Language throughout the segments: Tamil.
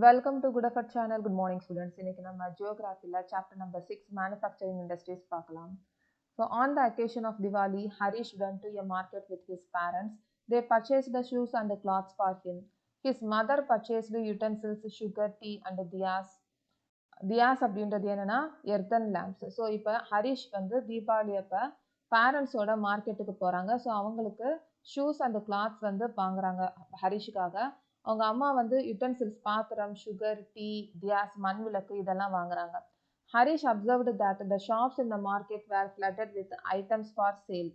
Welcome to Good Effort channel. Good morning students. இன்னைக்கு நம்ம ஜியோகிராஃபில chapter number 6 manufacturing industries பார்க்கலாம். So on the occasion of Diwali, Harish went to a market with his parents. They purchased the shoes and the clothes for him. His mother purchased utensils, sugar, tea and diyas. Diyas அப்படின்றது என்னன்னா earthen lamps. ஸோ இப்போ ஹரிஷ் வந்து தீபாவளி அப்போ பேரண்ட்ஸோட மார்க்கெட்டுக்கு போகிறாங்க. ஸோ அவங்களுக்கு ஷூஸ் அண்ட் கிளாத்ஸ் வந்து வாங்குறாங்க ஹரிஷுக்காக. அவங்க அம்மா வந்து யுட்டன்சில்ஸ் பாத்திரம், சுகர், டீ, தியாஸ், மண் விளக்கு இதெல்லாம் வாங்குறாங்க. Harish observed that the shops in the market were flooded with items for sale.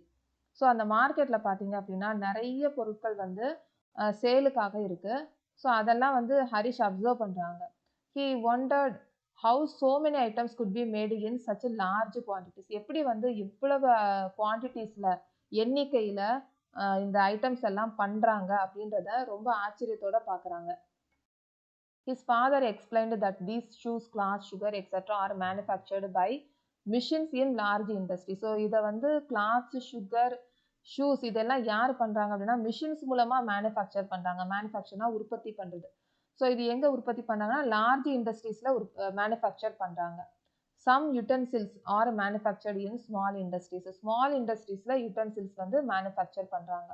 So அந்த மார்க்கெட்டில் பார்த்தீங்க அப்படின்னா நிறைய பொருட்கள் வந்து சேலுக்காக இருக்குது. ஸோ அதெல்லாம் வந்து ஹரிஷ் அப்சர்வ் பண்ணுறாங்க. He wondered how so many items could be made in such a large quantities. எப்படி வந்து இவ்வளவு குவான்டிட்டிஸில் எண்ணிக்கையில் இந்த ஐட்டம்ஸ் எல்லாம் பண்ணுறாங்க அப்படின்றத ரொம்ப ஆச்சரியத்தோட பார்க்குறாங்க. His father explained that these shoes, cloth, sugar, etc. are manufactured by machines in large industry. So இதை வந்து கிளாத்ஸ், சுகர், ஷூஸ் இதெல்லாம் யார் பண்ணுறாங்க அப்படின்னா மிஷின்ஸ் மூலமாக மேனுஃபேக்சர் பண்ணுறாங்க. மேனுஃபேக்சர்னா உற்பத்தி பண்ணுறது. ஸோ இது எங்கே உற்பத்தி பண்ணுறாங்கன்னா லார்ஜ் இண்டஸ்ட்ரீஸில் மேனுஃபேக்சர் பண்ணுறாங்க. Some utensils are manufactured in small industries. Small இண்டஸ்ட்ரீஸில் யுட்டன்சில்ஸ் வந்து மேனுஃபேக்சர் பண்ணுறாங்க.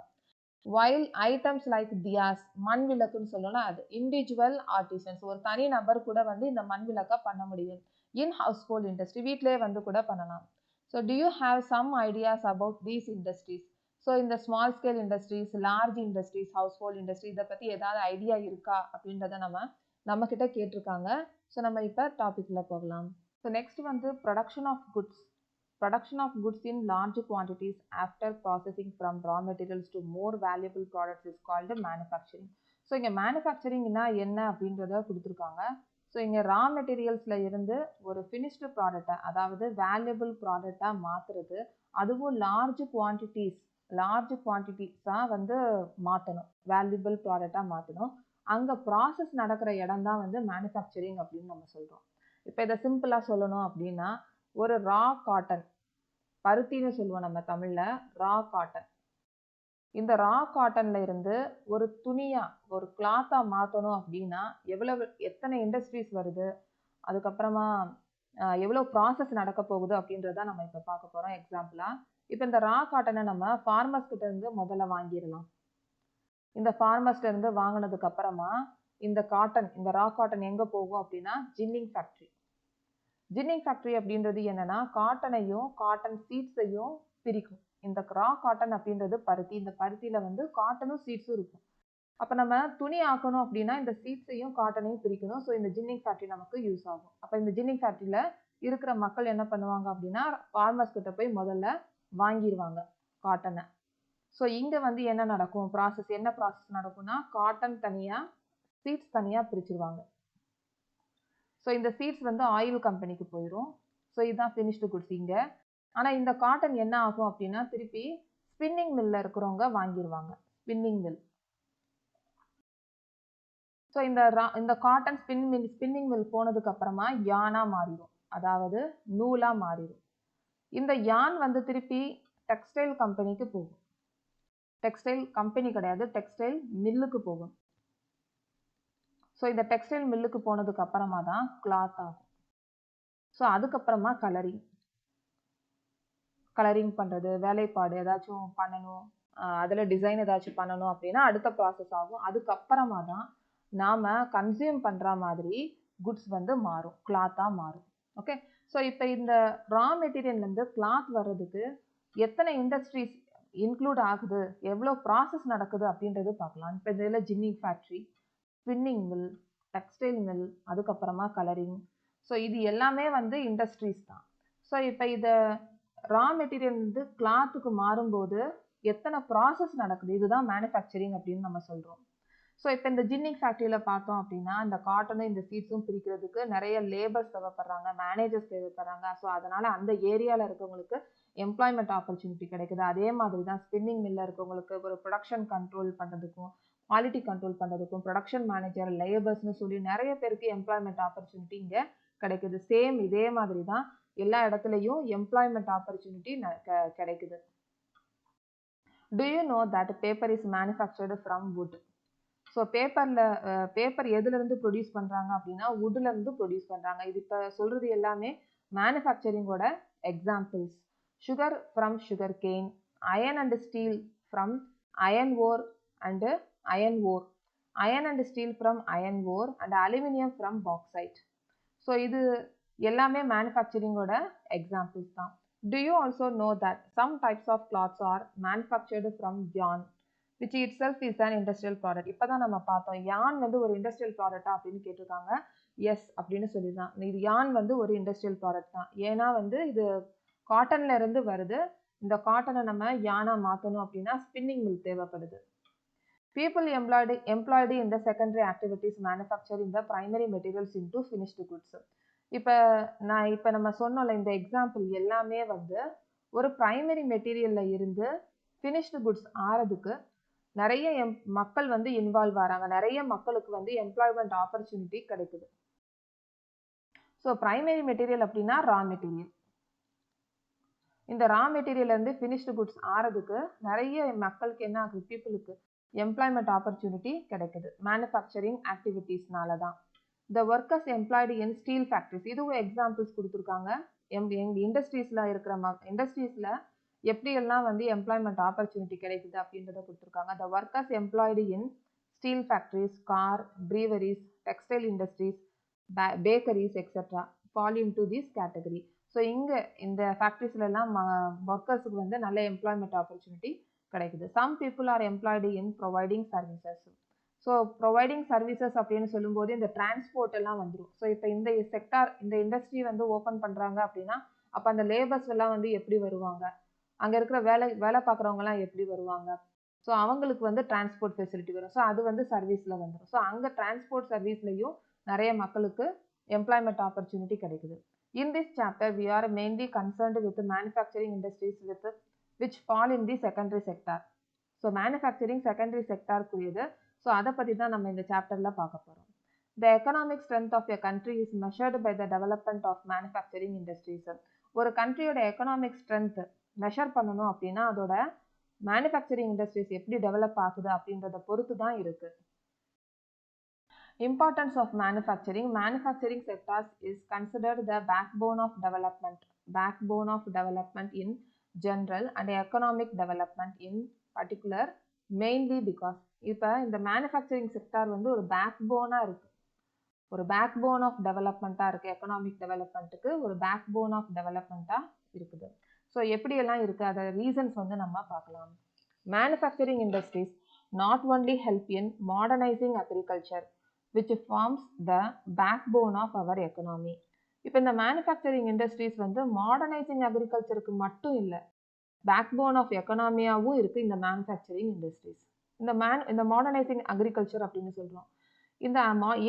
வைல் ஐட்டம்ஸ் லைக் தியாஸ், மண் விளக்குன்னு சொல்லலாம், அது இண்டிவிஜுவல் ஆர்டிசன்ஸ், ஒரு தனி நபர் கூட வந்து இந்த மண் விளக்கை பண்ண முடியும். இன் ஹவுஸ் ஹோல்ட் இண்டஸ்ட்ரி, வீட்டிலே வந்து கூட பண்ணலாம். So do you have some ideas about these industries? So இந்த small scale industries, large industries, household industry இதை பற்றி ஏதாவது ஐடியா இருக்கா அப்படின்றத நம்ம கிட்ட கேட்டிருக்காங்க. ஸோ நம்ம இப்போ டாபிக்ல போகலாம். ஸோ நெக்ஸ்ட் வந்து production of goods. Production of goods in large quantities after processing from raw materials to more valuable products is called manufacturing. So இங்கே மேனுஃபேக்சரிங்னா என்ன அப்படின்றத கொடுத்துருக்காங்க. ஸோ இங்கே ரா மெட்டீரியல்ஸில் இருந்து ஒரு ஃபினிஷ்டு ப்ராடக்டை, அதாவது வேல்யூபிள் ப்ராடக்டாக மாற்றுறது, அதுவும் லார்ஜ் குவான்டிட்டிஸாக வந்து மாற்றணும், வேல்யூபிள் ப்ராடக்டாக மாற்றணும். அங்கே ப்ராசஸ் நடக்கிற இடம் தான் வந்து மேனுஃபேக்சரிங் அப்படின்னு நம்ம சொல்கிறோம். இப்போ இதை சிம்பிளாக சொல்லணும் அப்படின்னா, ஒரு ரா காட்டன், பருத்தின்னு சொல்லுவோம் நம்ம தமிழில், ரா காட்டன். இந்த ரா காட்டன்ல இருந்து ஒரு துணியா, ஒரு கிளாத்தா மாற்றணும் அப்படின்னா எத்தனை இண்டஸ்ட்ரீஸ் வருது, அதுக்கப்புறமா எவ்வளோ ப்ராசஸ் நடக்க போகுது அப்படின்றத நம்ம இப்போ பார்க்க போகிறோம். எக்ஸாம்பிளாக இப்போ இந்த ரா காட்டனை நம்ம ஃபார்மர்ஸ் கிட்ட இருந்து முதல்ல வாங்கிடலாம். இந்த ஃபார்மர்ஸ்ல இருந்து வாங்கினதுக்கு அப்புறமா இந்த ரா காட்டன் எங்கே போகும் அப்படின்னா ஜின்னிங் ஃபேக்ட்ரி. ஜின்னிங் ஃபேக்ட்ரி அப்படின்றது என்னன்னா காட்டனையும் காட்டன் சீட்ஸையும் பிரிக்கும். இந்த ரா காட்டன் அப்படின்றது பருத்தி. இந்த பருத்தியில வந்து காட்டனும் சீட்ஸும் இருக்கும். அப்போ நம்ம துணி ஆக்கணும் அப்படின்னா இந்த சீட்ஸையும் காட்டனையும் பிரிக்கணும். ஸோ இந்த ஜின்னிங் ஃபேக்ட்ரி நமக்கு யூஸ் ஆகும். அப்போ இந்த ஜின்னிங் ஃபேக்ட்ரியில் இருக்கிற மக்கள் என்ன பண்ணுவாங்க அப்படின்னா ஃபார்மர்ஸ் கிட்ட போய் முதல்ல வாங்கிடுவாங்க காட்டனை. ஸோ இங்கே வந்து என்ன நடக்கும், என்ன ப்ராசஸ் நடக்கும்னா காட்டன் தனியாக, சீட்ஸ் தனியாக பிரிச்சுருவாங்க. ஸோ இந்த சீட்ஸ் வந்து ஆயில் கம்பெனிக்கு போயிடும். ஸோ இதுதான் ஃபினிஷ்டு குட்ஸ் இங்கே. ஆனால் இந்த காட்டன் என்ன ஆகும் அப்படின்னா திருப்பி ஸ்பின்னிங் மில்லில் இருக்கிறவங்க வாங்கிடுவாங்க, ஸ்பின்னிங் மில். ஸோ இந்த காட்டன் ஸ்பின்னிங் மில் போனதுக்கு அப்புறமா யானா மாறிடும், அதாவது நூலா மாறிடும். இந்த யான் வந்து திருப்பி டெக்ஸ்டைல் கம்பெனிக்கு போகும். டெக்ஸ்டைல் கம்பெனி கிடையாது, டெக்ஸ்டைல் மில்லுக்கு போகும். ஸோ இந்த டெக்ஸ்டைல் மில்லுக்கு போனதுக்கு அப்புறமா தான் கிளாத் ஆகும். ஸோ அதுக்கப்புறமா கலரிங் பண்ணுறது, வேலைப்பாடு ஏதாச்சும் பண்ணணும், அதில் டிசைன் ஏதாச்சும் பண்ணணும் அப்படின்னா அடுத்த ப்ராசஸ் ஆகும். அதுக்கப்புறமா தான் நாம் கன்சியூம் பண்ணுற மாதிரி குட்ஸ் வந்து மாறும், கிளாத்தாக மாறும். ஓகே, ஸோ இப்போ இந்த ரா மெட்டீரியல்லேருந்து கிளாத் வர்றதுக்கு எத்தனை இண்டஸ்ட்ரீஸ் இன்க்ளூட் ஆகுது, எவ்வளோ ப்ராசஸ் நடக்குது அப்படின்றது பார்க்கலாம். இப்போ இதில் ginning factory, spinning mill, textile mill, அதுக்கப்புறமா கலரிங். ஸோ இது எல்லாமே வந்து இண்டஸ்ட்ரீஸ் தான். ஸோ இப்போ இதை ரா மெட்டீரியல் வந்து கிளாத்துக்கு மாறும்போது எத்தனை ப்ராசஸ் நடக்குது, இதுதான் மேனுஃபேக்சரிங் அப்படின்னு நம்ம சொல்கிறோம். ஸோ இப்போ இந்த ஜின்னிங் ஃபேக்ட்ரியில் பார்த்தோம் அப்படின்னா இந்த காட்டனும் இந்த சீட்ஸும் பிரிக்கிறதுக்கு நிறைய லேபர்ஸ் தேவைப்படுறாங்க, மேனேஜர்ஸ் தேவைப்படுறாங்க. ஸோ அதனால் அந்த ஏரியாவில் இருக்கவங்களுக்கு எம்ப்ளாய்மெண்ட் ஆப்பர்ச்சுனிட்டி கிடைக்குது. அதே மாதிரி தான் ஸ்பின்னிங் மில்லில் இருக்கவங்களுக்கு ஒரு ப்ரொடக்ஷன் கண்ட்ரோல் பண்ணுறதுக்கும், குவாலிட்டி கண்ட்ரோல் பண்ணுறதுக்கும், ப்ரொடக்ஷன் மேனேஜர், லேபர்ஸ்னு சொல்லி நிறைய பேருக்கு எம்ப்ளாய்மெண்ட் ஆப்பர்ச்சுனிட்டி இங்கே கிடைக்குது. சேம் இதே மாதிரி தான் எல்லா இடத்துலையும் எம்ப்ளாய்மெண்ட் ஆப்பர்ச்சுனிட்டி கிடைக்குது. Do you know that paper is manufactured from wood? So paper எதுலேருந்து ப்ரொடியூஸ் பண்ணுறாங்க அப்படின்னா வுட்லேருந்து ப்ரொடியூஸ் பண்ணுறாங்க. இது இப்போ சொல்கிறது எல்லாமே மேனுஃபேக்சரிங்கோட examples. Sugar from sugar cane, iron and steel from iron ore and iron ore, iron and steel from iron ore and aluminium from bauxite. So இது எல்லாமே மேனுஃபேக்சரிங்கோட எக்ஸாம்பிள்ஸ் தான். Do you also know that some types of cloths are manufactured from yarn, which itself is an industrial product? இப்போ தான் நம்ம பார்த்தோம் yarn வந்து ஒரு இண்டஸ்ட்ரியல் ப்ராடக்டா அப்படின்னு கேட்டிருக்காங்க. எஸ் அப்படின்னு சொல்லிதான். இது yarn வந்து ஒரு இண்டஸ்ட்ரியல் ப்ராடக்ட் தான். ஏன்னா வந்து இது காட்டன்ல இருந்து வருது. இந்த காட்டனை நம்ம யானா மாற்றணும் அப்படின்னா ஸ்பின்னிங் மில் தேவைப்படுது. People employed in the secondary activities manufacturing the primary materials into finished goods. இப்போ நம்ம சொன்னோம்ல இந்த எக்ஸாம்பிள் எல்லாமே வந்து ஒரு பிரைமரி மெட்டீரியல்ல இருந்து ஃபினிஷ்டு குட்ஸ் ஆறதுக்கு நிறைய மக்கள் வந்து இன்வால்வ் ஆகிறாங்க. நிறைய மக்களுக்கு வந்து எம்ப்ளாய்மெண்ட் ஆப்பர்ச்சுனிட்டி கிடைக்குது. ஸோ பிரைமரி மெட்டீரியல் அப்படின்னா ரா மெட்டீரியல். இந்த ரா மெட்டீரியல்ல இருந்து ஃபினிஷ்டு குட்ஸ் ஆறதுக்கு நிறைய மக்களுக்கு என்ன ஆகுது, பீப்புளுக்கு எம்ப்ளாய்மெண்ட் ஆப்பர்ச்சுனிட்டி கிடைக்குது மேனுஃபேக்சரிங் ஆக்டிவிட்டீஸ்னால தான். The workers employed in steel factories, இதுவும் எக்ஸாம்பிள்ஸ் கொடுத்துருக்காங்க. எங்கள் இண்டஸ்ட்ரீஸில் எப்படியெல்லாம் வந்து எம்ப்ளாய்மெண்ட் ஆப்பர்ச்சுனிட்டி கிடைக்குது அப்படின்றத கொடுத்துருக்காங்க. The workers employed in steel factories, car, breweries, textile industries, bakeries, etc. fall into this category. So இங்கே இந்த ஃபேக்ட்ரிஸ்லாம் ஒர்க்கர்ஸுக்கு வந்து நல்ல எம்ப்ளாய்மெண்ட் ஆப்பர்ச்சுனிட்டி கிடைக்குது. Some people are employed in providing services. So providing services அப்படின்னு சொல்லும்போது இந்த டிரான்ஸ்போர்ட் எல்லாம் வந்துடும். ஸோ இப்போ இந்த செக்டார் இந்த இண்டஸ்ட்ரி வந்து ஓப்பன் பண்ணுறாங்க அப்படின்னா அப்போ அந்த லேபர்ஸ் எல்லாம் வந்து எப்படி வருவாங்க, அங்கே இருக்கிற வேலை பார்க்குறவங்கலாம் எப்படி வருவாங்க, ஸோ அவங்களுக்கு வந்து டிரான்ஸ்போர்ட் ஃபெசிலிட்டி வரும். ஸோ அது வந்து சர்வீஸில் வந்துடும். ஸோ அங்கே டிரான்ஸ்போர்ட் சர்வீஸ்லையும் நிறைய மக்களுக்கு எம்ப்ளாய்மெண்ட் ஆப்பர்ச்சுனிட்டி கிடைக்குது. In this chapter we are mainly concerned with manufacturing industries which fall in the secondary sector. So manufacturing secondary செக்டாருக்குரியது. ஸோ அதை பற்றி தான் நம்ம இந்த சாப்டரில் பார்க்க போகிறோம். The economic strength of a country is measured by the development of manufacturing industries. ஒரு கண்ட்ரியோட எக்கனாமிக் ஸ்ட்ரென்த் மெஷர் பண்ணணும் அப்படின்னா அதோட மேனுஃபேக்சரிங் இண்டஸ்ட்ரீஸ் எப்படி டெவலப் ஆகுது அப்படின்றத பொறுத்து தான் இருக்குது. Importance of manufacturing. Manufacturing sectors is considered the backbone of development in general and economic development in particular, mainly because இப்போ இந்த மேனுஃபேக்சரிங் செக்டார் வந்து ஒரு பேக்போனாக இருக்குது, ஒரு பேக்போன் ஆஃப் டெவலப்மெண்ட்டாக இருக்குது. எக்கனாமிக் டெவலப்மெண்ட்டுக்கு ஒரு பேக்போன் ஆஃப் டெவலப்மெண்ட்டாக இருக்குது. ஸோ எப்படியெல்லாம் இருக்குது அதை ரீசன்ஸ் வந்து நம்ம பார்க்கலாம். Manufacturing industries not only help in modernising agriculture which forms the backbone of our economy. இப்போ இந்த மேனுஃபேக்சரிங் இண்டஸ்ட்ரீஸ் வந்து மாடர்னைசிங் அக்ரிகல்ச்சருக்கு மட்டும் இல்லை, பேக்போன் ஆஃப் எக்கனாமியாவும் இருக்குது இந்த மேனுஃபேக்சரிங் இண்டஸ்ட்ரீஸ். இந்த மாடர்னைசிங் அக்ரிகல்ச்சர் அப்படின்னு சொல்கிறோம். இந்த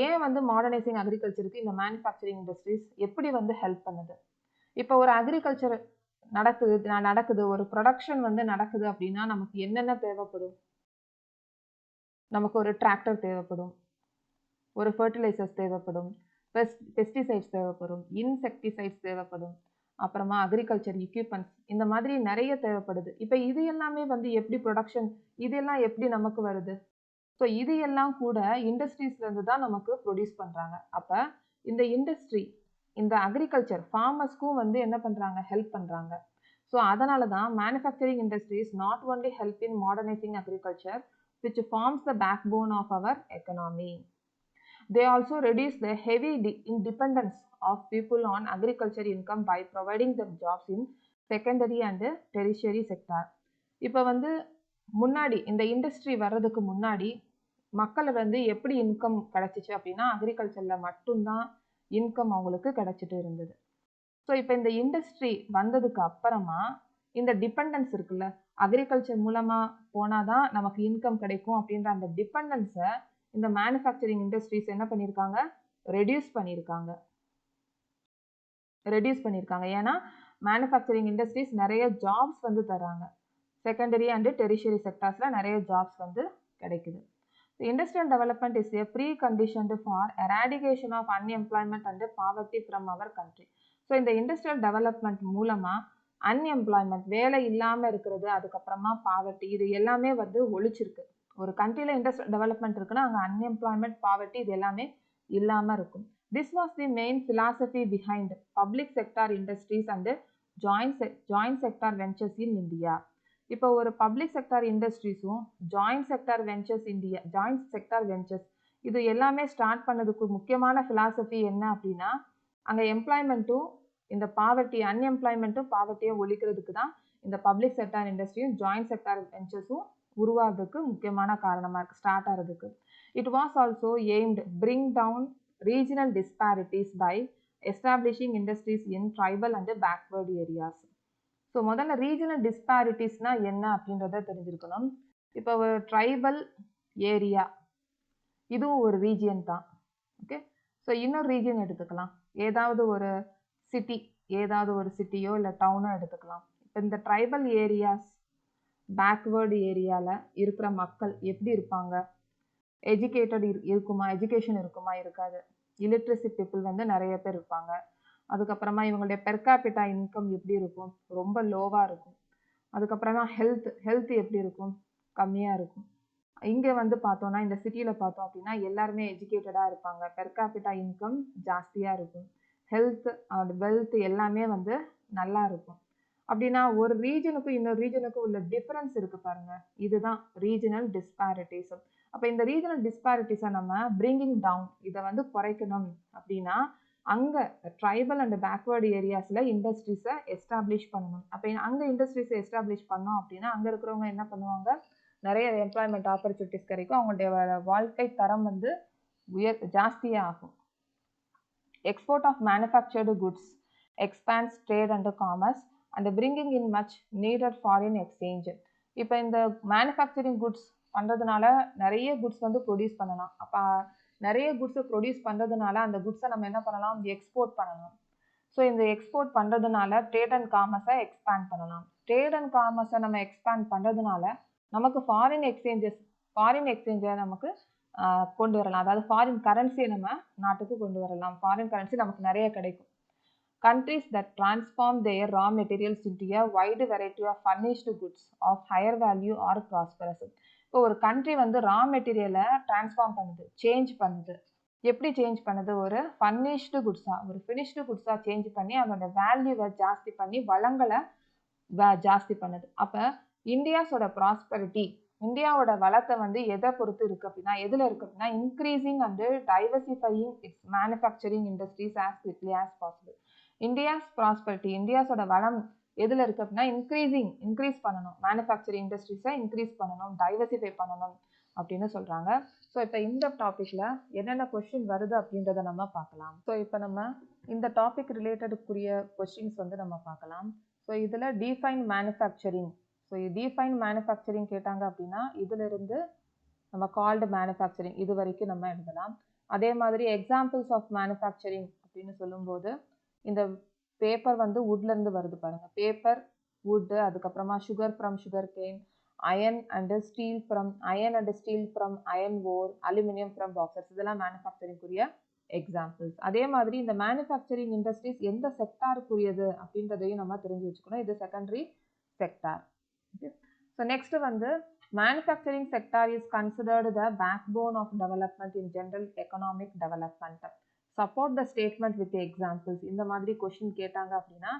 ஏன் வந்து மாடர்னைசிங் அக்ரிகல்ச்சருக்கு இந்த மேனுஃபேக்சரிங் இண்டஸ்ட்ரீஸ் எப்படி வந்து ஹெல்ப் பண்ணுது? இப்போ ஒரு அக்ரிகல்ச்சர் நடக்குது, ஒரு ப்ரொடக்ஷன் வந்து நடக்குது அப்படின்னா நமக்கு என்னென்ன தேவைப்படும்? நமக்கு ஒரு டிராக்டர் தேவைப்படும், ஒரு ஃபர்டிலைசர்ஸ் தேவைப்படும், பெஸ்டிசைட்ஸ் தேவைப்படும், இன்செக்டிசைட்ஸ் தேவைப்படும், அப்புறமா அக்ரிகல்ச்சர் எக்யூப்மெண்ட்ஸ், இந்த மாதிரி நிறைய தேவைப்படுது. இப்போ இது எல்லாமே வந்து எப்படி ப்ரொடக்ஷன், இதெல்லாம் எப்படி நமக்கு வருது? ஸோ இது எல்லாம் கூட இண்டஸ்ட்ரீஸ்லேருந்து தான் நமக்கு ப்ரொடியூஸ் பண்ணுறாங்க. அப்போ இந்த இண்டஸ்ட்ரி, இந்த அக்ரிகல்ச்சர் ஃபார்மர்ஸ்க்கும் வந்து என்ன பண்ணுறாங்க, ஹெல்ப் பண்ணுறாங்க. ஸோ அதனால தான் manufacturing industries not only help in modernising agriculture which forms the backbone of our economy. They also reduce the heavy dependence of people on agriculture income by providing them jobs in secondary and tertiary sector. இப்போ வந்து முன்னாடி இந்த இண்டஸ்ட்ரி வர்றதுக்கு முன்னாடி மக்கள் வந்து எப்படி இன்கம் கிடைச்சிச்சு அப்படின்னா அக்ரிகல்ச்சரில் மட்டும்தான் இன்கம் அவங்களுக்கு கிடைச்சிட்டு இருந்தது. ஸோ இப்போ இந்த இண்டஸ்ட்ரி வந்ததுக்கு அப்புறமா இந்த டிபெண்டன்ஸ் இருக்குல்ல, அக்ரிகல்ச்சர் மூலமாக போனால் தான் நமக்கு இன்கம் கிடைக்கும் அப்படின்ற அந்த டிபெண்டன்ஸை இந்த மேனுஃபேக்சரிங் இண்டஸ்ட்ரீஸ் என்ன பண்ணியிருக்காங்க, ரெடியூஸ் பண்ணியிருக்காங்க. ஏன்னா மேனுஃபேக்சரிங் இண்டஸ்ட்ரீஸ் நிறைய ஜாப்ஸ் வந்து தராங்க. செகண்டரி அண்ட் டெரிஷரி செக்டார்ஸில் நிறைய ஜாப்ஸ் வந்து கிடைக்குது. Industrial development is a precondition for eradication of unemployment and poverty from our country. So இந்த இண்டஸ்ட்ரியல் டெவலப்மெண்ட் மூலமாக அன்எம்ப்ளாய்மெண்ட், வேலை இல்லாமல் இருக்கிறது, அதுக்கப்புறமா பாவர்ட்டி, இது எல்லாமே வந்து ஒழிச்சிருக்கு. ஒரு கண்ட்ரியில் இண்டஸ்ட்ரியல் டெவலப்மெண்ட் இருக்குன்னா அங்கே அன்எம்ப்ளாய்மெண்ட், பாவர்ட்டி இது எல்லாமே இல்லாமல் இருக்கும். This was the main philosophy behind public sector industries and joint sector ventures in India. இப்போ ஒரு பப்ளிக் செக்டார் இண்டஸ்ட்ரீஸும் ஜாயிண்ட் செக்டார் வெஞ்சர்ஸ் இது எல்லாமே ஸ்டார்ட் பண்ணதுக்கு முக்கியமான philosophy என்ன அப்படின்னா, அங்கே எம்ப்ளாய்மெண்ட்டும் இந்த அன்எம்ப்ளாய்மெண்ட்டும் பாவர்ட்டியும் ஒழிக்கிறதுக்கு தான் இந்த பப்ளிக் செக்டார் இண்டஸ்ட்ரியும் ஜாயிண்ட் செக்டார் வெஞ்சர்ஸும் உருவாகிறதுக்கு முக்கியமான காரணமாக இருக்குது, ஸ்டார்ட் ஆகிறதுக்கு. It was also aimed bring down regional disparities by establishing industries in tribal and backward areas. So முதல்ல ரீஜனல் டிஸ்பாரிட்டிஸ்னா என்ன அப்படின்றத தெரிஞ்சிருக்கணும். இப்போ ஒரு ட்ரைபல் ஏரியா இதுவும் ஒரு ரீஜியன் தான். ஓகே, ஸோ இன்னொரு ரீஜியன் எடுத்துக்கலாம். ஏதாவது ஒரு சிட்டியோ இல்லை டவுனோ எடுத்துக்கலாம். இப்போ இந்த ட்ரைபல் ஏரியாஸ் பேக்வேர்டு ஏரியாவில் இருக்கிற மக்கள் எப்படி இருப்பாங்க? எஜுகேஷன் இருக்குமா? இருக்காது. இலிட்ரஸி பீப்புள் வந்து நிறைய பேர் இருப்பாங்க. அதுக்கப்புறமா இவங்களுடைய பெர் கேபிட்டா இன்கம் எப்படி இருக்கும்? ரொம்ப லோவாக இருக்கும். அதுக்கப்புறமா ஹெல்த் எப்படி இருக்கும்? கம்மியாக இருக்கும். இங்கே வந்து பார்த்தோன்னா இந்த சிட்டியில் பார்த்தோம் அப்படின்னா எல்லாருமே எஜுகேட்டடாக இருப்பாங்க. பெர் கேபிட்டா இன்கம் ஜாஸ்தியாக இருக்கும். ஹெல்த் அண்ட் வெல்த் எல்லாமே வந்து நல்லா இருக்கும். அப்படின்னா ஒரு ரீஜனுக்கும் இன்னொரு ரீஜனுக்கும் உள்ள டிஃபரன்ஸ் இருக்கு பாருங்க, இதுதான் ரீஜனல் டிஸ்பாரிட்டிஸ். அப்போ இந்த ரீஜனல் டிஸ்பாரிட்டிஸை நம்ம பிரிங்கிங் டவுன், இதை வந்து குறைக்கணும் அப்படின்னா அங்கே ட்ரைபல் அண்ட் பேக்வேர்டு ஏரியாஸில் இண்டஸ்ட்ரீஸை எஸ்டாப்ளிஷ் பண்ணணும். அப்போ அங்கே இண்டஸ்ட்ரீஸை எஸ்டாப்ளிஷ் பண்ணோம் அப்படின்னா அங்கே இருக்கிறவங்க என்ன பண்ணுவாங்க? நிறைய எம்ப்ளாய்மெண்ட் ஆப்பர்ச்சுனிட்டிஸ் கிடைக்கும். அவங்களுடைய வாழ்க்கை தரம் வந்து ஜாஸ்தியாக ஆகும். Export of manufactured goods expands trade and commerce and bringing in much needed foreign exchange. இப்போ இந்த மேனுஃபேக்சரிங் குட்ஸ் பண்ணுறதுனால நிறைய குட்ஸ் வந்து ப்ரொடியூஸ் பண்ணலாம். அப்போ நிறைய குட்ஸை ப்ரொடியூஸ் பண்ணுறதுனால அந்த குட்ஸை நம்ம என்ன பண்ணலாம்? எக்ஸ்போர்ட் பண்ணலாம். ஸோ இந்த எக்ஸ்போர்ட் பண்ணுறதுனால ட்ரேட் அண்ட் காமர்ஸை எக்ஸ்பேண்ட் பண்ணலாம். ட்ரேட் அண்ட் காமர்ஸை நம்ம எக்ஸ்பேண்ட் பண்ணுறதுனால நமக்கு ஃபாரின் எக்ஸ்சேஞ்சை நமக்கு கொண்டு வரலாம். அதாவது ஃபாரின் கரன்சியை நம்ம நாட்டுக்கு கொண்டு வரலாம். ஃபாரின் கரன்சி நமக்கு நிறைய கிடைக்கும். Countries that transform their raw materials into a wide variety of furnished goods of higher value are prosperous. இப்போ ஒரு கண்ட்ரி வந்து ரா மெட்டீரியலை டிரான்ஸ்ஃபார்ம் பண்ணுது, சேஞ்ச் பண்ணுது. எப்படி சேஞ்ச் பண்ணுது? ஒரு ஃபினிஷ்டு குட்ஸாக சேஞ்ச் பண்ணி அதோட வேல்யூவை ஜாஸ்தி பண்ணி வளங்களை ஜாஸ்தி பண்ணுது. அப்போ இந்தியாஸோட ப்ராஸ்பரிட்டி, இந்தியாவோட வளத்தை வந்து எதை பொறுத்து இருக்கு அப்படின்னா, எதில் இருக்கு அப்படின்னா, increasing and diversifying its manufacturing industries as quickly as possible. India's prosperity, இந்தியாஸோட வளம் எதில் இருக்குது அப்படின்னா இன்க்ரீஸ் பண்ணணும், மேனுஃபேக்சரிங் இண்டஸ்ட்ரீஸை இன்க்ரீஸ் பண்ணணும், டைவர்சிஃபை பண்ணணும் அப்படின்னு சொல்கிறாங்க. ஸோ இப்போ இந்த டாப்பிக்கில் என்னென்ன கொஸ்டின் வருது அப்படின்றத நம்ம பார்க்கலாம். ஸோ இப்போ நம்ம இந்த டாபிக் ரிலேட்டடுக்குரிய கொஸ்டின்ஸ் வந்து நம்ம பார்க்கலாம். ஸோ இதில் define manufacturing. So define manufacturing கேட்டாங்க அப்படின்னா இதிலிருந்து நம்ம கால்டு மேனுஃபேக்சரிங் இது வரைக்கும் நம்ம எழுதலாம். அதே மாதிரி எக்ஸாம்பிள்ஸ் ஆஃப் மேனுஃபேக்சரிங் அப்படின்னு சொல்லும்போது இந்த பேப்பர் வந்து வுட்லேருந்து வருது பாருங்க, பேப்பர் வுட்டு, அதுக்கப்புறமா sugar from sugar cane, iron and steel from iron ore, aluminium from bauxite, இதெல்லாம் மேனுஃபேக்சரிங்குரிய எக்ஸாம்பிள்ஸ். அதே மாதிரி இந்த மேனுஃபேக்சரிங் இண்டஸ்ட்ரீஸ் எந்த செக்டாருக்குரியது அப்படின்றதையும் நம்ம தெரிஞ்சு வச்சுக்கணும். இது செகண்டரி செக்டார். ஸோ நெக்ஸ்ட் வந்து manufacturing sector is considered the backbone of development in general economic development. Support the statement with examples. இந்த மாதிரி கொஸ்டின் கேட்டாங்க அப்படின்னா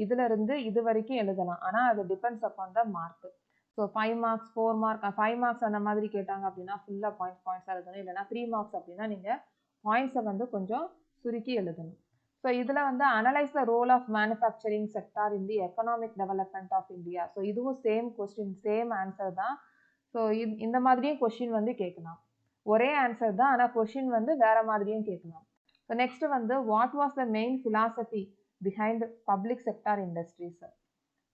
இதுல இருந்து இது வரைக்கும் எழுதலாம். ஆனால் அது depends upon the mark. So 5 marks 4 mark 5 marks அந்த மாதிரி கேட்டாங்க அப்படின்னா ஃபுல்லாக பாயிண்ட்ஸாக எழுதணும். இல்லைனா 3 மார்க்ஸ் அப்படின்னா நீங்கள் பாயிண்ட்ஸை வந்து கொஞ்சம் சுருக்கி எழுதணும். ஸோ இதில் வந்து analyse the role of manufacturing sector in the economic development of India. So இதுவும் சேம் கொஸ்டின், சேம் ஆன்சர் தான். ஸோ இந்த மாதிரியும் கொஸ்டின் வந்து கேட்கலாம். ஒரே ஆன்சர் தான், ஆனால் கொஸ்டின் வந்து வேற மாதிரியும் கேட்கலாம். ஸோ நெக்ஸ்ட் வந்து what was the main philosophy behind public sector industries.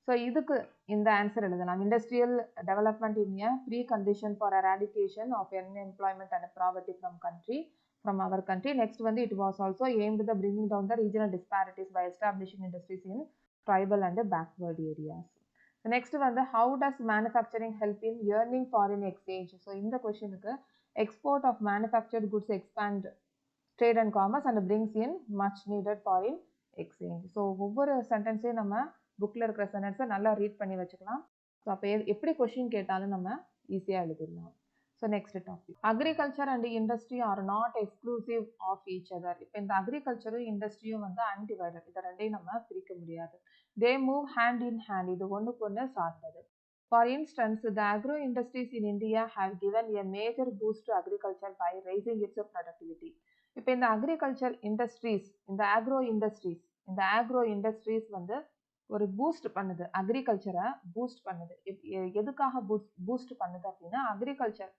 So இதுக்கு இந்த ஆன்சர் எழுதலாம். Industrial development in a precondition for eradication of unemployment and poverty from our country. Next வந்து it was also aimed the bringing down the regional disparities by establishing industries in tribal and backward areas. Next வந்து how does manufacturing help in earning foreign exchange. So இந்த கொஸ்டினுக்கு export of manufactured goods expand trade and commerce and brings in much needed foreign exchange. So ஒவ்வொரு சென்டென்ஸையும் நம்ம புக்கில் இருக்கிற சென்டென்ஸை நல்லா ரீட் பண்ணி வச்சுக்கலாம். ஸோ அப்போ எப்படி கொஸ்டின் கேட்டாலும் நம்ம ஈஸியாக எழுதிடலாம். So next topic. Agriculture and industry are not exclusive of each other. இப்போ இந்த agriculture இண்டஸ்ட்ரியும் வந்து undivided. இதை ரெண்டையும் நம்ம பிரிக்க முடியாது. They move hand in hand. இது ஒன்றுக்கு ஒன்று சார்ந்தது. For instance, the agro industries in India have given a major boost to agriculture by raising its productivity. இப்போ இந்த agriculture industries, இந்த agro industries வந்து ஒரு பூஸ்ட் பண்ணுது, அக்ரிகல்ச்சரை பூஸ்ட் பண்ணுது. எதுக்காக பூஸ்ட் பண்ணுது அப்படின்னா, அக்ரிகல்ச்சர்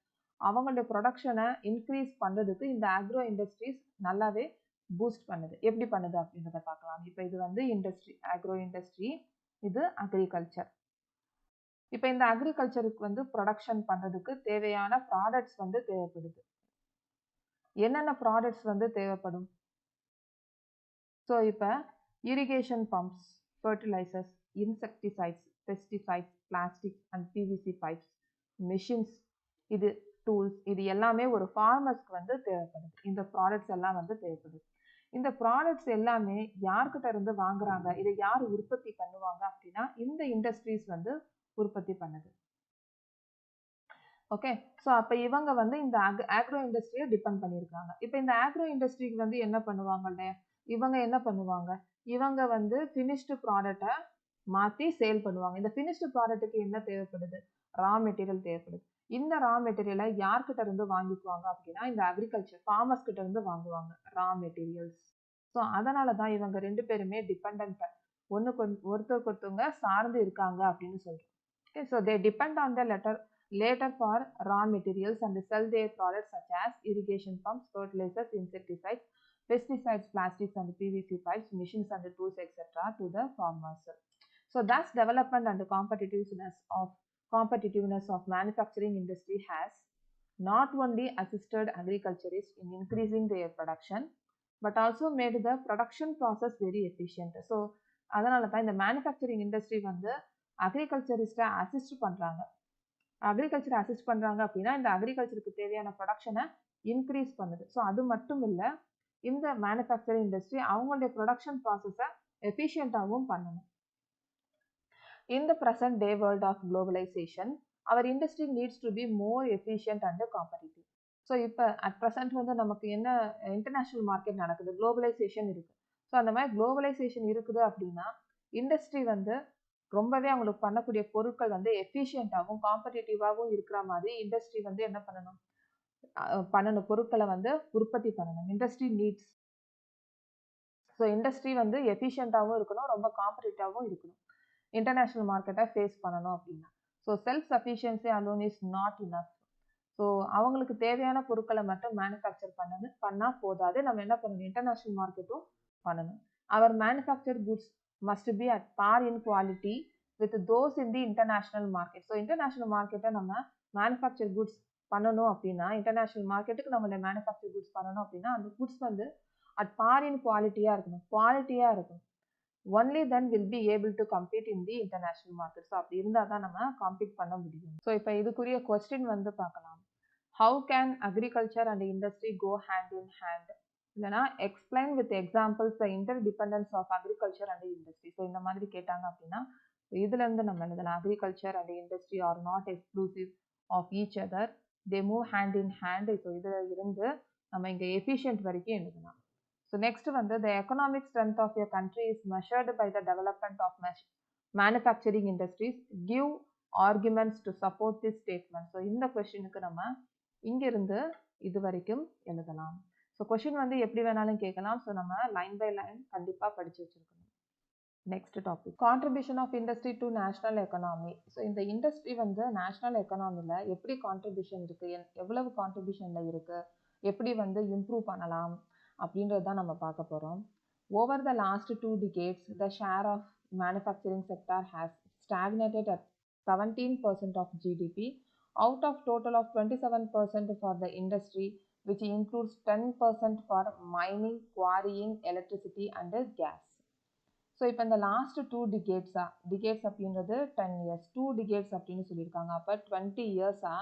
அவங்களுடைய ப்ரொடக்ஷனை இன்க்ரீஸ் பண்ணுறதுக்கு இந்த ஆக்ரோ இண்டஸ்ட்ரீஸ் நல்லாவே பூஸ்ட் பண்ணுது. எப்படி பண்ணுது அப்படின்றத பார்க்கலாம். இப்போ இது வந்து இண்டஸ்ட்ரி, ஆக்ரோ இண்டஸ்ட்ரி, இது அக்ரிகல்ச்சர். இப்போ இந்த அக்ரிகல்ச்சருக்கு வந்து ப்ரொடக்ஷன் பண்ணுறதுக்கு தேவையான ப்ராடக்ட்ஸ் வந்து தேவைப்படுது. என்னென்ன ப்ராடக்ட்ஸ் வந்து தேவைப்படும்? ஸோ இப்போ irrigation pumps, fertilizers, insecticides, pesticides, plastics and PVC pipes, machines, இது டூல்ஸ், இது எல்லாமே ஒரு ஃபார்மர்ஸ்க்கு வந்து தேவைப்படுது. இந்த ப்ராடக்ட்ஸ் எல்லாம் வந்து தேவைப்படுது. இந்த ப்ராடக்ட்ஸ் எல்லாமே யார்கிட்ட இருந்து வாங்குறாங்க, இதை யார் உற்பத்தி பண்ணுவாங்க அப்படின்னா இந்த இண்டஸ்ட்ரீஸ் வந்து உற்பத்தி பண்ணுது. ஓகே, ஸோ அப்போ இவங்க வந்து இந்த ஆக்ரோ இண்டஸ்ட்ரியை டிபெண்ட் பண்ணியிருக்காங்க. இப்போ இந்த ஆக்ரோ இண்டஸ்ட்ரிக்கு வந்து என்ன பண்ணுவாங்க, இவங்க என்ன பண்ணுவாங்க, இவங்க வந்து ஃபினிஷ்டு ப்ராடக்டை மாற்றி சேல் பண்ணுவாங்க. இந்த ஃபினிஷ்டு ப்ராடக்ட்டுக்கு என்ன தேவைப்படுது? ரா மெட்டீரியல் தேவைப்படுது. இந்த ரா மெட்டீரியலை யார்கிட்ட இருந்து வாங்கிக்குவாங்க அப்படின்னா இந்த அக்ரிகல்ச்சர் ஃபார்மர்ஸ் கிட்ட இருந்து வாங்குவாங்க ரா மெட்டீரியல்ஸ். ஸோ அதனால தான் இவங்க ரெண்டு பேருமே டிபெண்ட், ஒருத்தருக்கு ஒருத்தவங்க சார்ந்து இருக்காங்க அப்படின்னு சொல்றோம். Okay, so they depend on the later for raw materials and sell their products such as irrigation pumps, fertilizers, insecticides, pesticides, plastics and PVC pipes, machines and tools, etc. to the farmers. So thus development and competitiveness of manufacturing industry has not only assisted agriculturists in increasing their production but also made the production process very efficient. So அதனால தான் இந்த மேனுஃபேக்சரிங் இண்டஸ்ட்ரி வந்து அக்ரிகல்ச்சரிஸ்ட்டை அசிஸ்ட் பண்ணுறாங்க. அக்ரிகல்ச்சரை அசிஸ்ட் பண்ணுறாங்க அப்படின்னா இந்த அக்ரிகல்ச்சருக்கு தேவையான ப்ரொடக்ஷனை இன்க்ரீஸ் பண்ணுது. ஸோ அது மட்டும் இல்லை, இந்த மேனுஃபேக்சரிங் இண்டஸ்ட்ரி அவங்களுடைய ப்ரொடக்ஷன் ப்ராசஸை எஃபிஷியண்ட்டாகவும் பண்ணணும். In the present day world of globalization, our industry needs to be more efficient and competitive. So இப்போ அட் ப்ரெசென்ட் வந்து நமக்கு என்ன இன்டர்நேஷ்னல் மார்க்கெட் நடக்குது, குளோபலைசேஷன் இருக்குது. ஸோ அந்த மாதிரி குளோபலைசேஷன் இருக்குது அப்படின்னா இண்டஸ்ட்ரி வந்து ரொம்பவே அவங்களுக்கு பண்ணக்கூடிய பொருட்கள் வந்து எஃபிஷியண்ட்டாகவும் காம்படிட்டிவாகவும் இருக்கிற மாதிரி இண்டஸ்ட்ரி வந்து என்ன பண்ணணும், பொருட்களை வந்து உற்பத்தி பண்ணணும். Industry needs. ஸோ இண்டஸ்ட்ரி வந்து எஃபிஷியண்ட்டாகவும் இருக்கணும், ரொம்ப காம்படிட்டிவாகவும் இருக்கணும் இன்டர்நேஷ்னல் மார்க்கெட்டை ஃபேஸ் பண்ணணும் அப்படின்னா. So self sufficiency alone is not enough. So அவங்களுக்கு தேவையான பொருட்களை மட்டும் மேனுஃபேக்சர் பண்ணால் போதாது, நம்ம என்ன பண்ணணும், இன்டர்நேஷ்னல் மார்க்கெட்டும் பண்ணணும். Our manufacture goods must be at par in quality with those in the international market. So international மார்க்கெட்டை நம்ம மேனுஃபேக்சர் குட்ஸ் பண்ணணும் அப்படின்னா, இன்டர்நேஷ்னல் மார்க்கெட்டுக்கு நம்மளோட மேனுஃபேக்சர் குட்ஸ் பண்ணணும் அப்படின்னா அந்த குட்ஸ் வந்து அட் பார் இன் குவாலிட்டியாக இருக்கணும், குவாலிட்டியாக இருக்கணும். Only then will be able to compete in the international market. So அப்படி இருந்தால் தான் நம்ம கம்பீட் பண்ண முடியும். ஸோ இப்போ இதுக்குரிய கொஸ்டின் வந்து பார்க்கலாம். How can agriculture and industry go hand in hand? இல்லைனா explain with examples the interdependence of agriculture and industry. So இந்த மாதிரி கேட்டாங்க அப்படின்னா இதுலேருந்து நம்ம எழுதலாம். Agriculture and industry are not exclusive of each other, they move hand in hand. So இதில் இருந்து நம்ம இங்கே எஃபிஷியன்ட் வரைக்கும் எழுதலாம். ஸோ நெக்ஸ்ட் வந்து the economic strength of a country is measured by the development of manufacturing industries. Give arguments to support this statement. So இந்த கொஸ்டினுக்கு நம்ம இங்கிருந்து இது வரைக்கும் எழுதலாம். ஸோ கொஸ்டின் வந்து எப்படி வேணாலும் கேட்கலாம். ஸோ நம்ம லைன் பை லைன் கண்டிப்பாக படித்து வச்சுருக்கணும். Next topic, contribution of industry to national economy. So இந்த இண்டஸ்ட்ரி வந்து நேஷனல் எக்கனாமியில் எப்படி கான்ட்ரிபியூஷன் இருக்குது, எவ்வளவு கான்ட்ரிபியூஷனில் இருக்குது, எப்படி வந்து இம்ப்ரூவ் பண்ணலாம் அப்படின்றது தான் நம்ம பார்க்க போகிறோம். Over the last 2 decades, the share of manufacturing sector has stagnated at 17% of GDP out of total of 27% for the industry, which includes 10% for mining, quarrying, electricity and gas. So இப்போ இந்த லாஸ்ட் 2 decades அப்படின்றது 10 years, 2 decades அப்படின்னு சொல்லியிருக்காங்க. அப்போ 20 years-ஆ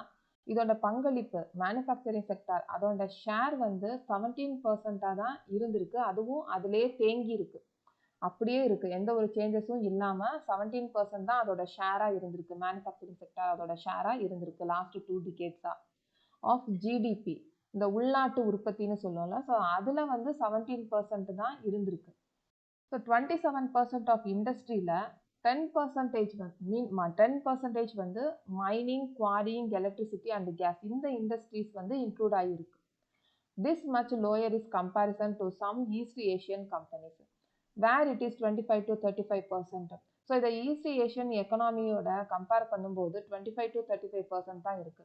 இதோட பங்களிப்பு மேனுஃபேக்சரிங் செக்டார் அதோட ஷேர் வந்து 17%-ஆக தான் இருந்திருக்கு. அதுவும் அதிலே தேங்கி இருக்கு, அப்படியே இருக்குது, எந்த ஒரு சேஞ்சஸும் இல்லாமல் 17% தான் அதோட ஷேராக இருந்திருக்கு. மேனுஃபேக்சரிங் செக்டார் அதோட ஷேராக இருந்திருக்கு லாஸ்ட் 2 decades-ஆ. of GDP. இந்த உள்நாட்டு உற்பத்தின்னு சொல்லுவோம்ல, ஸோ அதில் வந்து 17% தான் இருந்திருக்கு. ஸோ 27% ஆஃப் இண்டஸ்ட்ரியில் 10% வந்து 10% வந்து mining, quarrying, electricity and gas இந்த இண்டஸ்ட்ரீஸ் வந்து இன்க்ளூட் ஆகியிருக்கு. This much lower is comparison to some East Asian companies, where it is 25 to 35%. So இதை ஈஸ்ட் ஏஷியன் எக்கனாமியோட கம்பேர் பண்ணும்போது 25 to 35% தான் இருக்கு.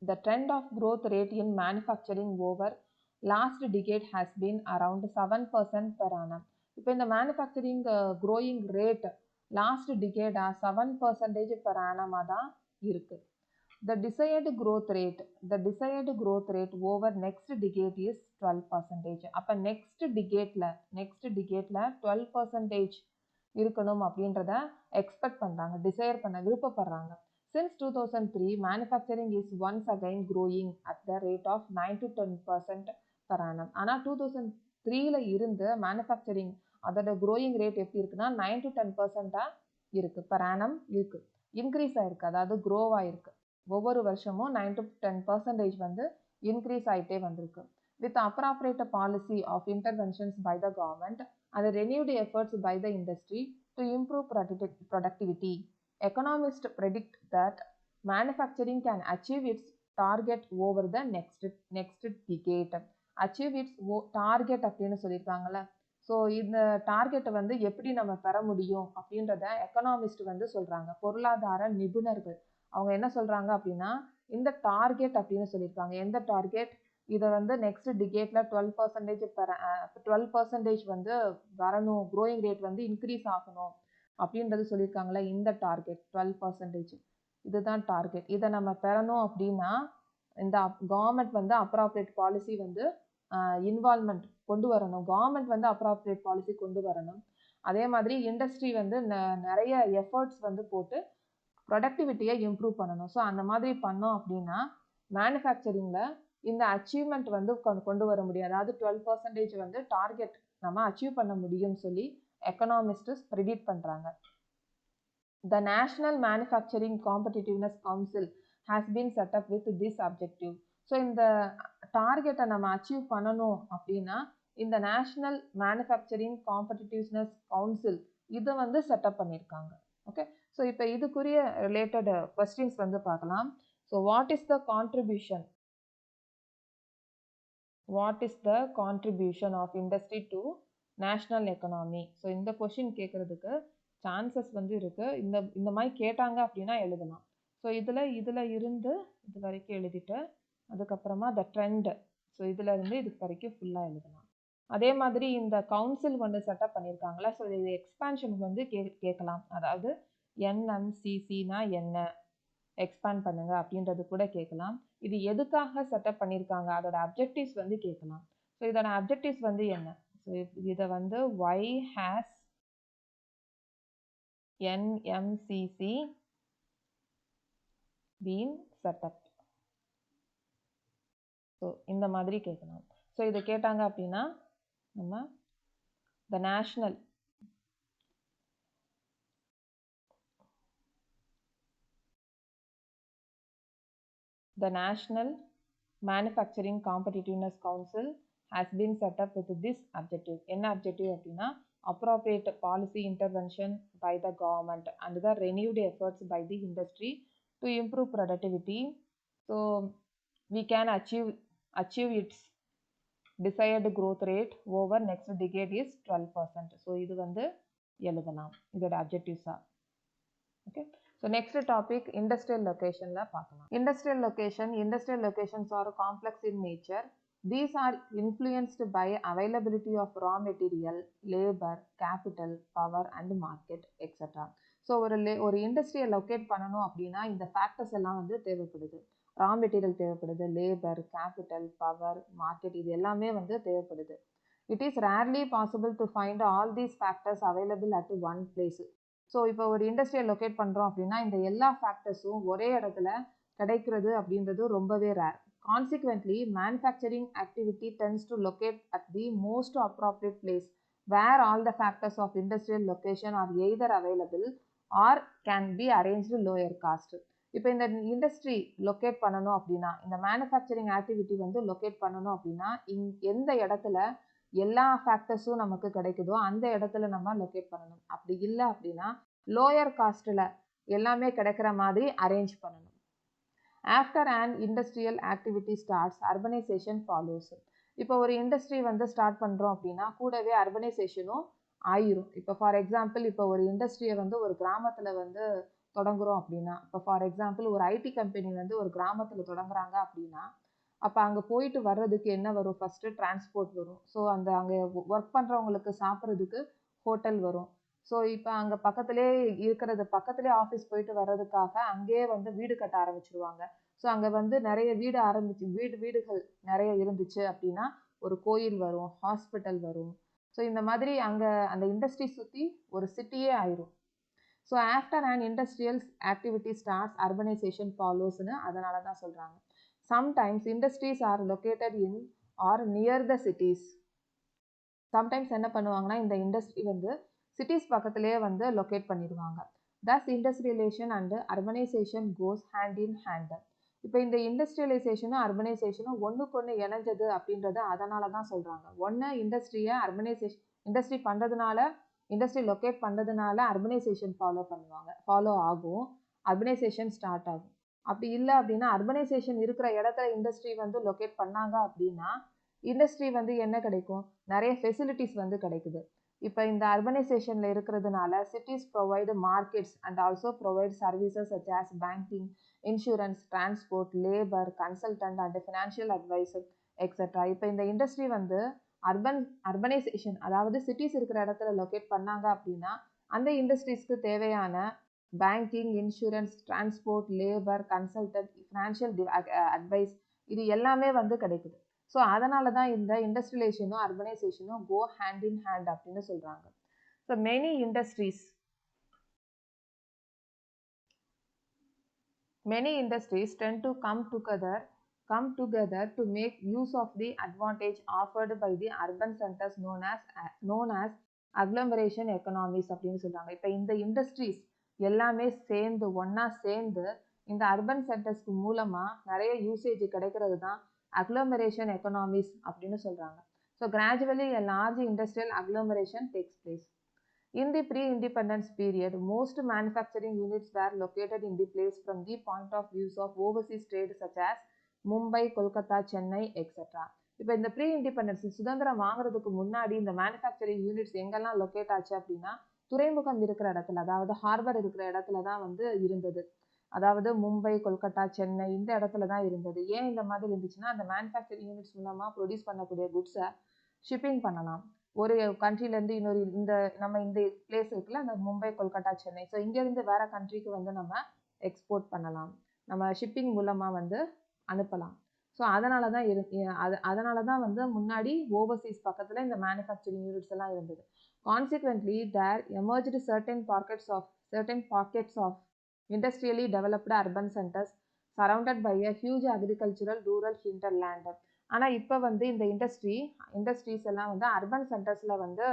The trend of growth rate in manufacturing over last decade has been around 7% per annum. இப்போ இந்த மேனுஃபேக்சரிங் growing rate லாஸ்ட் டிகேடா 7% per annum தான் இருக்கு. The desired growth rate over next decade is 12%. அப்போ next decadeல 12% இருக்கணும் அப்படின்றத எக்ஸ்பெக்ட் பண்ணுறாங்க, டிசைர் பண்ண விருப்பப்படுறாங்க. Since 2003, manufacturing is once again growing at the rate of 9 to 10% per annum. ஆனால் 2003ல இருந்து மேனுஃபேக்சரிங் அதோட growing rate எப்படி இருக்குன்னா 9 to 10% இருக்கு, per annum இருக்கு, இன்க்ரீஸ் ஆயிருக்கு, அதாவது க்ரோவ் ஆயிருக்கு. ஒவ்வொரு வருஷமும் 9 to 10% வந்து இன்க்ரீஸ் ஆகிட்டே வந்திருக்கு. With appropriate policy of interventions by the government and renewed efforts by the industry to improve productivity, economists predict that manufacturing can achieve its target over the next decade. Achieve its target அப்படின்னு சொல்லியிருக்காங்கல்ல. ஸோ இந்த டார்கெட்டை வந்து எப்படி நம்ம பெற முடியும் அப்படின்றத எக்கனாமிஸ்ட் வந்து சொல்கிறாங்க, பொருளாதார நிபுணர்கள். அவங்க என்ன சொல்கிறாங்க அப்படின்னா, இந்த டார்கெட் அப்படின்னு சொல்லியிருக்காங்க. எந்த டார்கெட்? இதை வந்து நெக்ஸ்ட் டிகேட்டில் 12% வந்து வரணும், க்ரோயிங் ரேட் வந்து இன்க்ரீஸ் ஆகணும் அப்படின்றது சொல்லியிருக்காங்களே. இந்த டார்கெட் 12%, இதுதான் டார்கெட். இதை நம்ம பெறணும் அப்படின்னா இந்த கவர்மெண்ட் வந்து அப்ராப்ரியேட் பாலிசி வந்து இன்வால்மெண்ட் கொண்டு வரணும், கவர்மெண்ட் வந்து அப்ராப்ரியேட் பாலிசி கொண்டு வரணும். அதே மாதிரி இண்டஸ்ட்ரி வந்து நிறைய எஃபர்ட்ஸ் வந்து போட்டு ப்ரொடக்டிவிட்டியை இம்ப்ரூவ் பண்ணணும். ஸோ அந்த மாதிரி பண்ணோம் அப்படின்னா மேனுஃபேக்சரிங்கில் இந்த அச்சீவ்மெண்ட் வந்து கொண்டு வர முடியும், அதாவது 12% வந்து டார்கெட் நம்ம அச்சீவ் பண்ண முடியும்னு சொல்லி எக்கனாமிஸ்ட்ஸ் ப்ரிடிக்ட் பண்ணுறாங்க. The National Manufacturing Competitiveness Council has been set up with this objective. So இந்த டார்கெட்டை நம்ம அச்சீவ் பண்ணணும் அப்படின்னா இந்த நேஷ்னல் மேனுஃபேக்சரிங் காம்படிட்டிவ்னஸ் கவுன்சில் இதை வந்து செட்டப் பண்ணியிருக்காங்க. ஓகே, ஸோ இப்போ இதுக்குரிய ரிலேட்டட் கொஸ்டின்ஸ் வந்து பார்க்கலாம். So what is the contribution of industry to national economy? So இந்த கொஸ்டின் கேட்குறதுக்கு சான்சஸ் வந்து இருக்குது. இந்த மாதிரி கேட்டாங்க அப்படின்னா எழுதலாம். ஸோ இதில் இருந்து இது வரைக்கும் எழுதிட்டு அதுக்கப்புறமா த ட்ரெண்ட், ஸோ இதில் இருந்து இதுக்கு வரைக்கும் ஃபுல்லாக எழுதலாம். அதே மாதிரி இந்த கவுன்சில் வந்து செட்டப் பண்ணியிருக்காங்களா, ஸோ இது எக்ஸ்பான்ஷன் வந்து கேட்கலாம். அதாவது NMCCனா என்ன, எக்ஸ்பேண்ட் பண்ணுங்க அப்படின்றது கூட கேட்கலாம். இது எதுக்காக செட்டப் பண்ணியிருக்காங்க, அதோட அப்ஜெக்டிவ்ஸ் வந்து கேட்கலாம். ஸோ இதோட அப்ஜெக்டிவ்ஸ் வந்து என்ன? ஸோ இதை வந்து why has NMCC been set up? So இந்த மாதிரி கேட்கலாம். ஸோ இது கேட்டாங்க அப்படின்னா நம்ம த National Manufacturing Competitiveness Council has been set up with this objective. என்ன அப்ஜெக்டிவ் அப்படின்னா appropriate policy intervention by the government and the renewed efforts by the industry to improve productivity. So we can achieve its desired growth rate over next decade is 12%. So இது வந்து எழுதலாம் இதோட அப்ஜெக்டிவ்ஸா. Okay, so next topic industrial லொகேஷனில் பார்க்கலாம். Industrial locations are complex in nature. These are influenced by availability of raw material, labor, capital, power and market, etc. So ஒரு இண்டஸ்ட்ரியை லொக்கேட் பண்ணணும் அப்படின்னா இந்த ஃபேக்டர்ஸ் எல்லாம் வந்து தேவைப்படுது. ரா மெட்டீரியல் தேவைப்படுது, லேபர், கேபிட்டல், பவர், மார்க்கெட், இது எல்லாமே வந்து தேவைப்படுது. It is rarely possible to find all these factors available at one place. So இப்போ ஒரு இண்டஸ்ட்ரியை லொக்கேட் பண்ணுறோம் அப்படின்னா இந்த எல்லா ஃபேக்டர்ஸும் ஒரே இடத்துல கிடைக்கிறது அப்படின்றது ரொம்பவே rare. Consequently, manufacturing activity tends to locate at the most appropriate place where all the factors of industrial location are either available or can be arranged lower cost. இப்போ இந்த இண்டஸ்ட்ரி லொக்கேட் பண்ணணும் அப்படின்னா, இந்த மேனுஃபேக்சரிங் ஆக்டிவிட்டி வந்து லொக்கேட் பண்ணணும் அப்படின்னா எந்த இடத்துல எல்லா ஃபேக்டர்ஸும் நமக்கு கிடைக்குதோ அந்த இடத்துல நம்ம லொக்கேட் பண்ணணும். அப்படி இல்லை அப்படின்னா லோயர் காஸ்ட்டில் எல்லாமே கிடைக்கிற மாதிரி அரேஞ்ச் பண்ணணும். After and industrial activity starts urbanisation follows. இப்போ ஒரு இண்டஸ்ட்ரி வந்து ஸ்டார்ட் பண்ணுறோம் அப்படின்னா கூடவே அர்பனைசேஷனும் ஆயிரும். இப்போ ஃபார் எக்ஸாம்பிள் இப்போ ஒரு இண்டஸ்ட்ரியை வந்து ஒரு கிராமத்தில் வந்து தொடங்குறோம் அப்படின்னா, இப்போ ஃபார் எக்ஸாம்பிள் ஒரு ஐடி கம்பெனி வந்து ஒரு கிராமத்தில் தொடங்குறாங்க அப்படின்னா, அப்போ அங்கே போயிட்டு வர்றதுக்கு என்ன வரும்? ஃபஸ்ட்டு டிரான்ஸ்போர்ட் வரும். ஸோ அங்கே ஒர்க் பண்ணுறவங்களுக்கு சாப்பிட்றதுக்கு ஹோட்டல் வரும். ஸோ இப்போ அங்கே பக்கத்துலேயே ஆஃபீஸ் போயிட்டு வர்றதுக்காக அங்கேயே வந்து வீடு கட்ட ஆரம்பிச்சிருவாங்க. ஸோ அங்கே வந்து நிறைய வீடுகள் நிறைய இருந்துச்சு அப்படின்னா ஒரு கோயில் வரும், ஹாஸ்பிட்டல் வரும். ஸோ இந்த மாதிரி அங்கே அந்த இண்டஸ்ட்ரி சுற்றி ஒரு சிட்டியே ஆயிரும். So after and industrial activity starts urbanisation ஃபாலோஸ்னு அதனால தான் சொல்கிறாங்க. Sometimes industries are located in or near the cities. Sometimes என்ன பண்ணுவாங்கன்னா இந்த இண்டஸ்ட்ரி வந்து சிட்டிஸ் பக்கத்துலேயே வந்து லொக்கேட் பண்ணிடுவாங்க. Thus industrialisation and urbanisation goes hand in hand. இப்போ இந்த இண்டஸ்ட்ரியலைசேஷனும் அர்பனைசேஷனும் ஒன்றுக்கு ஒன்று இணைஞ்சது அப்படின்றத அதனால தான் சொல்கிறாங்க. ஒன்று இண்டஸ்ட்ரி பண்ணுறதுனால இண்டஸ்ட்ரி லொக்கேட் பண்ணுறதுனால அர்பனைசேஷன் ஃபாலோ ஆகும், அர்பனைசேஷன் ஸ்டார்ட் ஆகும். அப்படி இல்லை அப்படின்னா அர்பனைசேஷன் இருக்கிற இடத்துல இண்டஸ்ட்ரி வந்து லொக்கேட் பண்ணாங்க அப்படின்னா இண்டஸ்ட்ரி வந்து என்ன கிடைக்கும்? நிறைய ஃபெசிலிட்டிஸ் வந்து கிடைக்குது. இப்போ இந்த அர்பனைசேஷனில் இருக்கிறதுனால cities provide markets and also provide services such as banking, insurance, transport, labour, consultant and financial adviser etcetera. இப்போ இந்த இண்டஸ்ட்ரி வந்து அர்பனைசேஷன் அதாவது சிட்டிஸ் இருக்கிற இடத்துல லொக்கேட் பண்ணாங்க அப்படின்னா அந்த இண்டஸ்ட்ரீஸ்க்கு தேவையான banking, insurance, transport, labour, consultant, financial advice இது எல்லாமே வந்து கிடைக்குது. ஸோ அதனால தான் இந்த இண்டஸ்ட்ரியலைசேஷனும் அர்பனைசேஷனும் கோ ஹேண்ட் இன் ஹேண்ட் அப்படின்னு சொல்கிறாங்க. So many industries tend to come together to make use of the advantage offered by the urban centers known as agglomeration economies அப்படின்னு சொல்றாங்க. இப்போ இந்த இண்டஸ்ட்ரீஸ் எல்லாமே ஒன்னா சேர்ந்து இந்த அர்பன் சென்டர்ஸ்க்கு மூலமா நிறைய யூசேஜ் கிடைக்கிறது தான் அக்ளோமரேஷன் எக்கனாமிஸ் அப்படின்னு சொல்றாங்க. So gradually a large industrial agglomeration takes place. In the pre-independence period, most manufacturing units were located in the place from the point of views of overseas trade such as Mumbai, Kolkata, Chennai, etc. இப்போ இந்த ப்ரீ இண்டிபெண்டன்ஸ் சுதந்திரம் வாங்குறதுக்கு முன்னாடி இந்த மேனுஃபேக்சரிங் யூனிட்ஸ் எங்கெல்லாம் லொக்கேட் ஆச்சு அப்படின்னா துறைமுகம் இருக்கிற இடத்துல, அதாவது ஹார்பர் இருக்கிற இடத்துல தான் வந்து இருந்தது. அதாவது மும்பை, கொல்கட்டா, சென்னை இந்த இடத்துல தான் இருந்தது. ஏன் இந்த மாதிரி இருந்துச்சுன்னா அந்த மேனுஃபேக்சரிங் யூனிட்ஸ் மூலமாக ப்ரொடியூஸ் பண்ணக்கூடிய குட்ஸை ஷிப்பிங் பண்ணலாம். ஒரு கண்ட்ரிலேருந்து இன்னொரு நம்ம இந்த பிளேஸ் இருக்குல்ல அந்த மும்பை, கொல்கட்டா, சென்னை, ஸோ இங்கேருந்து வேற கண்ட்ரிக்கு வந்து நம்ம எக்ஸ்போர்ட் பண்ணலாம், நம்ம ஷிப்பிங் மூலமாக வந்து அனுப்பலாம். ஸோ அதனால தான் வந்து முன்னாடி ஓவர்சீஸ் பக்கத்தில் இந்த மேனுஃபேக்சரிங் யூனிட்ஸ் எல்லாம் இருந்தது. Consequently there emerged certain pockets of industrially developed urban centers surrounded by a huge agricultural rural hinterland. ஆனால் இப்போ வந்து இந்த இண்டஸ்ட்ரீஸ் எல்லாம் வந்து அர்பன் சென்டர்ஸில் வந்து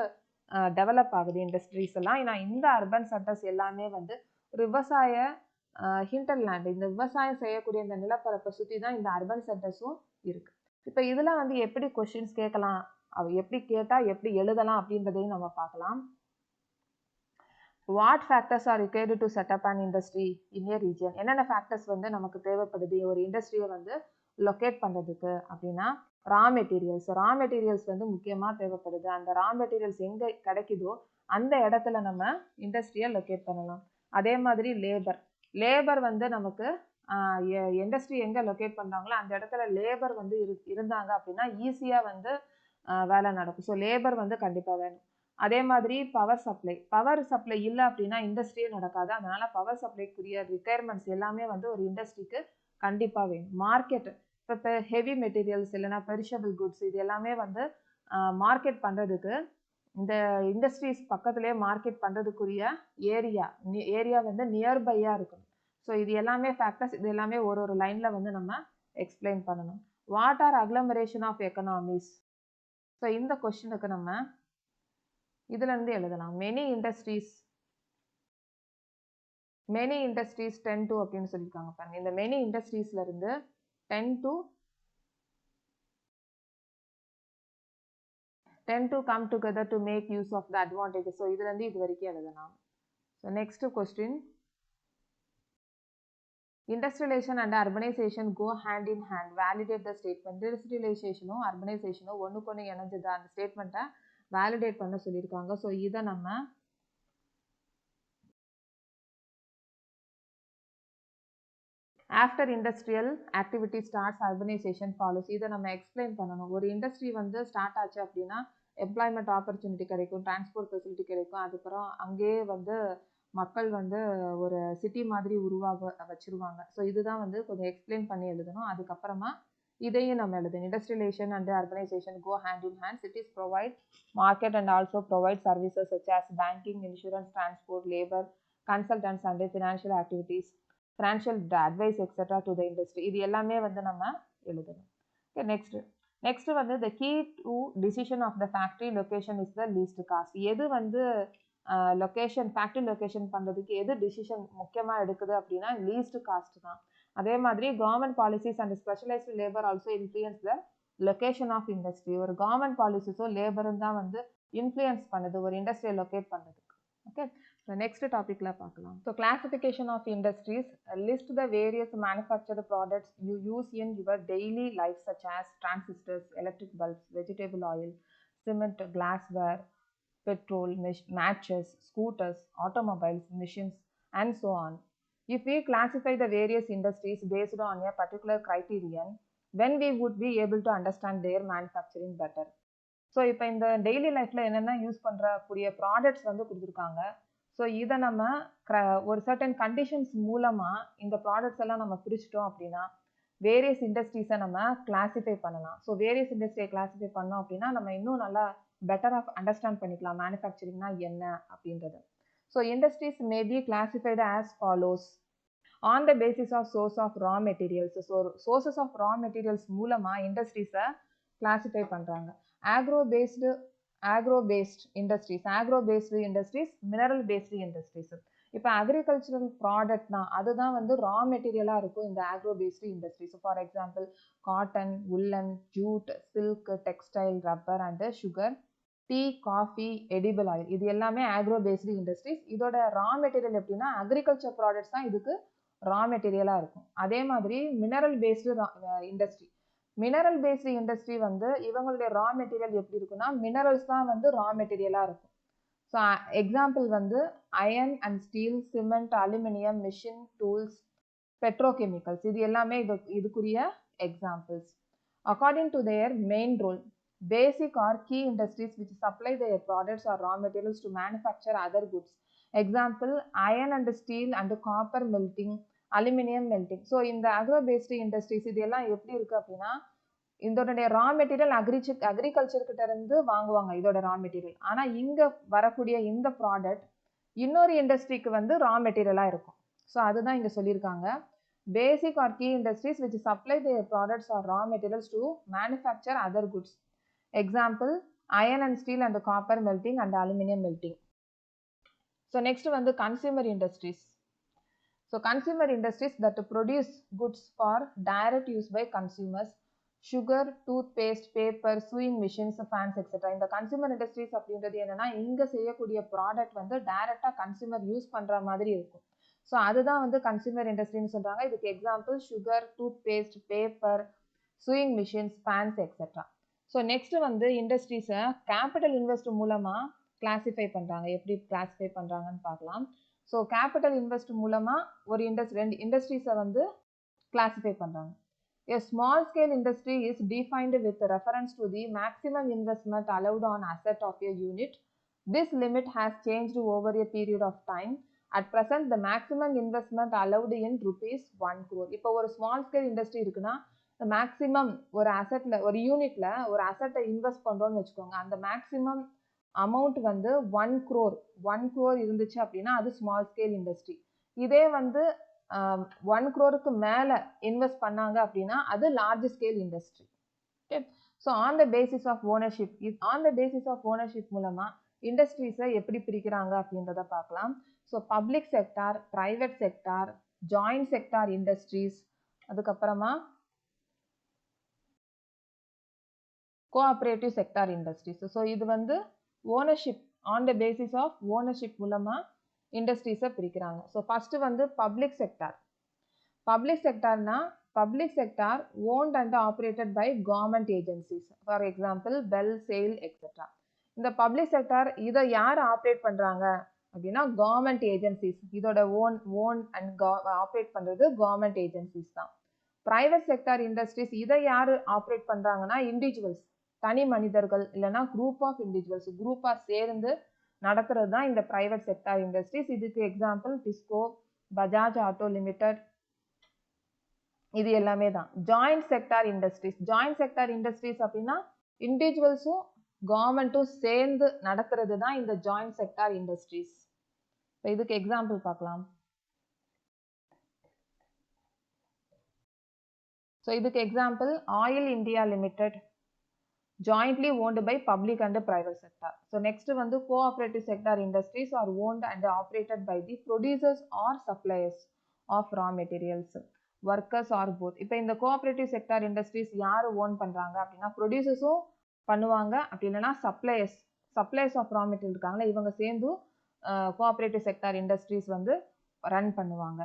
டெவலப் ஆகுது. இண்டஸ்ட்ரீஸ் எல்லாம் ஏன்னா இந்த அர்பன் சென்டர்ஸ் எல்லாமே வந்து விவசாய ஹிண்டர்லேண்ட், இந்த விவசாயம் செய்யக்கூடிய இந்த நிலப்பரப்பை சுற்றி தான் இந்த அர்பன் சென்டர்ஸும் இருக்கு. இப்போ இதில் வந்து எப்படி கொஸ்டின்ஸ் கேட்கலாம், எப்படி கேட்டால் எப்படி எழுதலாம் அப்படின்றதையும் நம்ம பார்க்கலாம். What factors R required to set up and industry in A region? என்னென்ன ஃபேக்டர்ஸ் வந்து நமக்கு தேவைப்படுது ஒரு இண்டஸ்ட்ரியை வந்து லொக்கேட் பண்ணுறதுக்கு அப்படின்னா ரா மெட்டீரியல்ஸ் வந்து முக்கியமாக தேவைப்படுது. அந்த ரா மெட்டீரியல்ஸ் எங்கே கிடைக்குதோ அந்த இடத்துல நம்ம இண்டஸ்ட்ரியை லொக்கேட் பண்ணலாம். அதே மாதிரி லேபர் வந்து நமக்கு இண்டஸ்ட்ரி எங்கே லொக்கேட் பண்ணுறாங்களோ அந்த இடத்துல லேபர் வந்து இருந்தாங்க அப்படின்னா ஈஸியாக வந்து வேலை நடக்கும். ஸோ லேபர் வந்து கண்டிப்பாக வேணும். அதே மாதிரி பவர் சப்ளை இல்லை அப்படின்னா இண்டஸ்ட்ரியே நடக்காது. அதனால பவர் சப்ளைக்குரிய ரிக்யர்மெண்ட்ஸ் எல்லாமே வந்து ஒரு இண்டஸ்ட்ரிக்கு கண்டிப்பாக வேணும். மார்க்கெட், இப்போ ஹெவி மெட்டீரியல்ஸ் இல்லைன்னா பெரிஷபிள் குட்ஸ் இது எல்லாமே வந்து மார்க்கெட் பண்ணுறதுக்கு இந்த இண்டஸ்ட்ரீஸ் பக்கத்துலேயே மார்க்கெட் பண்ணுறதுக்குரிய ஏரியா வந்து நியர்பையாக இருக்கணும். ஸோ இது எல்லாமே ஃபேக்டர்ஸ், இது எல்லாமே ஒரு லைனில் வந்து நம்ம எக்ஸ்பிளைன் பண்ணணும். What are agglomeration of economies? So இந்த கொஸ்டினுக்கு நம்ம இதுலேருந்து எழுதலாம். Many industries many industries 10 to அப்படின்னு சொல்லியிருக்காங்க பாருங்க. இந்த மெனி இண்டஸ்ட்ரீஸ்ல இருந்து 10 to come together to make use of the advantages. So இதுல இருந்து இது வரைக்கும் எழுதலாம். So next question, industrialization and urbanization go hand in hand. Validate the statement. Industrializationும் urbanization ஒண்ணுக்கு ஒன்று இணைஞ்சது, அந்த ஸ்டேட்மெண்ட்டை வேலிடேட் பண்ண சொல்லியிருக்காங்க. ஸோ இதை நம்ம after industrial activity starts urbanisation follows. இதை நம்ம எக்ஸ்பிளைன் பண்ணணும். ஒரு இண்டஸ்ட்ரி வந்து ஸ்டார்ட் ஆச்சு அப்படின்னா எம்ப்ளாய்மெண்ட் ஆப்பர்ச்சுனிட்டி கிடைக்கும், டிரான்ஸ்போர்ட் ஃபெசிலிட்டி கிடைக்கும், அதுக்கப்புறம் அங்கேயே வந்து மக்கள் வந்து ஒரு சிட்டி மாதிரி உருவாக வச்சிருவாங்க. ஸோ இதுதான் வந்து கொஞ்சம் எக்ஸ்பிளைன் பண்ணி எழுதணும். அதுக்கப்புறமா இதையும் நம்ம எழுதணும். Industrialisation and urbanisation go hand in hand. Cities provide market and also provide services such as banking, insurance, transport, labour, consultants and financial activities, financial advice etc. to the industry. இது எல்லாமே வந்து நம்ம எழுதணும். Okay, next வந்து the key to decision of the factory location is the least cost. எது வந்து லொகேஷன், ஃபேக்டரி லொகேஷன் பண்ணுறதுக்கு எது டிசிஷன் முக்கியமாக எடுக்குது அப்படின்னா லீஸ்ட் காஸ்ட் தான். அதே மாதிரி government policies and specialised labour also influence the location of industry. ஒரு கவர்மெண்ட் பாலிசிஸோ லேபரும் தான் வந்து இன்ஃப்ளூயன்ஸ் பண்ணுது ஒரு இண்டஸ்ட்ரியை லொகேட் பண்ணுறதுக்கு. ஓகே, ஸோ நெக்ஸ்ட் டாபிக்ல பார்க்கலாம். So classification of industries, list the various manufactured products you use in your daily life such as transistors, electric bulbs, vegetable oil, cement, glassware, petrol, matches, scooters, automobiles, machines, and so on. If we classify the various industries based on a particular criterion, then we would be able to understand their manufacturing better. So இப்போ இந்த டெய்லி லைஃப்பில் என்னென்ன யூஸ் பண்ணுறக்கூடிய ப்ராடக்ட்ஸ் வந்து கொடுத்துருக்காங்க. ஸோ இதை நம்ம ஒரு சர்டன் கண்டிஷன்ஸ் மூலமாக இந்த ப்ராடக்ட்ஸ் எல்லாம் நம்ம பிரிச்சிட்டோம் அப்படின்னா வேரியஸ் இண்டஸ்ட்ரீஸை நம்ம கிளாஸிஃபை பண்ணலாம். ஸோ வேரியஸ் இண்டஸ்ட்ரியை கிளாஸிஃபை பண்ணோம் அப்படின்னா நம்ம இன்னும் நல்லா பெட்டராக அண்டர்ஸ்டாண்ட் பண்ணிக்கலாம் மேனுஃபேக்சரிங்னா என்ன அப்படின்றது. So industries may be classified as follows on the basis of source of raw materials. So sources of raw materials மூலமாக இண்டஸ்ட்ரீஸை கிளாசிஃபை பண்ணுறாங்க. agro based industries, mineral based industries. இப்போ அக்ரிகல்ச்சரல் ப்ராடக்ட்னா அதுதான் வந்து ரா மெட்டீரியலாக இருக்கும் இந்த agro based industries. For example cotton, woollen, jute, silk, textile, rubber and sugar, tea, coffee, edible oil, இது எல்லாமே ஆக்ரோ பேஸ்டு இண்டஸ்ட்ரீஸ். இதோட ரா மெட்டீரியல் எப்படின்னா அக்ரிகல்ச்சர் ப்ராடக்ட்ஸ் தான் இதுக்கு ரா மெட்டீரியலாக இருக்கும். அதே மாதிரி mineral based industry, mineral based industry வந்து இவங்களுடைய ரா மெட்டீரியல் எப்படி இருக்குன்னா மினரல்ஸ் தான் வந்து ரா மெட்டீரியலாக இருக்கும். ஸோ எக்ஸாம்பிள் வந்து iron and steel, cement, aluminium, machine, tools, petrochemicals, இது எல்லாமே இதுக்குரிய examples. According to their main role, basic or key industries which supply their products or raw materials to manufacture other goods. Example iron and steel and copper melting, aluminium melting. So இந்த அக்ரோ பேஸ்டு இண்டஸ்ட்ரீஸ் இது எல்லாம் எப்படி இருக்கு அப்படின்னா இதோடைய ரா மெட்டீரியல் அக்ரிகல்ச்சர்கிட்ட இருந்து வாங்குவாங்க இதோட ரா மெட்டீரியல். ஆனால் இங்கே வரக்கூடிய இந்த ப்ராடக்ட் இன்னொரு இண்டஸ்ட்ரிக்கு வந்து ரா மெட்டீரியலாக இருக்கும். ஸோ அதுதான் இங்கே சொல்லியிருக்காங்க. Basic or key industries which supply their products or raw materials to manufacture other goods. Example iron and steel and copper melting and aluminium melting. So next வந்து consumer industries. So consumer industries that produce goods for direct use by consumers, sugar, toothpaste, paper, sewing machines, fans etc. இந்த கன்சியூமர் இண்டஸ்ட்ரீஸ் அப்படின்றது என்னன்னா இங்கே செய்யக்கூடிய ப்ராடக்ட் வந்து டைரக்டாக கன்சியூமர் யூஸ் பண்ணுற மாதிரி இருக்கும். ஸோ அதுதான் வந்து கன்சியூமர் இண்டஸ்ட்ரின்னு சொல்கிறாங்க. இதுக்கு example sugar, toothpaste, paper, sewing machines, fans etc. So next வந்து இண்டஸ்ட்ரீஸை கேபிட்டல் இன்வெஸ்ட் மூலமாக கிளாஸிஃபை பண்ணுறாங்க. எப்படி கிளாஸிஃபை பண்ணுறாங்கன்னு பார்க்கலாம். ஸோ கேபிட்டல் இன்வெஸ்ட் மூலமாக ஒரு ரெண்டு இண்டஸ்ட்ரீஸை வந்து கிளாஸிஃபை பண்ணுறாங்க. A small scale industry is defined with reference to the maximum investment allowed on asset of a unit. This limit has changed over a period of time. At present, the maximum investment allowed in rupees 1 crore. இப்போ ஒரு ஸ்மால் ஸ்கேல் இண்டஸ்ட்ரி இருக்குன்னா மேக்ஸிமம் ஒரு அசெட்டில் ஒரு யூனிட்டில் ஒரு அசெட்டை இன்வெஸ்ட் பண்ணுறோன்னு வச்சுக்கோங்க. அந்த மேக்ஸிமம் அமௌண்ட் வந்து 1 crore இருந்துச்சு அப்படின்னா அது ஸ்மால் ஸ்கேல் இண்டஸ்ட்ரி. இதே வந்து 1 crore மேலே இன்வெஸ்ட் பண்ணாங்க அப்படின்னா அது large scale industry. Okay, so on the basis of ownership மூலமாக இண்டஸ்ட்ரீஸை எப்படி பிரிக்கிறாங்க அப்படின்றத பார்க்கலாம். So public sector, private sector, joint sector industries, அதுக்கப்புறமா கோஆப்ரேட்டிவ் செக்டார் இண்டஸ்ட்ரீஸ். ஸோ இது வந்து ownership, on the basis of ownership மூலமாக இண்டஸ்ட்ரீஸை பிரிக்கிறாங்க. ஸோ ஃபஸ்ட்டு வந்து பப்ளிக் செக்டார். பப்ளிக் செக்டார்னா public sector owned and operated by government agencies, for example bell, sale, etc. இந்த public sector இதை யார் ஆப்ரேட் பண்றாங்க அப்படின்னா கவர்மெண்ட் ஏஜென்சிஸ். இதோட ஓன் அண்ட் ஆப்ரேட் பண்றது கவர்மெண்ட் ஏஜென்சிஸ் தான். பிரைவேட் செக்டார் இண்டஸ்ட்ரீஸ் இதை யார் ஆப்ரேட் பண்றாங்கன்னா இண்டிவிஜுவல்ஸ், தனி மனிதர்கள் இல்லைன்னா குரூப் ஆஃப் இண்டிவிஜுவல்ஸ், குரூப்பா சேர்ந்து நடக்கிறது தான் இந்த பிரைவேட் செக்டார் இண்டஸ்ட்ரீஸ். இதுக்கு example disco, Bajaj auto limited, இது எல்லாமே தான். Joint sector industries. Joint sector industries அப்படின்னா இண்டிவிஜுவல்ஸும் கவர்மெண்ட்டும் சேர்ந்து நடக்கிறது தான் இந்த ஜாயிண்ட் செக்டார் இண்டஸ்ட்ரீஸ். இதுக்கு எக்ஸாம்பிள் பார்க்கலாம். ஸோ இதுக்கு example oil India limited, jointly owned by public and private sector. So next வந்து cooperative sector industries are owned and operated by the producers or suppliers of raw materials, workers or both. இப்போ இந்த cooperative sector industries யார் ஓன் பண்றாங்க அப்படின்னா ப்ரொடியூசர்ஸும் பண்ணுவாங்க, அப்படி இல்லைன்னா சப்ளையர்ஸ் ஆஃப் ரா மெட்டீரியல் இருக்காங்களா இவங்க சேர்ந்து கோஆப்ரேட்டிவ் செக்டார் இண்டஸ்ட்ரீஸ் வந்து ரன் பண்ணுவாங்க.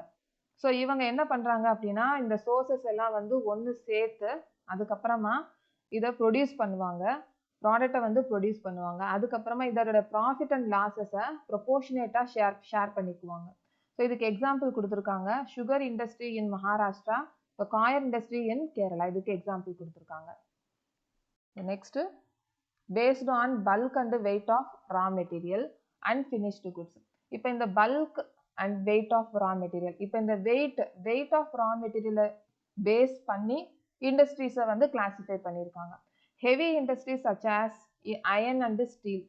ஸோ இவங்க என்ன பண்ணுறாங்க அப்படின்னா இந்த சோர்சஸ் எல்லாம் வந்து ஒன்று சேர்த்து அதுக்கப்புறமா இதை ப்ரொடியூஸ் பண்ணுவாங்க, ப்ராடக்டை வந்து ப்ரொடியூஸ் பண்ணுவாங்க. அதுக்கப்புறமா இதோட ப்ராஃபிட் அண்ட் லாஸஸை ப்ரொபோர்ஷனேட்டாக ஷேர் பண்ணிக்குவாங்க. ஸோ இதுக்கு எக்ஸாம்பிள் கொடுத்துருக்காங்க. சுகர் இண்டஸ்ட்ரி இன் மகாராஷ்டிரா, இப்போ காயர் இண்டஸ்ட்ரி இன் கேரளா, இதுக்கு எக்ஸாம்பிள் கொடுத்துருக்காங்க. Next based on bulk and weight of raw material and finished goods. இப்போ இந்த bulk and weight of raw material, இப்போ இந்த வெயிட் ஆஃப் ரா மெட்டீரியலை பேஸ் பண்ணி இண்டஸ்ட்ரீஸை வந்து கிளாசிஃபை பண்ணியிருக்காங்க. Heavy industries such as iron and steel.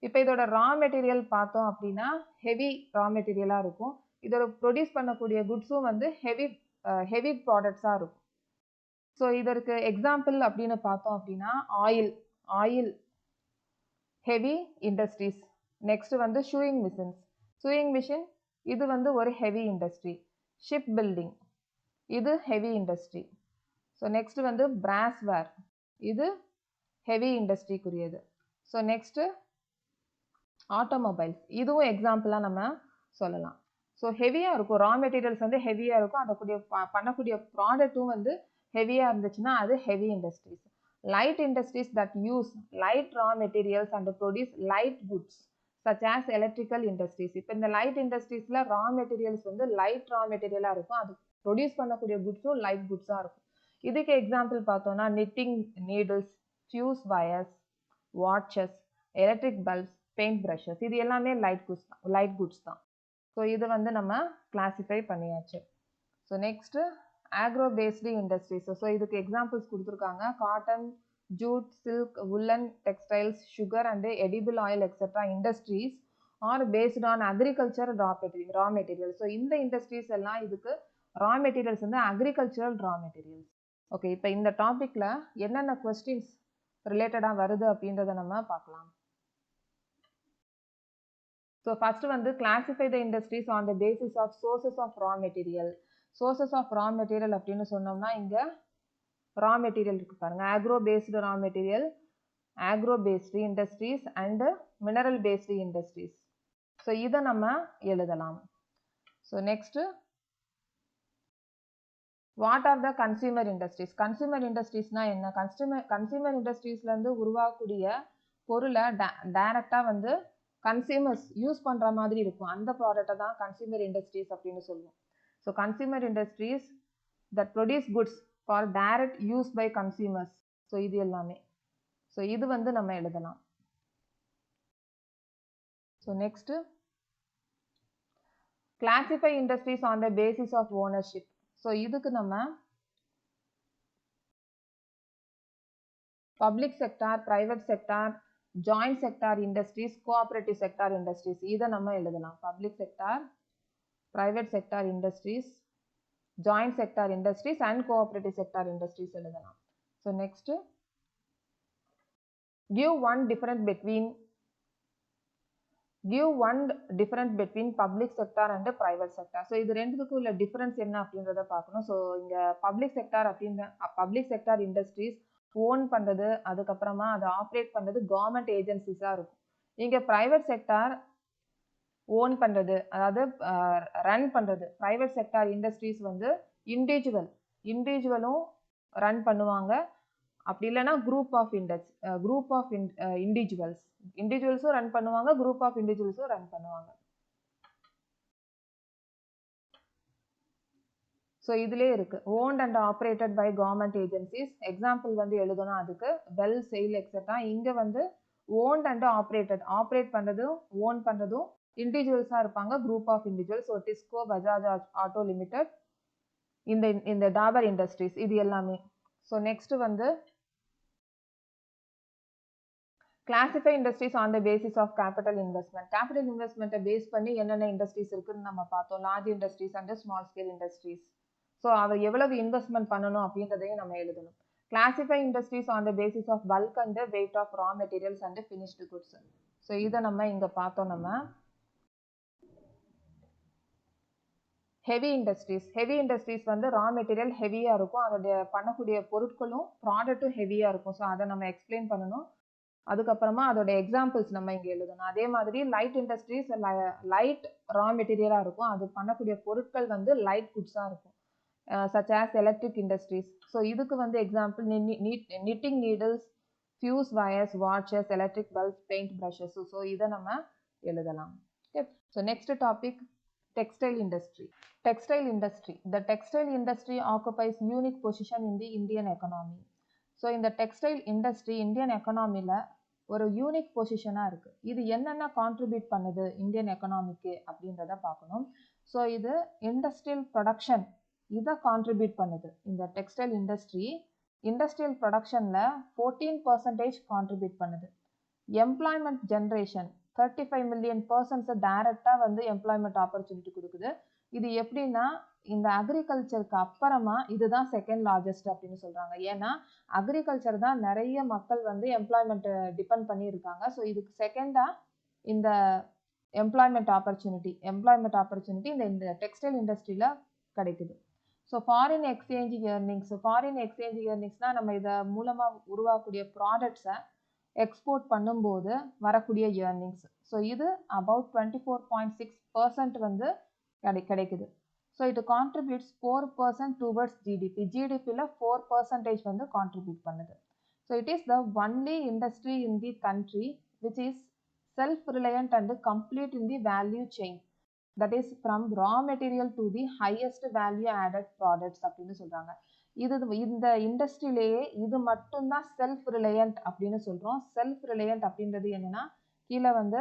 இப்போ இதோட ரா மெட்டீரியல் பார்த்தோம் அப்படின்னா ஹெவி ரா மெட்டீரியலாக இருக்கும். இதோட ப்ரொடியூஸ் பண்ணக்கூடிய குட்ஸும் வந்து ஹெவி ப்ராடக்ட்ஸாக இருக்கும். ஸோ இதற்கு எக்ஸாம்பிள் அப்படின்னு பார்த்தோம் அப்படின்னா ஆயில் ஹெவி இண்டஸ்ட்ரீஸ். நெக்ஸ்ட் வந்து ஷூயிங் மிஷின் இது வந்து ஒரு ஹெவி இண்டஸ்ட்ரி. ஷிப் பில்டிங் இது ஹெவி இண்டஸ்ட்ரி. ஸோ நெக்ஸ்ட் வந்து பிராஸ்வேர் இது ஹெவி இண்டஸ்ட்ரிக்குரியது. ஸோ நெக்ஸ்ட்டு ஆட்டோமொபைல்ஸ், இதுவும் எக்ஸாம்பிளாக நம்ம சொல்லலாம். ஸோ ஹெவியாக இருக்கும், ரா மெட்டீரியல்ஸ் வந்து ஹெவியாக இருக்கும், அதற்குரிய பண்ணக்கூடிய ப்ராடக்ட்டும் வந்து ஹெவியாக இருந்துச்சுன்னா அது heavy industries. Light industries that use light raw materials and produce light goods such as electrical industries. இப்போ இந்த லைட் இண்டஸ்ட்ரீஸில் ரா மெட்டீரியல்ஸ் வந்து லைட் ரா மெட்டீரியலாக இருக்கும், அது ப்ரொடியூஸ் பண்ணக்கூடிய குட்ஸும் லைட் குட்ஸாக இருக்கும். இதுக்கு எக்ஸாம்பிள் பார்த்தோம்னா knitting needles, fuse wires, watches, electric bulbs, paint brushes, இது எல்லாமே லைட் குட்ஸ் தான். ஸோ இது வந்து நம்ம கிளாசிஃபை பண்ணியாச்சு. So next agro based industries. So இதுக்கு எக்ஸாம்பிள்ஸ் கொடுத்துருக்காங்க. Cotton, jute, silk, woollen, textiles, sugar and edible oil etcetera industries are based on agriculture raw material. So இந்த இண்டஸ்ட்ரீஸ் எல்லாம் இதுக்கு ரா மெட்டீரியல்ஸ் வந்து அக்ரிகல்ச்சரல் ரா மெட்டீரியல்ஸ். ஓகே, இப்போ இந்த டாப்பிக்கில் என்னென்ன கொஸ்டின்ஸ் ரிலேட்டடாக வருது அப்படின்றத நம்ம பார்க்கலாம். ஸோ ஃபர்ஸ்ட் வந்து classify the industries on the basis of sources of raw material. Sources of raw material அப்படின்னு சொன்னோம்னா இங்கே ரா மெட்டீரியல் இருக்கு பாருங்க. Agro based raw material, agro based industries and mineral based industries. So இதை நம்ம எழுதலாம். So next what are the consumer industries. Consumer இண்டஸ்ட்ரீஸ்னா என்ன? கன்சியூமர் இண்டஸ்ட்ரீஸ்லேருந்து உருவாகக்கூடிய பொருளை டைரக்டாக வந்து கன்சியூமர்ஸ் யூஸ் பண்ணுற மாதிரி இருக்கும், அந்த ப்ராடக்டை தான் கன்சியூமர் இண்டஸ்ட்ரீஸ் அப்படின்னு சொல்லுவோம். So consumer industries that produce goods for direct use by consumers. So இது எல்லாமே. ஸோ இது வந்து நம்ம எழுதலாம். So next classify industries on the basis of ownership. So இதுக்கு நம்ம public sector, private sector, joint sector industries, cooperative sector industries, இதை நம்ம எழுதலாம். Public sector, private sector industries, joint sector industries and cooperative sector industries எழுதலாம். So next give one difference between give one difference between public sector and private sector. So இது ரெண்டுத்துக்கும் உள்ள டிஃபரன்ஸ் என்ன அப்படின்றத பார்க்கணும். ஸோ இங்கே பப்ளிக் செக்டார் இண்டஸ்ட்ரீஸ் ஓன் பண்ணுறது, அதுக்கப்புறமா அதை ஆப்ரேட் பண்ணுறது கவர்மெண்ட் ஏஜென்சிஸாக இருக்கும். இங்கே ப்ரைவேட் செக்டார் ஓன் பண்ணுறது, அதாவது ரன் பண்ணுறது. ப்ரைவேட் செக்டார் இண்டஸ்ட்ரீஸ் வந்து இண்டிவிஜுவலும் ரன் பண்ணுவாங்க, அப்படி இல்லைன்னா குரூப் ஆஃப் இண்டிவிஜுவல்ஸும் ரன் பண்ணுவாங்க, குரூப் ஆஃப் இண்டிவிஜுவல்ஸும் ரன் பண்ணுவாங்க. ஸோ இதுலேயே இருக்கு owned and operated by government agencies. Example வந்து எழுதணும் அதுக்கு, வெல், செயில், எக்ஸெட்ரா. இங்கே வந்து ஓன்ட் அண்ட் ஆப்ரேட் பண்ணுறதும் ஓன் பண்ணுறதும் இண்டிவிஜுவல்ஸாக இருப்பாங்க, group of individuals. So TISCO, Bajaj auto limited, இந்த டாபர் இண்டஸ்ட்ரீஸ், இது எல்லாமே. ஸோ நெக்ஸ்ட் வந்து classify industries on the basis of capital investment. Capital இன்வெஸ்ட்மெண்ட்டை பேஸ் பண்ணி என்னென்ன இண்டஸ்ட்ரீஸ் இருக்குன்னு நம்ம பார்த்தோம். Large industries and small scale industries. So அவர் எவ்வளவு இன்வெஸ்ட்மெண்ட் பண்ணணும் அப்படின்றதையும் நம்ம எழுதணும். Classify industries on the basis of bulk and weight of raw materials and finished goods. So இதை நம்ம இங்கே பார்த்தோம். நம்ம ஹெவி இண்டஸ்ட்ரீஸ் வந்து ரா மெட்டீரியல் ஹெவியாக இருக்கும், அதோடைய பண்ணக்கூடிய பொருட்களும் ப்ராடக்ட்டும் ஹெவியாக இருக்கும். ஸோ அதை நம்ம எக்ஸ்பிளைன் பண்ணணும். அதுக்கப்புறமா அதோட எக்ஸாம்பிள்ஸ் நம்ம இங்கே எழுதணும். அதே மாதிரி லைட் இண்டஸ்ட்ரீஸ் லைட் ரா மெட்டீரியலாக இருக்கும், அது பண்ணக்கூடிய பொருட்கள் வந்து லைட் குட்ஸாக இருக்கும், such as electric industries. So இதுக்கு வந்து example knitting needles, fuse wires, watches, electric bulbs, paint brushes. So இதை நம்ம எழுதலாம். Okay. So next topic, textile industry. The textile industry occupies unique position in the Indian economy. So இந்த textile industry இந்தியன் எக்கனாமியில் ஒரு யூனிக் பொசிஷனாக இருக்குது. இது என்னென்ன கான்ட்ரிபியூட் பண்ணுது இந்தியன் எக்கனாமிக்கு அப்படின்றத பார்க்கணும். ஸோ இது இண்டஸ்ட்ரியல் ப்ரொடக்ஷன் இதை கான்ட்ரிபியூட் பண்ணுது. இந்த டெக்ஸ்டைல் இண்டஸ்ட்ரியல் ப்ரொடக்ஷனில் 14% கான்ட்ரிபியூட் பண்ணுது. எம்ப்ளாய்மெண்ட் ஜென்ரேஷன் 35 மில்லியன் பர்சன்ஸை டைரெக்டாக வந்து எம்ப்ளாய்மெண்ட் ஆப்பர்ச்சுனிட்டி கொடுக்குது. இது எப்படின்னா, இந்த அக்ரிகல்ச்சருக்கு அப்புறமா இதுதான் செகண்ட் லார்ஜஸ்ட் அப்படின்னு சொல்கிறாங்க. ஏன்னா அக்ரிகல்ச்சர் தான் நிறைய மக்கள் வந்து எம்ப்ளாய்மெண்ட்டை டிபெண்ட் பண்ணி இருக்காங்க. ஸோ இதுக்கு செகண்டாக இந்த எம்ப்ளாய்மெண்ட் ஆப்பர்ச்சுனிட்டி இந்த டெக்ஸ்டைல் இண்டஸ்ட்ரியில் கிடைக்குது. ஸோ ஃபாரின் எக்ஸ்சேஞ்ச் இயர்னிங்ஸ்னால் நம்ம இதை மூலமாக உருவாக்கக்கூடிய ப்ராடக்ட்ஸை எக்ஸ்போர்ட் பண்ணும்போது வரக்கூடிய இயர்னிங்ஸ். ஸோ இது அபவுட் 24.6% வந்து கிடைக்குது. ஸோ இது கான்ட்ரிபியூட்ஸ் 4% டுவர்ட்ஸ் ஜிடிபியில் 4% வந்து கான்ட்ரிபியூட் பண்ணுது. So it is the only industry in the country which is self reliant and complete in the value chain, that is from raw material to the highest value added products அப்படின்னு சொல்கிறாங்க. இந்த இண்டஸ்ட்ரியிலேயே இது மட்டும்தான் செல்ஃப் ரிலையன்ட் அப்படின்னு சொல்கிறோம். செல்ஃப் ரிலையன்ட் அப்படின்றது என்னன்னா, கீழே வந்து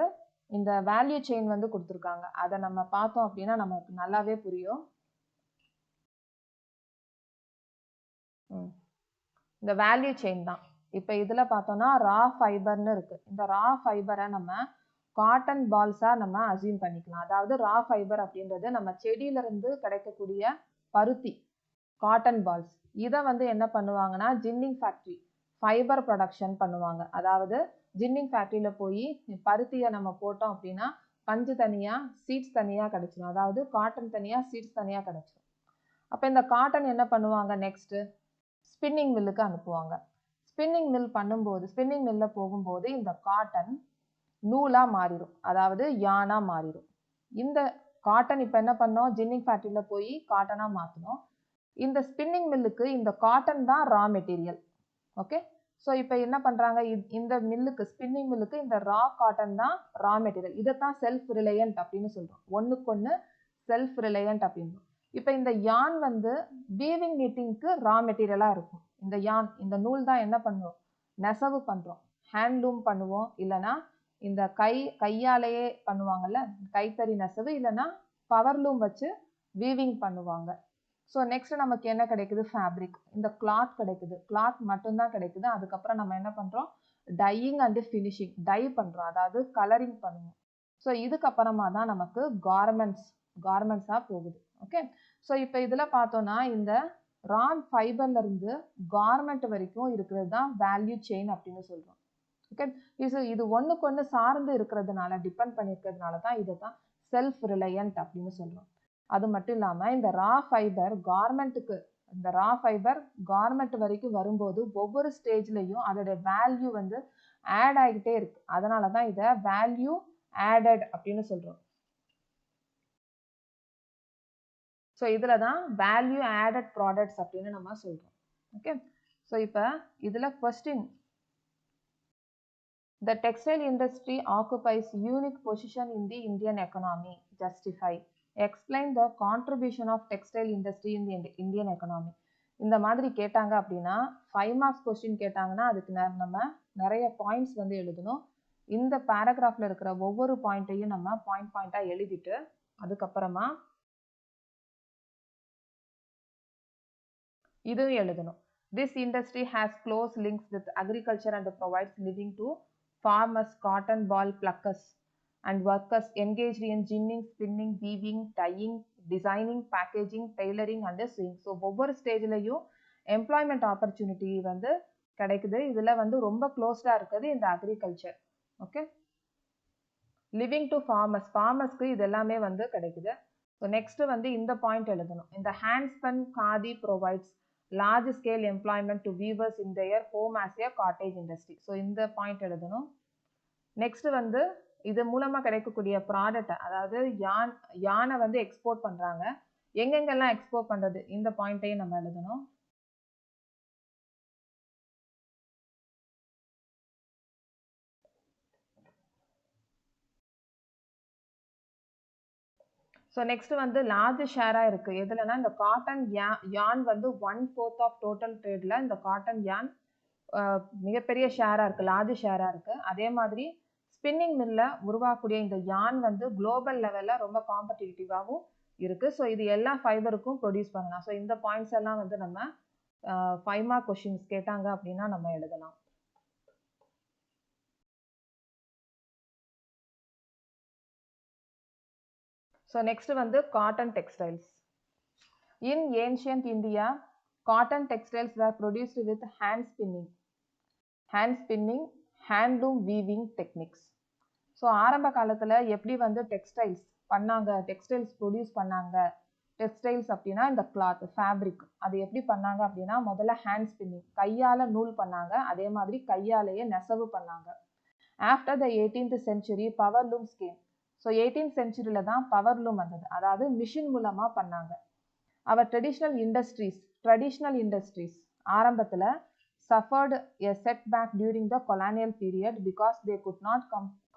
இந்த வேல்யூ செயின் வந்து கொடுத்துருக்காங்க, அதை நம்ம பார்த்தோம் அப்படின்னா நமக்கு நல்லாவே புரியும். இந்த வேல்யூ செயின் தான். இப்போ இதில் பார்த்தோம்னா ரா ஃபைபர்னு இருக்குது. இந்த ரா ஃபைபரை நம்ம காட்டன் பால்ஸாக நம்ம அசியூம் பண்ணிக்கலாம். அதாவது ரா ஃபைபர் அப்படின்றது நம்ம செடியிலிருந்து கிடைக்கக்கூடிய பருத்தி, காட்டன் பால்ஸ். இதை வந்து என்ன பண்ணுவாங்கன்னா ஜின்னிங் ஃபேக்ட்ரி ஃபைபர் ப்ரொடக்ஷன் பண்ணுவாங்க. அதாவது ஜின்னிங் ஃபேக்ட்ரியில் போய் பருத்தியை நம்ம போட்டோம் அப்படின்னா பஞ்சு தனியாக, சீட்ஸ் தனியாக கிடைச்சிடும். அதாவது காட்டன் தனியாக, சீட்ஸ் தனியாக கிடைச்சிடும். அப்போ இந்த காட்டன் என்ன பண்ணுவாங்க, நெக்ஸ்ட்டு ஸ்பின்னிங் மில்லுக்கு அனுப்புவாங்க. ஸ்பின்னிங் மில்லில் போகும்போது இந்த காட்டன் நூலாக மாறிடும், அதாவது யானாக மாறிடும். இந்த காட்டன் இப்போ என்ன பண்ணோம், ஜின்னிங் ஃபேக்ட்ரியில் போய் காட்டனாக மாற்றணும். இந்த ஸ்பின்னிங் மில்லுக்கு இந்த காட்டன் தான் ரா மெட்டீரியல். ஓகே. ஸோ இப்போ என்ன பண்ணுறாங்க, இந்த ஸ்பின்னிங் மில்லுக்கு இந்த ரா காட்டன் தான் ரா மெட்டீரியல். இதைத்தான் செல்ஃப் ரிலையன்ட் அப்படின்னு சொல்கிறோம். ஒன்றுக்கு ஒன்று செல்ஃப் ரிலையன்ட் அப்படின்னு. இப்போ இந்த யான் வந்து வீவிங் நீட்டிங்க்கு ரா மெட்டீரியலாக இருக்கும். இந்த நூல் தான் என்ன பண்ணுவோம், நெசவு பண்ணுறோம், ஹேண்ட்லூம் பண்ணுவோம், இல்லைனா இந்த கையாலேயே பண்ணுவாங்கல்ல கைத்தறி நெசவு, இல்லைனா பவர்லூம் வச்சு வீவிங் பண்ணுவாங்க. ஸோ நெக்ஸ்ட் நமக்கு என்ன கிடைக்குது, ஃபேப்ரிக். இந்த கிளாத் கிடைக்குது, கிளாத் மட்டும்தான் கிடைக்குது. அதுக்கப்புறம் நம்ம என்ன பண்ணுறோம், டையிங் அண்டு ஃபினிஷிங், டை பண்ணுறோம், அதாவது கலரிங் பண்ணுவோம். ஸோ இதுக்கப்புறமா தான் நமக்கு கார்மெண்ட்ஸாக போகுது. ஓகே. ஸோ இப்போ இதில் பார்த்தோன்னா இந்த ரா ஃபைபர்லேருந்து கார்மெண்ட் வரைக்கும் இருக்கிறது தான் வேல்யூ செயின் அப்படின்னு சொல்கிறோம். ஓகே, இது ஒன்றுக்கு ஒன்று சார்ந்து இருக்கிறதுனால, டிபெண்ட் பண்ணியிருக்கிறதுனால தான் இதை தான் செல்ஃப் ரிலையன்ட் அப்படின்னு சொல்கிறோம். அது மட்டும் இல்லாமல் இந்த ரா ஃபைபர் கார்மெண்ட் வரைக்கும் வரும்போது ஒவ்வொரு ஸ்டேஜ்லையும் அதோட வேல்யூ வந்து ஆட் ஆகிக்கிட்டே இருக்கு. அதனால தான் இதை வேல்யூ ஆடட் அப்படின்னு சொல்கிறோம். ஸோ இதில் தான் வேல்யூ ஆடட் ப்ராடக்ட்ஸ் அப்படின்னு நம்ம சொல்கிறோம். ஓகே, ஸோ இப்போ இதில் question, the textile industry occupies unique position in the Indian economy. Justify. Explain the contribution of textile industry in the Indian economy. இந்த மாதிரி கேட்டாங்க அப்படின்னா 5 மார்க்ஸ் கொஸ்டின் கேட்டாங்கன்னா அதுக்கு நம்ம நிறைய பாயிண்ட்ஸ் வந்து எழுதணும். இந்த பேராகிராஃப்ல இருக்கிற ஒவ்வொரு பாயிண்ட்டையும் நம்ம பாயிண்டா எழுதிட்டு அதுக்கப்புறமா இதுவும் எழுதணும். This industry has close links with agriculture and provides living to farmers, cotton ball pluckers and workers engaged in ginning, spinning, weaving, dyeing, designing, packaging, tailoring and sewing. So ஒவ்வொரு ஸ்டேஜ்லையும் எம்ப்ளாய்மெண்ட் ஆப்பர்ச்சுனிட்டி வந்து கிடைக்குது. இதில் வந்து ரொம்ப க்ளோஸ்டாக இருக்குது இந்த அக்ரிகல்ச்சர். ஓகே, லிவிங் டு ஃபார்மர்ஸ்க்கு இது எல்லாமே வந்து கிடைக்குது. ஸோ நெக்ஸ்ட் வந்து இந்த பாயிண்ட் எழுதணும். இந்த handspun khadi provides large scale employment to weavers in their home as a cottage industry. So இந்த பாயிண்ட் எழுதணும். நெக்ஸ்ட் வந்து இது மூலமா கிடைக்கக்கூடிய ப்ராடக்ட், அதாவது யானை வந்து எக்ஸ்போர்ட் பண்றாங்க, எங்கெங்கெல்லாம் எக்ஸ்போர்ட் பண்றது, இந்த பாயிண்ட்டையும் நம்ம எழுதணும். ஸோ நெக்ஸ்ட் வந்து லார்ஜ் ஷேராக இருக்குது எதுலனா இந்த காட்டன் யான் வந்து 1/4 ஆஃப் டோட்டல் ட்ரேடில் இந்த காட்டன் யான் மிகப்பெரிய ஷேராக இருக்குது, லார்ஜ் ஷேராக இருக்குது. அதே மாதிரி ஸ்பின்னிங் மில்லில் உருவாக்கக்கூடிய இந்த யான் வந்து குளோபல் லெவலில் ரொம்ப காம்படிட்டிவாகவும் இருக்குது. ஸோ இது எல்லா ஃபைபருக்கும் ப்ரொடியூஸ் பண்ணலாம். ஸோ இந்த பாயிண்ட்ஸ் எல்லாம் வந்து நம்ம 5 மார்க் கொஷின்ஸ் கேட்டாங்க அப்படின்னா நம்ம எழுதலாம். ஸோ நெக்ஸ்ட் வந்து cotton textiles. In ancient India, cotton textiles were produced with hand spinning, handloom weaving techniques. So ஆரம்ப காலத்தில் எப்படி வந்து டெக்ஸ்டைல்ஸ் ப்ரொடியூஸ் பண்ணாங்க, டெக்ஸ்டைல்ஸ் அப்படின்னா இந்த கிளாத் ஃபேப்ரிக், அது எப்படி பண்ணாங்க அப்படின்னா முதல்ல ஹேண்ட் ஸ்பின்னிங், கையால் நூல் பண்ணாங்க, அதே மாதிரி கையாலேயே நெசவு பண்ணாங்க. After the 18th century power looms game. So 18th சென்ச்சுரியில் தான் பவர் லூம் வந்தது, அதாவது மிஷின் மூலமாக பண்ணாங்க. அவர் ட்ரெடிஷ்னல் இண்டஸ்ட்ரீஸ் ஆரம்பத்தில் suffered a setback during the colonial period because they could not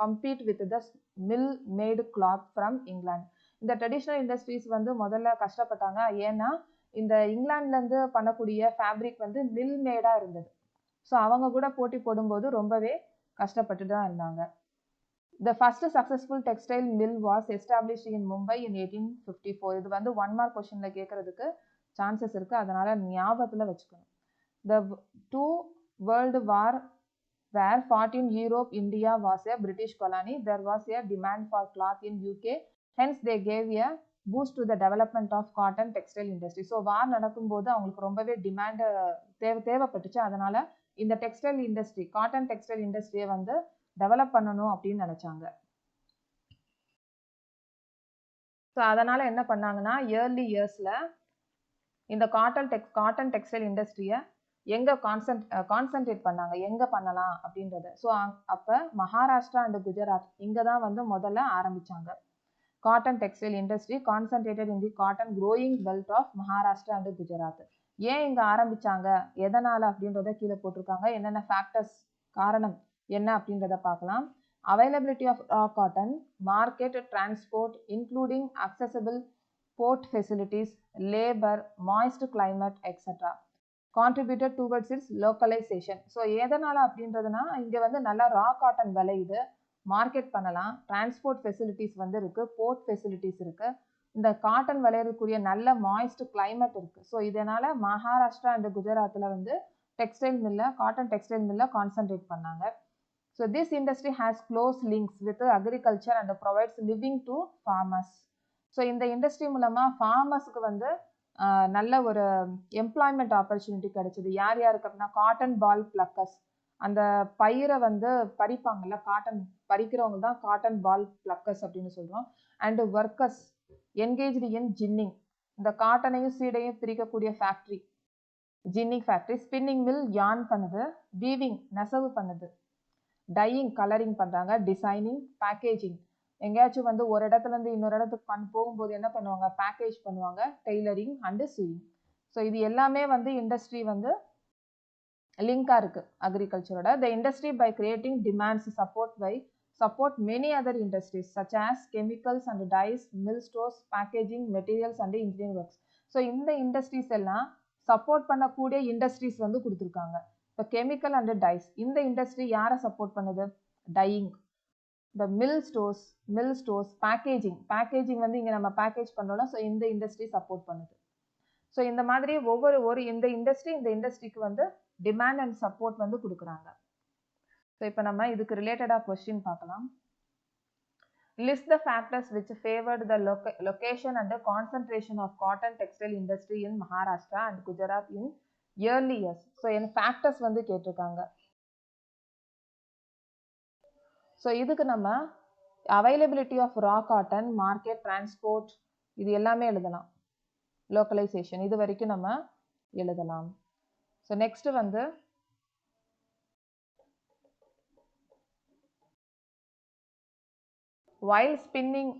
compete with the mill-made cloth from England. இந்த ட்ரெடிஷ்னல் இண்டஸ்ட்ரீஸ் வந்து முதல்ல கஷ்டப்பட்டாங்க, ஏன்னா இந்த இங்கிலாந்துலேருந்து பண்ணக்கூடிய ஃபேப்ரிக் வந்து மில் மேடாக இருந்தது. ஸோ அவங்க கூட போட்டி போடும்போது ரொம்பவே கஷ்டப்பட்டு தான் இருந்தாங்க. The first successful textile mill was established in Mumbai in 1854. இது வந்து 1 மார்க் கொஸ்டின்ல கேட்கறதுக்கு சான்சஸ் இருக்கு, அதனால ஞாபகத்தில் வச்சுக்கணும். The two world war were fought in Europe. India was a British colony. There was a demand for cloth in UK. Hence they gave a boost to the development of cotton textile industry. So war நடக்கும்போது அவங்களுக்கு ரொம்பவே டிமாண்ட் தேவைப்பட்டுச்சு, அதனால இந்த டெக்ஸ்டைல் இண்டஸ்ட்ரி, காட்டன் டெக்ஸ்டைல் இண்டஸ்ட்ரியை வந்து டெவலப் பண்ணணும் அப்படின்னு நினைச்சாங்க. ஸோ அதனால என்ன பண்ணாங்கன்னா ஏர்லி இயர்ஸ்ல இந்த காட்டன் டெக்ஸ்டைல் இண்டஸ்ட்ரியை எங்க கான்சென்ட்ரேட் பண்ணாங்க, எங்க பண்ணலாம் அப்படின்றத. ஸோ அப்போ மகாராஷ்டிரா அண்ட் குஜராத் இங்கே தான் வந்து முதல்ல ஆரம்பிச்சாங்க. Cotton textile industry concentrated in the cotton growing belt of Maharashtra and Gujarat. ஏன் இங்கே ஆரம்பிச்சாங்க, எதனால அப்படின்றத கீழே போட்டிருக்காங்க. என்னென்ன ஃபேக்டர்ஸ், காரணம் என்ன அப்படின்றத பார்க்கலாம். Availability of raw cotton, market, transport including accessible port facilities, labour, moist climate etcetera contributed towards its localisation. So எதனால அப்படின்றதுனா இங்கே வந்து நல்லா ரா காட்டன் விளையுது, மார்க்கெட் பண்ணலாம், டிரான்ஸ்போர்ட் ஃபெசிலிட்டிஸ் வந்து இருக்குது, போர்ட் ஃபெசிலிட்டிஸ் இருக்குது, இந்த காட்டன் விளையக்கூடிய நல்ல மாய்ஸ்ட் கிளைமேட் இருக்குது. ஸோ இதனால் மகாராஷ்டிரா அண்ட் குஜராத்தில் வந்து காட்டன் டெக்ஸ்டைல் மில்லை கான்சென்ட்ரேட் பண்ணாங்க. So this industry has close links with agriculture and provides living to farmers. So இந்த இண்டஸ்ட்ரி மூலமாக ஃபார்மர்ஸுக்கு வந்து நல்ல ஒரு எம்ப்ளாய்மெண்ட் ஆப்பர்ச்சுனிட்டி கிடைச்சிது. யார் யாருக்கு அப்படின்னா காட்டன் பால் பிளக்கர்ஸ், அந்த பயிரை வந்து பறிப்பாங்கல்ல, காட்டன் பறிக்கிறவங்க தான் காட்டன் பால் பிளக்கர்ஸ் அப்படின்னு சொல்கிறோம். And workers engaged in ginning, இந்த காட்டனையும் சீடையும் பிரிக்கக்கூடிய factory ginning factory. Spinning mill யான் பண்ணுது. வீவிங் நெசவு பண்ணுது. டையிங் கலரிங் பண்ணுறாங்க. டிசைனிங் பேக்கேஜிங், எங்கேயாச்சும் வந்து ஒரு இடத்துலேருந்து இன்னொரு இடத்துக்கு போகும்போது என்ன பண்ணுவாங்க, பேக்கேஜ் பண்ணுவாங்க. Tailoring and chewing. ஸோ இது எல்லாமே வந்து இண்டஸ்ட்ரி வந்து லிங்காக இருக்குது அக்ரிகல்ச்சரோட. The industry by creating demands support many other industries such as chemicals and dyes, mill stores, packaging, materials and engineering works. So இந்த இண்டஸ்ட்ரீஸ் எல்லாம் சப்போர்ட் பண்ணக்கூடிய இண்டஸ்ட்ரீஸ் வந்து கொடுத்துருக்காங்க. இப்போ கெமிக்கல் அண்ட் டைஸ், இந்த இண்டஸ்ட்ரி யாரை சப்போர்ட் பண்ணுது? டையிங். இந்த மில் ஸ்டோர்ஸ் பேக்கேஜிங் வந்து இங்கே நம்ம பேக்கேஜ் பண்ணோம்னா, ஸோ இந்த இண்டஸ்ட்ரி சப்போர்ட் பண்ணுது. ஸோ இந்த மாதிரி ஒவ்வொரு இந்த இண்டஸ்ட்ரிக்கு வந்து டிமாண்ட் அண்ட் சப்போர்ட் வந்து கொடுக்குறாங்க. ஸோ இப்போ நம்ம இதுக்கு ரிலேட்டடாக கொஸ்டின் பார்க்கலாம். List the factors which favoured the location and concentration of cotton textile industry in Maharashtra and Gujarat in early years. So என்ன ஃபேக்டர்ஸ் வந்து கேட்டிருக்காங்க. ஸோ இதுக்கு நம்ம availability of raw cotton, market, transport, இது எல்லாமே எழுதலாம். லோக்கலைசேஷன் இது வரைக்கும் நம்ம எழுதலாம். ஸோ நெக்ஸ்ட் வந்து while spinning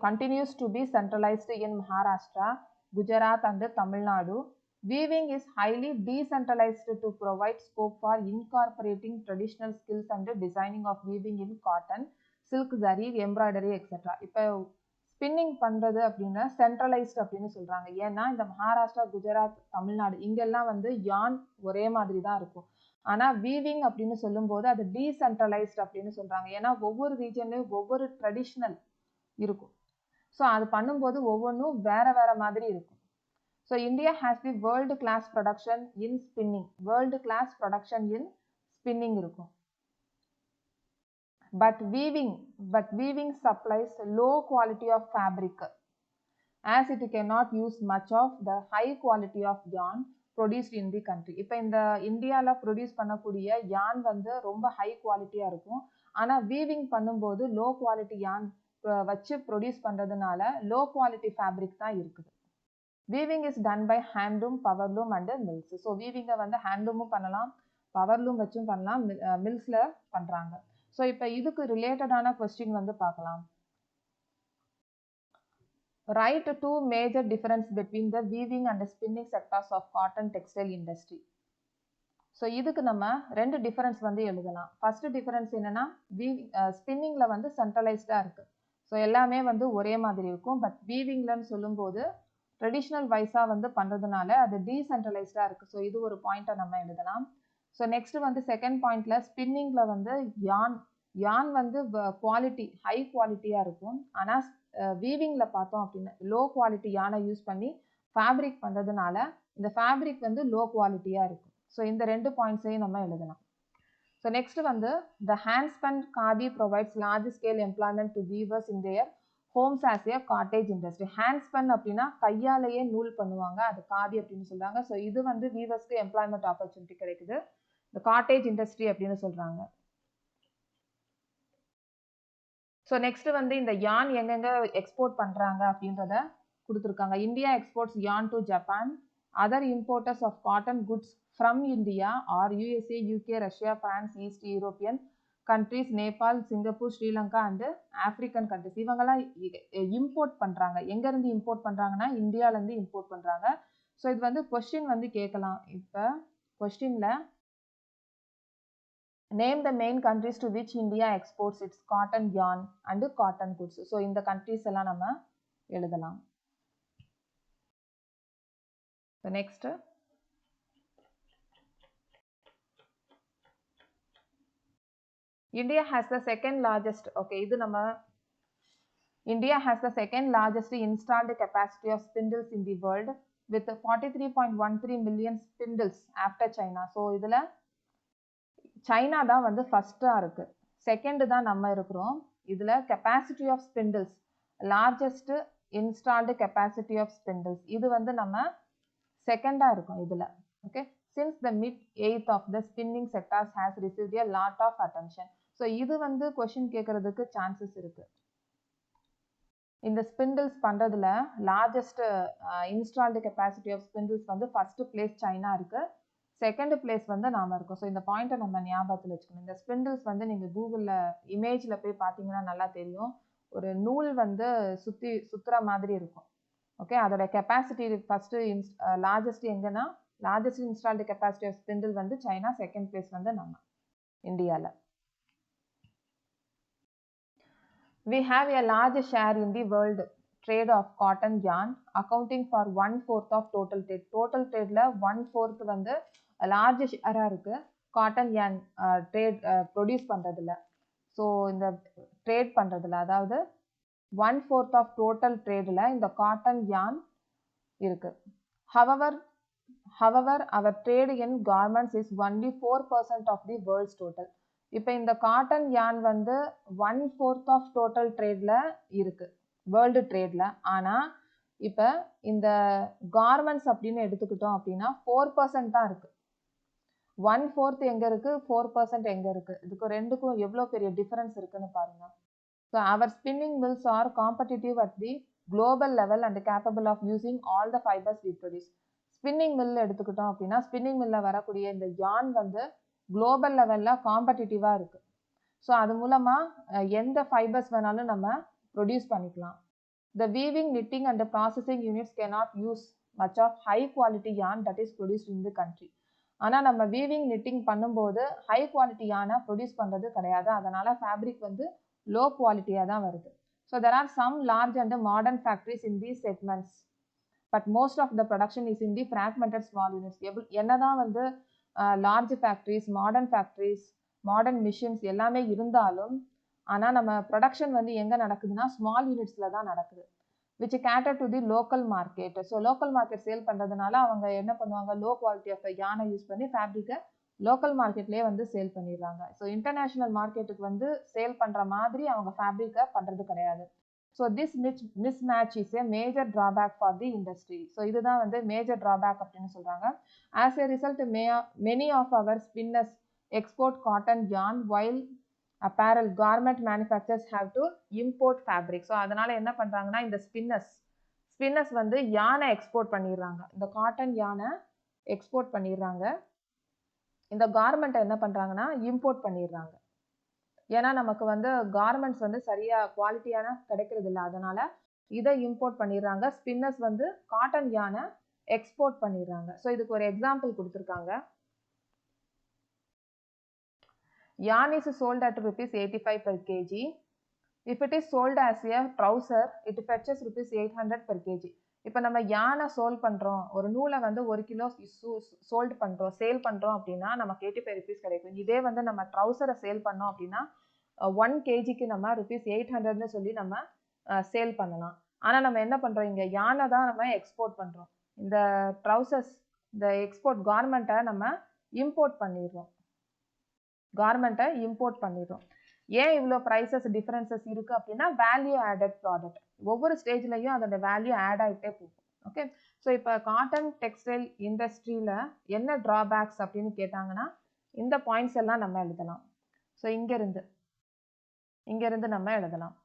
continues to be centralized in Maharashtra, Gujarat and Tamil Nadu, weaving is highly decentralized to provide scope for incorporating traditional skills and designing of weaving in cotton, silk, zari, embroidery, etc. இப்போ ஸ்பின்னிங் பண்ணுறது அப்படின்னா சென்ட்ரலைஸ்ட் அப்படின்னு சொல்கிறாங்க. ஏன்னா இந்த மகாராஷ்டிரா, குஜராத், தமிழ்நாடு இங்கெல்லாம் வந்து யான் ஒரே மாதிரி தான் இருக்கும். ஆனால் வீவிங் அப்படின்னு சொல்லும்போது அது டீசென்ட்ரலைஸ்ட் அப்படின்னு சொல்கிறாங்க. ஏன்னா ஒவ்வொரு ரீஜன்லையும் ஒவ்வொரு ட்ரெடிஷ்னல் இருக்கும். ஸோ அது பண்ணும்போது ஒவ்வொன்றும் வேறு மாதிரி இருக்கும். So India has the world class production in spinning இருக்கும். But weaving supplies low quality of fabric as it cannot use much of the high quality of yarn produced in the country. இப்போ இந்த இந்தியாவில் ப்ரொடியூஸ் பண்ணக்கூடிய யான் வந்து ரொம்ப ஹை குவாலிட்டியாக இருக்கும். ஆனால் வீவிங் பண்ணும்போது லோ குவாலிட்டி யான் வச்சு ப்ரொடியூஸ் பண்ணுறதுனால லோ குவாலிட்டி ஃபேப்ரிக் தான் இருக்குது. Weaving is done by handloom, powerloom and mills. So வீவிங்கை வந்து ஹேண்ட்லூமும் பண்ணலாம், பவர்லூம் வச்சும் பண்ணலாம், மில்ஸில் பண்ணுறாங்க. ஸோ இப்போ இதுக்கு ரிலேட்டடான கொஸ்டின் வந்து பார்க்கலாம். Write two major difference between the weaving and the spinning sectors of cotton textile industry. So இதுக்கு நம்ம ரெண்டு டிஃபரன்ஸ் வந்து எழுதலாம். ஃபர்ஸ்ட் டிஃபரன்ஸ் என்னன்னா, ஸ்பின்னிங்கில் வந்து சென்ட்ரலைஸ்டாக இருக்குது. ஸோ எல்லாமே வந்து ஒரே மாதிரி இருக்கும். பட் வீவிங்லன்னு சொல்லும்போது ட்ரெடிஷ்னல் வைஸாக வந்து பண்ணுறதுனால அது டீசென்ட்ரலைஸ்டாக இருக்குது. ஸோ இது ஒரு பாயிண்ட்டை நம்ம எழுதலாம். ஸோ நெக்ஸ்ட் வந்து செகண்ட் பாயிண்ட்ல ஸ்பின்னிங்கில் வந்து யான் வந்து குவாலிட்டி ஹை குவாலிட்டியாக இருக்கும். ஆனால் வீவிங்கில் பார்த்தோம் அப்படின்னா லோ குவாலிட்டி யானை யூஸ் பண்ணி ஃபேப்ரிக் பண்ணுறதுனால இந்த ஃபேப்ரிக் வந்து லோ குவாலிட்டியாக இருக்கும். ஸோ இந்த ரெண்டு பாயிண்ட்ஸையும் நம்ம எழுதலாம். ஸோ நெக்ஸ்ட் வந்து the handspun khadi provides large scale employment to weavers in their homes as a cottage industry. Handspun அப்படின்னா கையாலேயே நூல் பண்ணுவாங்க, அது காதி அப்படின்னு சொல்கிறாங்க. ஸோ இது வந்து வீவர்ஸ்க்கு எம்ப்ளாய்மெண்ட் ஆப்பர்ச்சுனிட்டி கிடைக்குது. இந்த காட்டேஜ் இண்டஸ்ட்ரி அப்படின்னு சொல்கிறாங்க. ஸோ நெக்ஸ்ட் வந்து இந்த யான் எங்கெங்க எக்ஸ்போர்ட் பண்ணுறாங்க அப்படின்றத கொடுத்துருக்காங்க. India exports yarn to Japan. Other importers of cotton goods from India are USA, UK, Russia, France, east European countries, Nepal, Singapore, Sri Lanka and African countries. இவங்கெல்லாம் இம்போர்ட் பண்ணுறாங்க. எங்கேருந்து இம்போர்ட் பண்ணுறாங்கன்னா இந்தியாவிலேருந்து இம்போர்ட் பண்ணுறாங்க. ஸோ இது வந்து கொஸ்டின் வந்து கேட்கலாம். இப்போ கொஸ்டினில் name the main countries to which India exports its cotton yarn and cotton goods. So இந்த countries எல்லாம் நம்ம எழுதலாம். So next India has the second largest, இது நம்ம India has the second largest installed capacity of spindles in the world with 43.13 million spindles after China. So இதுல சைனா தான் வந்து ஃபர்ஸ்ட்டாக இருக்குது, செகண்டு தான் நம்ம இருக்கிறோம். இதில் capacity of spindles, largest installed capacity of spindles, இது வந்து நம்ம செகண்டாக இருக்கும் இதில். Okay, since the mid-8th of the spinning sectors has received a lot of attention. So இது வந்து question கேட்கறதுக்கு chances இருக்கு. இந்த spindles பண்றதுல largest installed capacity of spindles வந்து first place China இருக்கு, second place வந்து நாம இருக்கோம். ஸோ இந்த பாயிண்ட்டை நம்ம ஞாபகத்தில் வச்சுக்கணும். இந்த ஸ்பிண்டில்ஸ் வந்து நீங்கள் கூகுளில் இமேஜில் போய் பார்த்தீங்கன்னா நல்லா தெரியும். ஒரு நூல் வந்து சுற்றுற மாதிரி இருக்கும். ஓகே, அதோட கெப்பாசிட்டி ஃபஸ்ட்டு லார்ஜஸ்ட் எங்கன்னா largest installed capacity of spindle வந்து சைனா, செகண்ட் பிளேஸ் வந்து நம்ம இந்தியாவில். We have a large share in the world trade of cotton yarn, accounting for 1/4 of total trade. Total tradeல 1/4 வந்து லார்ஜ் ஷேராக இருக்குது காட்டன் யான் ட்ரேட் ப்ரொடியூஸ் பண்ணுறதுல. ஸோ இந்த ட்ரேட் பண்ணுறதுல, அதாவது 1/4 ஆஃப் டோட்டல் ட்ரேடில் இந்த காட்டன் யான் இருக்குது. However, our trade in garments is only 4% of the world's total. இப்போ இந்த காட்டன் யான் வந்து 1/4 ஆஃப் டோட்டல் ட்ரேடில் இருக்குது வேர்ல்டு ட்ரேடில். ஆனால் இப்போ இந்த கார்மெண்ட்ஸ் அப்படின்னு எடுத்துக்கிட்டோம் அப்படின்னா 4% தான் இருக்குது. 1/4 எங்கே இருக்குது, 4% எங்கே இருக்குது, இதுக்கு ரெண்டுக்கும் எவ்வளோ பெரிய டிஃபரன்ஸ் இருக்குன்னு பாருங்க. So our spinning mills are competitive at the global level and capable of using all the fibres we produce. Spinning mill எடுத்துக்கிட்டோம் அப்படின்னா ஸ்பின்னிங் மில்லில் வரக்கூடிய இந்த யான் வந்து குளோபல் லெவலில் காம்படிட்டிவாக இருக்குது. ஸோ அது மூலமாக எந்த ஃபைபர்ஸ் வேணாலும் நம்ம ப்ரொடியூஸ் பண்ணிக்கலாம். த weaving, knitting and processing units cannot use much of high quality yarn that is produced in the country. ஆனால் நம்ம வீவிங் knitting பண்ணும்போது ஹை குவாலிட்டியான ப்ரொடியூஸ் பண்ணுறது கிடையாது. அதனால் ஃபேப்ரிக் வந்து லோ குவாலிட்டியாக தான் வருது. So there are some large and modern factories in the segments, but most of the production is in the fragmented small units. என்னதான் வந்து large factories, modern factories, modern machines எல்லாமே இருந்தாலும் ஆனால் நம்ம ப்ரொடக்ஷன் வந்து எங்கே நடக்குதுன்னா ஸ்மால் யூனிட்ஸில் தான் நடக்குது, which cater to the local market. So local market sale பண்ணுறதுனால அவங்க என்ன பண்ணுவாங்க, லோ குவாலிட்டி ஆஃப் யானை யூஸ் பண்ணி ஃபேப்ரிக்கை லோக்கல் மார்க்கெட்லேயே வந்து சேல் பண்ணிடுறாங்க. ஸோ இன்டர்நேஷ்னல் மார்க்கெட்டுக்கு வந்து சேல் பண்ணுற மாதிரி அவங்க ஃபேப்ரிக்கை பண்ணுறது கிடையாது. So this mismatch is a major drawback for the industry. So இதுதான் வந்து மேஜர் ட்ராபேக் அப்படின்னு சொல்கிறாங்க. As a result many of our spinners export cotton yarn while apparel garment manufacturers have to import fabric. So அதனால் என்ன பண்ணுறாங்கன்னா இந்த ஸ்பின்னர்ஸ் வந்து யானை எக்ஸ்போர்ட் பண்ணிடுறாங்க, இந்த காட்டன் யானை எக்ஸ்போர்ட் பண்ணிடுறாங்க. இந்த கார்மெண்ட்டை என்ன பண்ணுறாங்கன்னா இம்போர்ட் பண்ணிடுறாங்க. ஏன்னா நமக்கு வந்து கார்மெண்ட்ஸ் வந்து சரியாக குவாலிட்டியான கிடைக்கிறது இல்லை, அதனால் இதை இம்போர்ட் பண்ணிடுறாங்க. ஸ்பின்னர்ஸ் வந்து காட்டன் யானை எக்ஸ்போர்ட் பண்ணிடுறாங்க. ஸோ இதுக்கு ஒரு எக்ஸாம்பிள் கொடுத்துருக்காங்க. Yarn is sold at ₹85 per kg. If it is sold as a trouser, it fetches ₹800 per kg. இப்போ நம்ம யானை சோல் பண்ணுறோம், ஒரு நூலை வந்து 1 கிலோ சோல்டு பண்ணுறோம், சேல் பண்ணுறோம் அப்படின்னா நமக்கு ₹85 கிடைக்கும். இதே வந்து நம்ம ட்ரௌசரை சேல் பண்ணோம் அப்படின்னா 1 kgக்கு நம்ம ₹800ன்னு சொல்லி நம்ம சேல் பண்ணலாம். ஆனால் நம்ம என்ன பண்ணுறோம், இங்கே யானை தான் நம்ம எக்ஸ்போர்ட் பண்ணுறோம். இந்த ட்ரௌசர்ஸ், இந்த எக்ஸ்போர்ட் கார்மெண்ட்டை நம்ம இம்போர்ட் பண்ணிடுறோம், கார்மெண்ட்டை இம்போர்ட் பண்ணிடுறோம். ஏன் இவ்வளோ ப்ரைஸஸ் டிஃப்ரென்சஸ் இருக்குது அப்படின்னா வேல்யூ ஆடட் ப்ராடக்ட். ஒவ்வொரு ஸ்டேஜ்லையும் அதோட வேல்யூ ஆட் ஆகிட்டே போகும். ஓகே, ஸோ இப்போ காட்டன் டெக்ஸ்டைல் இண்டஸ்ட்ரியில் என்ன ட்ராபேக்ஸ் அப்படின்னு கேட்டாங்கன்னா இந்த பாயிண்ட்ஸ் எல்லாம் நம்ம எழுதலாம். ஸோ இங்கேருந்து நம்ம எழுதலாம்.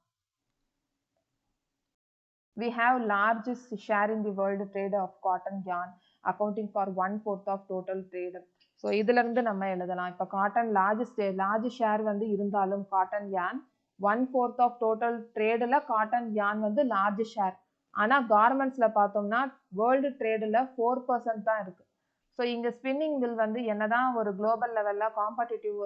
We have largest share in the world trade of cotton yarn, accounting for 1/4 of total trade. So இதுலேருந்து நம்ம எழுதலாம். இப்போ காட்டன் லார்ஜ் ஷேர் வந்து இருந்தாலும் காட்டன் யான் 1/4 ஆஃப் டோட்டல் ட்ரேடில் காட்டன் யான் வந்து லார்ஜ் ஷேர். ஆனால் கார்மெண்ட்ஸில் பார்த்தோம்னா வேர்ல்டு ட்ரேடில் 4% தான் இருக்குது. ஸோ இங்கே ஸ்பின்னிங் மில் வந்து என்னதான் ஒரு குளோபல் லெவலில் காம்படிட்டிவ்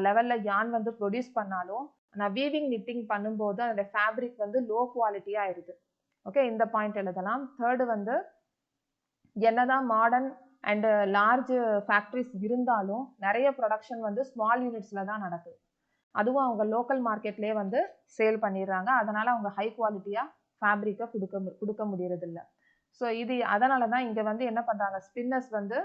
லெவலில் யான் வந்து ப்ரொடியூஸ் பண்ணாலும் நான் வீவிங் knitting பண்ணும்போது அதோட ஃபேப்ரிக் வந்து லோ குவாலிட்டியாக இருக்குது. ஓகே, இந்த பாயிண்ட் எழுதலாம். தேர்டு வந்து என்னதான் மாடர்ன் அண்டு லார்ஜ் ஃபேக்ட்ரிஸ் இருந்தாலும் நிறைய ப்ரொடக்ஷன் வந்து ஸ்மால் யூனிட்ஸில் தான் நடக்குது. அதுவும் அவங்க லோக்கல் மார்க்கெட்லேயே வந்து சேல் பண்ணிடுறாங்க. அதனால் அவங்க ஹை குவாலிட்டியாக ஃபேப்ரிக்கை கொடுக்க முடியறதில்ல. ஸோ அதனால தான் இங்கே வந்து என்ன பண்ணுறாங்க, ஸ்பின்னர்ஸ் வந்து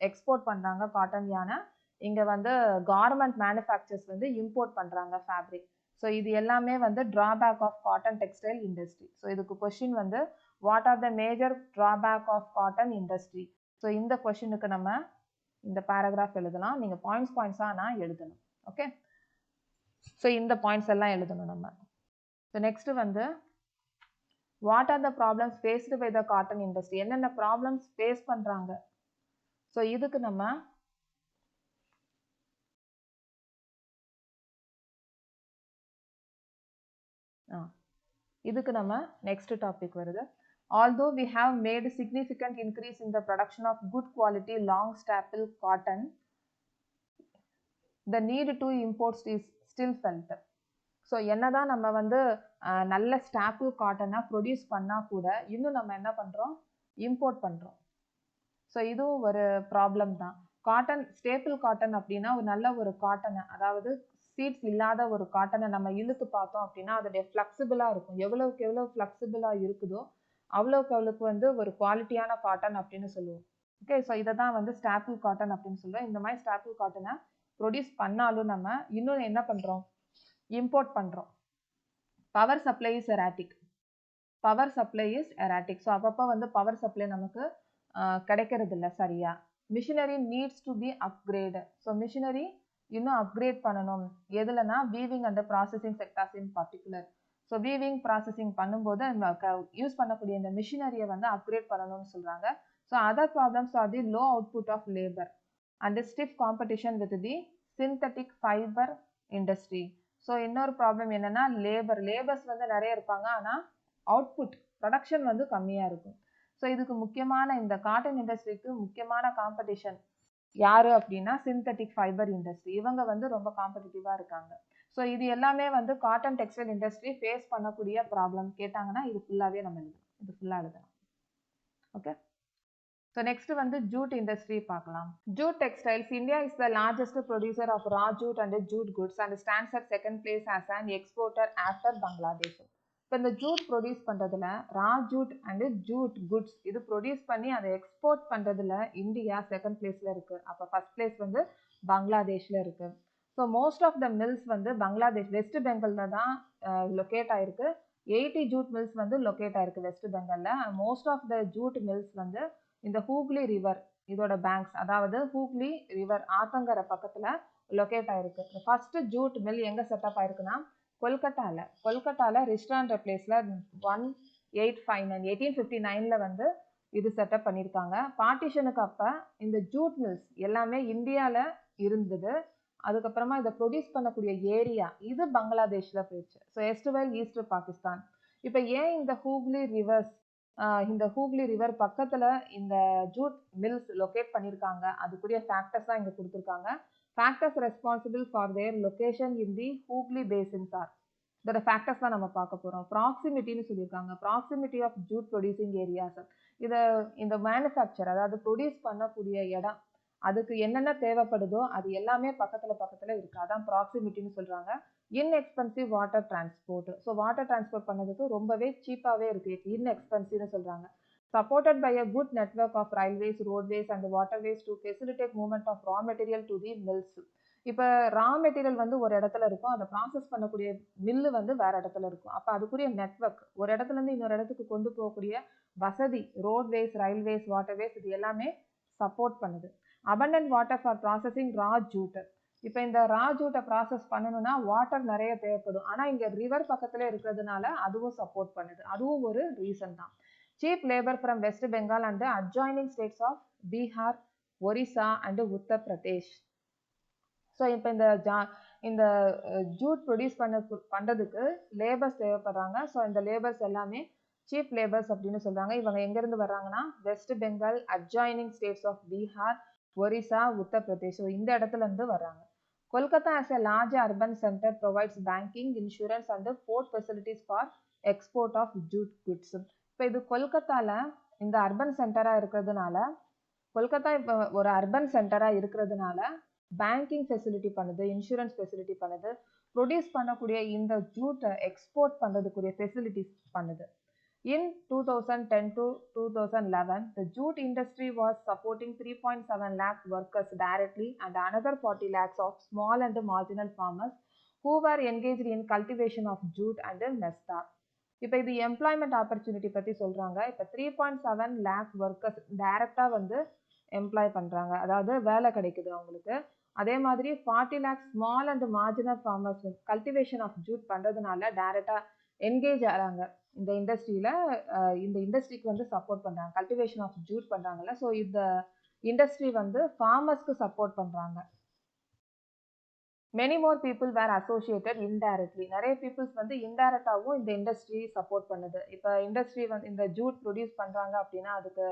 எக்ஸ்போர்ட் பண்ணுறாங்க காட்டன் யானை, இங்கே வந்து கார்மெண்ட் மேனுஃபேக்சர்ஸ் வந்து இம்போர்ட் பண்ணுறாங்க ஃபேப்ரிக். ஸோ இது எல்லாமே வந்து drawback of cotton textile industry. So இதுக்கு கொஸ்டின் வந்து what are the major drawback of cotton industry. So இந்த கொஸ்டினுக்கு நம்ம இந்த பேராகிராஃப் எழுதலாம். நீங்கள் பாயிண்ட்ஸாக நான் எழுதணும். ஓகே, ஸோ இந்த பாயிண்ட்ஸ் எல்லாம் எழுதணும் நம்ம. ஸோ நெக்ஸ்ட் வந்து what are the problems faced by the cotton industry, என்னென்ன ப்ராப்ளம்ஸ் ஃபேஸ் பண்ணுறாங்க. ஸோ இதுக்கு நம்ம நெக்ஸ்ட் டாபிக் வருது. Although we have made significant increase in the production of good quality long staple cotton, the need to import is still felt. So என்னதான் நம்ம வந்து நல்ல ஸ்டாப்பிள் காட்டனை ப்ரொடியூஸ் பண்ணால் கூட இன்னும் நம்ம என்ன பண்ணுறோம், இம்போர்ட் பண்ணுறோம். ஸோ இதுவும் ஒரு ப்ராப்ளம் தான். காட்டன் ஸ்டேப்பிள் காட்டன் அப்படின்னா ஒரு நல்ல ஒரு காட்டனை, அதாவது சீட்ஸ் இல்லாத ஒரு காட்டனை நம்ம இழுத்து பார்த்தோம் அப்படின்னா அதோடைய ஃப்ளெக்சிபிளாக இருக்கும். எவ்வளோக்கு எவ்வளோ ஃப்ளெக்சிபிளாக இருக்குதோ அவ்வளோக்கு வந்து ஒரு குவாலிட்டியான காட்டன் அப்படின்னு சொல்லுவோம். ஓகே, ஸோ இதை தான் வந்து ஸ்டாப்பிள் காட்டன் அப்படின்னு சொல்லுவோம். இந்த மாதிரி ஸ்டாப்பிள் காட்டனை ப்ரொடியூஸ் பண்ணாலும் நம்ம இன்னும் என்ன பண்ணுறோம், இம்போர்ட் பண்ணுறோம். Power supply is erratic. So அப்பப்போ வந்து பவர் சப்ளை நமக்கு கிடைக்கிறது இல்லை சரியா. Machinery needs to be upgrade. So machinery இன்னும் அப்கிரேட் பண்ணணும். எதுலனா weaving and processing sectors in particular. So weaving processing பண்ணும்போது யூஸ் பண்ணக்கூடிய இந்த மிஷினரியை வந்து அப்கிரேட் பண்ணணும்னு சொல்கிறாங்க. So other problems are the low output of labour and stiff competition with the synthetic fibre industry. So இன்னொரு ப்ராப்ளம் என்னென்னா லேபர்ஸ் வந்து நிறைய இருப்பாங்க, ஆனால் அவுட்புட் ப்ரொடக்ஷன் வந்து கம்மியாக இருக்கும். ஸோ இதுக்கு முக்கியமான இந்த காட்டன் இண்டஸ்ட்ரிக்கு முக்கியமான காம்படிஷன் யார் அப்படின்னா சிந்தட்டிக் ஃபைபர் இண்டஸ்ட்ரி. இவங்க வந்து ரொம்ப காம்படிட்டிவாக இருக்காங்க. ஸோ இது எல்லாமே வந்து காட்டன் டெக்ஸ்டைல் இண்டஸ்ட்ரி ஃபேஸ் பண்ணக்கூடிய ப்ராப்ளம் கேட்டாங்கன்னா இது ஃபுல்லாகவே நம்ம எழுதணும். இது ஃபுல்லாக எழுதலாம். ஓகே, ஸோ நெக்ஸ்ட் வந்து ஜூட் இண்டஸ்ட்ரி பார்க்கலாம். Jute textiles. India is the largest producer of raw jute and jute goods and stands at second place as an exporter after Bangladesh. இப்போ இந்த ஜூட் ப்ரொடியூஸ் பண்ணுறதுல raw jute and jute goods இது ப்ரொடியூஸ் பண்ணி அதை எக்ஸ்போர்ட் பண்ணுறதுல இந்தியா செகண்ட் பிளேஸில் இருக்குது. அப்போ ஃபர்ஸ்ட் பிளேஸ் வந்து பங்களாதேஷில் இருக்குது. So most of the mills வந்து பங்களாதேஷ் வெஸ்ட் பெங்காலில் தான் லொக்கேட் ஆகிருக்கு. 80 ஜூட் மில்ஸ் வந்து லொக்கேட் ஆகிருக்கு வெஸ்ட் பெங்காலில். Most of the jute mills வந்து இந்த ஹூக்லி ரிவர் இதோட பேங்க்ஸ், அதாவது ஹூக்லி ரிவர் ஆத்தங்கரை பக்கத்தில் லொக்கேட் ஆகிருக்கு. ஃபர்ஸ்ட் ஜூட் மில் எங்கே செட்டப் ஆயிருக்குன்னா கொல்கட்டாவில் ரிஸ்டான்ற பிளேஸில் 1859 வந்து இது செட்டப் பண்ணியிருக்காங்க. பார்ட்டிஷனுக்கு அப்போ இந்த ஜூட் மில்ஸ் எல்லாமே இந்தியாவில் இருந்தது. அதுக்கப்புறமா இதை ப்ரொடியூஸ் பண்ணக்கூடிய ஏரியா இது பங்களாதேஷில் போயிடுச்சு. So erstwhile East Pakistan. இப்போ ஏன் இந்த ஹூக்லி ரிவர் பக்கத்தில் இந்த ஜூட் மில்ஸ் லொக்கேட் பண்ணியிருக்காங்க, அதுக்குரிய ஃபேக்டர்ஸ் தான் இங்கே கொடுத்துருக்காங்க. Factors responsible for their location in the Hooghly basins are. இதோட ஃபேக்டர்ஸ் தான் நம்ம பார்க்க போகிறோம். ப்ராக்சிமிட்டின்னு சொல்லியிருக்காங்க. Proximity of jute producing areas. இந்த மேனுஃபேக்சர் அதாவது ப்ரொடியூஸ் பண்ணக்கூடிய இடம் அதுக்கு என்னென்ன தேவைப்படுதோ அது எல்லாமே பக்கத்தில் இருக்குது. அதான் ப்ராக்சிமிட்டின்னு சொல்கிறாங்க. Inexpensive water transport. So water transport பண்ணதுக்கு ரொம்பவே சீப்பாகவே இருக்குது. இன்எக்ஸ்பென்சிவ்னு சொல்கிறாங்க. Supported by a good network of railways, roadways and waterways to facilitate movement of raw material to the mills. இப்போ ரா மெட்டீரியல் வந்து ஒரு இடத்துல இருக்கும், அதை ப்ராசஸ் பண்ணக்கூடிய மில்லு வந்து வேற இடத்துல இருக்கும். அப்போ அதுக்குரிய நெட்வொர்க் ஒரு இடத்துலேருந்து இன்னொரு இடத்துக்கு கொண்டு போகக்கூடிய வசதி ரோட்வேஸ், ரயில்வேஸ், வாட்டர்வேஸ் இது எல்லாமே சப்போர்ட் பண்ணுது. abundant water for processing raw jute. இப்போ இந்த ரா ஜூட்டை ப்ராசஸ் பண்ணணும்னா வாட்டர் நிறைய தேவைப்படும். ஆனால் இங்கே ரிவர் பக்கத்தில் இருக்கிறதுனால அதுவும் சப்போர்ட் பண்ணுது. அதுவும் ஒரு ரீசன் தான். cheap labor from West Bengal and the adjoining states of Bihar, Orissa and Uttar Pradesh. So இப்போ இந்த ஜூட் ப்ரொடியூஸ் பண்ணுறதுக்கு லேபர்ஸ் தேவைப்படுறாங்க. ஸோ இந்த லேபர்ஸ் எல்லாமே சீப் லேபர்ஸ் அப்படின்னு சொல்கிறாங்க. இவங்க எங்கேருந்து வர்றாங்கன்னா west Bengal, adjoining states of Bihar, Orissa, Uttar Pradesh. So இந்த இடத்துல இருந்து வர்றாங்க. Kolkata as a large urban center provides banking, insurance and port facilities for export of jute goods. இப்போ இது கொல்கத்தாவில் இந்த அர்பன் சென்டராக இருக்கிறதுனால, கொல்கத்தா இப்போ ஒரு அர்பன் சென்டராக இருக்கிறதுனால பேங்கிங் ஃபெசிலிட்டி பண்ணுது, இன்சூரன்ஸ் ஃபெசிலிட்டி பண்ணுது, ப்ரொடியூஸ் பண்ணக்கூடிய இந்த ஜூட்டை எக்ஸ்போர்ட் பண்ணுறதுக்குரிய ஃபெசிலிட்டிஸ் பண்ணுது. In 2010 to 2011, the jute industry was supporting 3.7 lakh workers directly and another 40 lakhs of small and marginal farmers who were engaged in cultivation of jute and mesta. இப்போ இது எம்ப்ளாய்மெண்ட் ஆப்பர்ச்சுனிட்டி பற்றி சொல்கிறாங்க. இப்போ 3.7 lakh ஒர்க்கர்ஸ் டைரெக்டாக வந்து எம்ப்ளாய் பண்ணுறாங்க, அதாவது வேலை கிடைக்குது அவங்களுக்கு. அதே மாதிரி 40 lakhs small and marginal farmers cultivation of jute பண்ணுறதுனால டைரெக்டாக என்கேஜ் ஆகிறாங்க இந்த இண்டஸ்ட்ரியில். இந்த இண்டஸ்ட்ரிக்கு வந்து சப்போர்ட் பண்ணுறாங்க, கல்டிவேஷன் ஆஃப் ஜூட் பண்ணுறாங்கல்ல. ஸோ இந்த இண்டஸ்ட்ரி வந்து ஃபார்மர்ஸ்க்கு சப்போர்ட் பண்ணுறாங்க. Many more people were associated indirectly, நிறைய பீப்புள்ஸ் வந்து இன்டைரக்டாகவும் இந்த இண்டஸ்ட்ரி சப்போர்ட் பண்ணுது. இப்போ இண்டஸ்ட்ரி வந்து இந்த ஜூட் ப்ரொடியூஸ் பண்ணுறாங்க அப்படின்னா அதுக்கு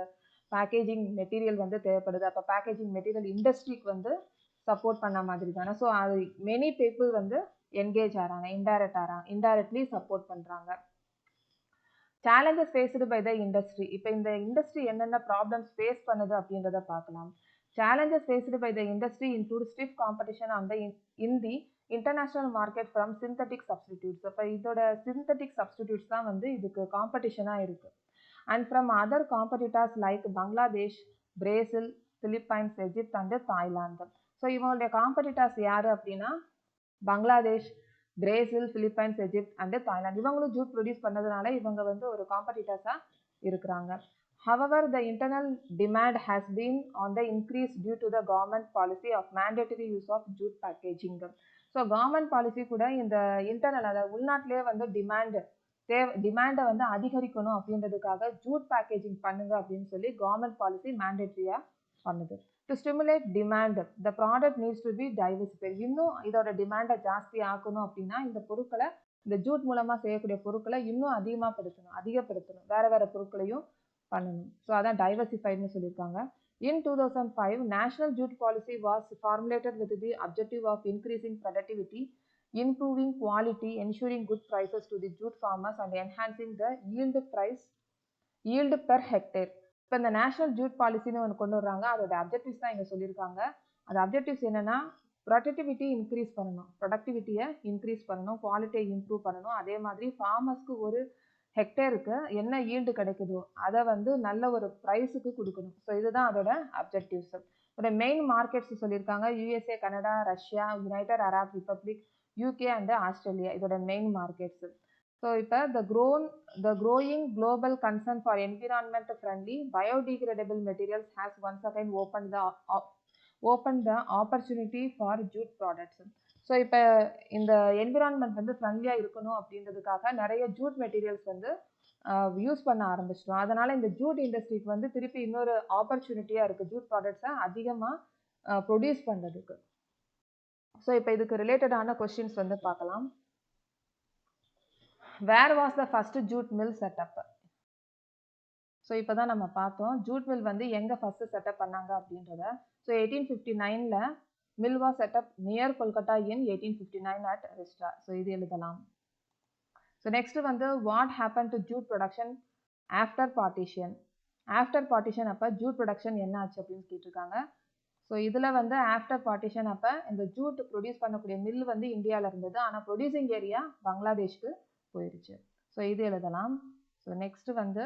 பேக்கேஜிங் மெட்டீரியல் வந்து தேவைப்படுது. அப்போ பேக்கேஜிங் மெட்டீரியல் இண்டஸ்ட்ரிக்கு வந்து சப்போர்ட் பண்ண மாதிரி தானே. ஸோ அது மெனி பீப்புள் வந்து என்கேஜ் ஆகிறாங்க, இன்டைரக்ட்லி சப்போர்ட் பண்ணுறாங்க. Challenges faced by the industry, இப்போ இந்த இண்டஸ்ட்ரி என்னென்ன ப்ராப்ளம்ஸ் ஃபேஸ் பண்ணுது அப்படின்றத பார்க்கலாம். Challenges faced by the industry include stiff competition in the international market from synthetic substitutes. இப்போ இதோட synthetic substitutes தான் வந்து இதுக்கு காம்படிஷனாக இருக்கு. And from other competitors like Bangladesh, Brazil, Philippines, Egypt and Thailand. So இவங்களுடைய காம்படிட்டர்ஸ் யாரு அப்படின்னா Bangladesh, Brazil, Philippines, Egypt and Thailand. இவங்களும் ஜூட் ப்ரொடியூஸ் பண்ணதுனால இவங்க வந்து ஒரு காம்படிட்டர்ஸாக இருக்கிறாங்க. However, the internal demand has been on the increase due to the government policy of mandatory use of jute packaging. So government policy கூட இந்த இன்டர்னல், அதாவது உள்நாட்டிலே வந்து டிமாண்டை வந்து அதிகரிக்கணும் அப்படின்றதுக்காக ஜூட் பேக்கேஜிங் பண்ணுங்க அப்படின்னு சொல்லி கவர்மெண்ட் பாலிசி மேண்டேட்டரியா பண்ணுது. To stimulate demand the product needs to be diversified. இன்னும் இதோட டிமாண்டை ஜாஸ்தி ஆக்கணும் அப்படின்னா இந்த பொருட்களை, இந்த ஜூட் மூலமாக செய்யக்கூடிய பொருட்களை இன்னும் அதிகப்படுத்தணும், வேற வேற பொருட்களையும் பண்ணணும். ஸோ அதான் டைவர்சிஃபைட்னு சொல்லியிருக்காங்க. In 2005, National Jute Policy was formulated with the objective of increasing productivity, improving quality, ensuring good prices to the jute farmers and enhancing the yield per hectare. இப்போ இந்த நேஷனல் ஜூட் பாலிசின்னு ஒன்று கொண்டு வர்றாங்க. அதோட அப்ஜெக்டிவ்ஸ் தான் இங்கே சொல்லியிருக்காங்க. அது அப்ஜெக்டிவ்ஸ் என்னென்னா ப்ரொடக்டிவிட்டியை இன்க்ரீஸ் பண்ணணும், குவாலிட்டியை இம்ப்ரூவ் பண்ணணும். அதே மாதிரி ஃபார்மர்ஸ்க்கு ஒரு ஹெக்டேருக்கு என்ன ஈல்டு கிடைக்குதோ அதை வந்து நல்ல ஒரு ப்ரைஸுக்கு கொடுக்கணும். ஸோ இதுதான் அதோட அப்ஜெக்டிவ்ஸ். இதோட மெயின் மார்க்கெட்ஸ் சொல்லியிருக்காங்க USA, Canada, Russia, United Arab Republic, UK and Australia. இதோட மெயின் மார்க்கெட்ஸ். ஸோ இப்போ the growing global concern for environment friendly biodegradable materials has once again opened the opportunity for jute products. So இப்போ இந்த என்விரான்மெண்ட் வந்து ஃப்ரெண்ட்லியாக இருக்கணும் அப்படின்றதுக்காக நிறைய ஜூட் மெட்டீரியல்ஸ் வந்து யூஸ் பண்ண ஆரம்பிச்சிட்டோம். அதனால் இந்த ஜூட் இண்டஸ்ட்ரிக்கு வந்து திருப்பி இன்னொரு ஆப்பர்ச்சுனிட்டியாக இருக்குது ஜூட் ப்ராடக்ட்ஸை அதிகமாக ப்ரொடியூஸ் பண்ணுறதுக்கு. ஸோ இப்போ இதுக்கு ரிலேட்டடான கொஸ்டின்ஸ் வந்து பார்க்கலாம். Where was the first jute mill set up? So இப்போ தான் நம்ம பார்த்தோம் ஜூட் மில் வந்து எங்கே ஃபஸ்ட்டு செட்டப் பண்ணாங்க அப்படின்றத. So 1859 mill was set up near Kolkata in 1859 at Rishra. So இது எழுதலாம். ஸோ நெக்ஸ்ட் வந்து what happen to jute production after partition? After partition அப்போ ஜூட் ப்ரொடக்ஷன் என்ன ஆச்சு அப்படின்னு கேட்டிருக்காங்க. ஸோ இதில் வந்து ஆஃப்டர் பார்ட்டிஷன் அப்போ இந்த ஜூட் ப்ரொடியூஸ் பண்ணக்கூடிய மில் வந்து இந்தியாவில் இருந்தது, ஆனால் ப்ரொடியூசிங் ஏரியா பங்களாதேஷ்க்கு போயிடுச்சு. ஸோ இது எழுதலாம். ஸோ நெக்ஸ்ட் வந்து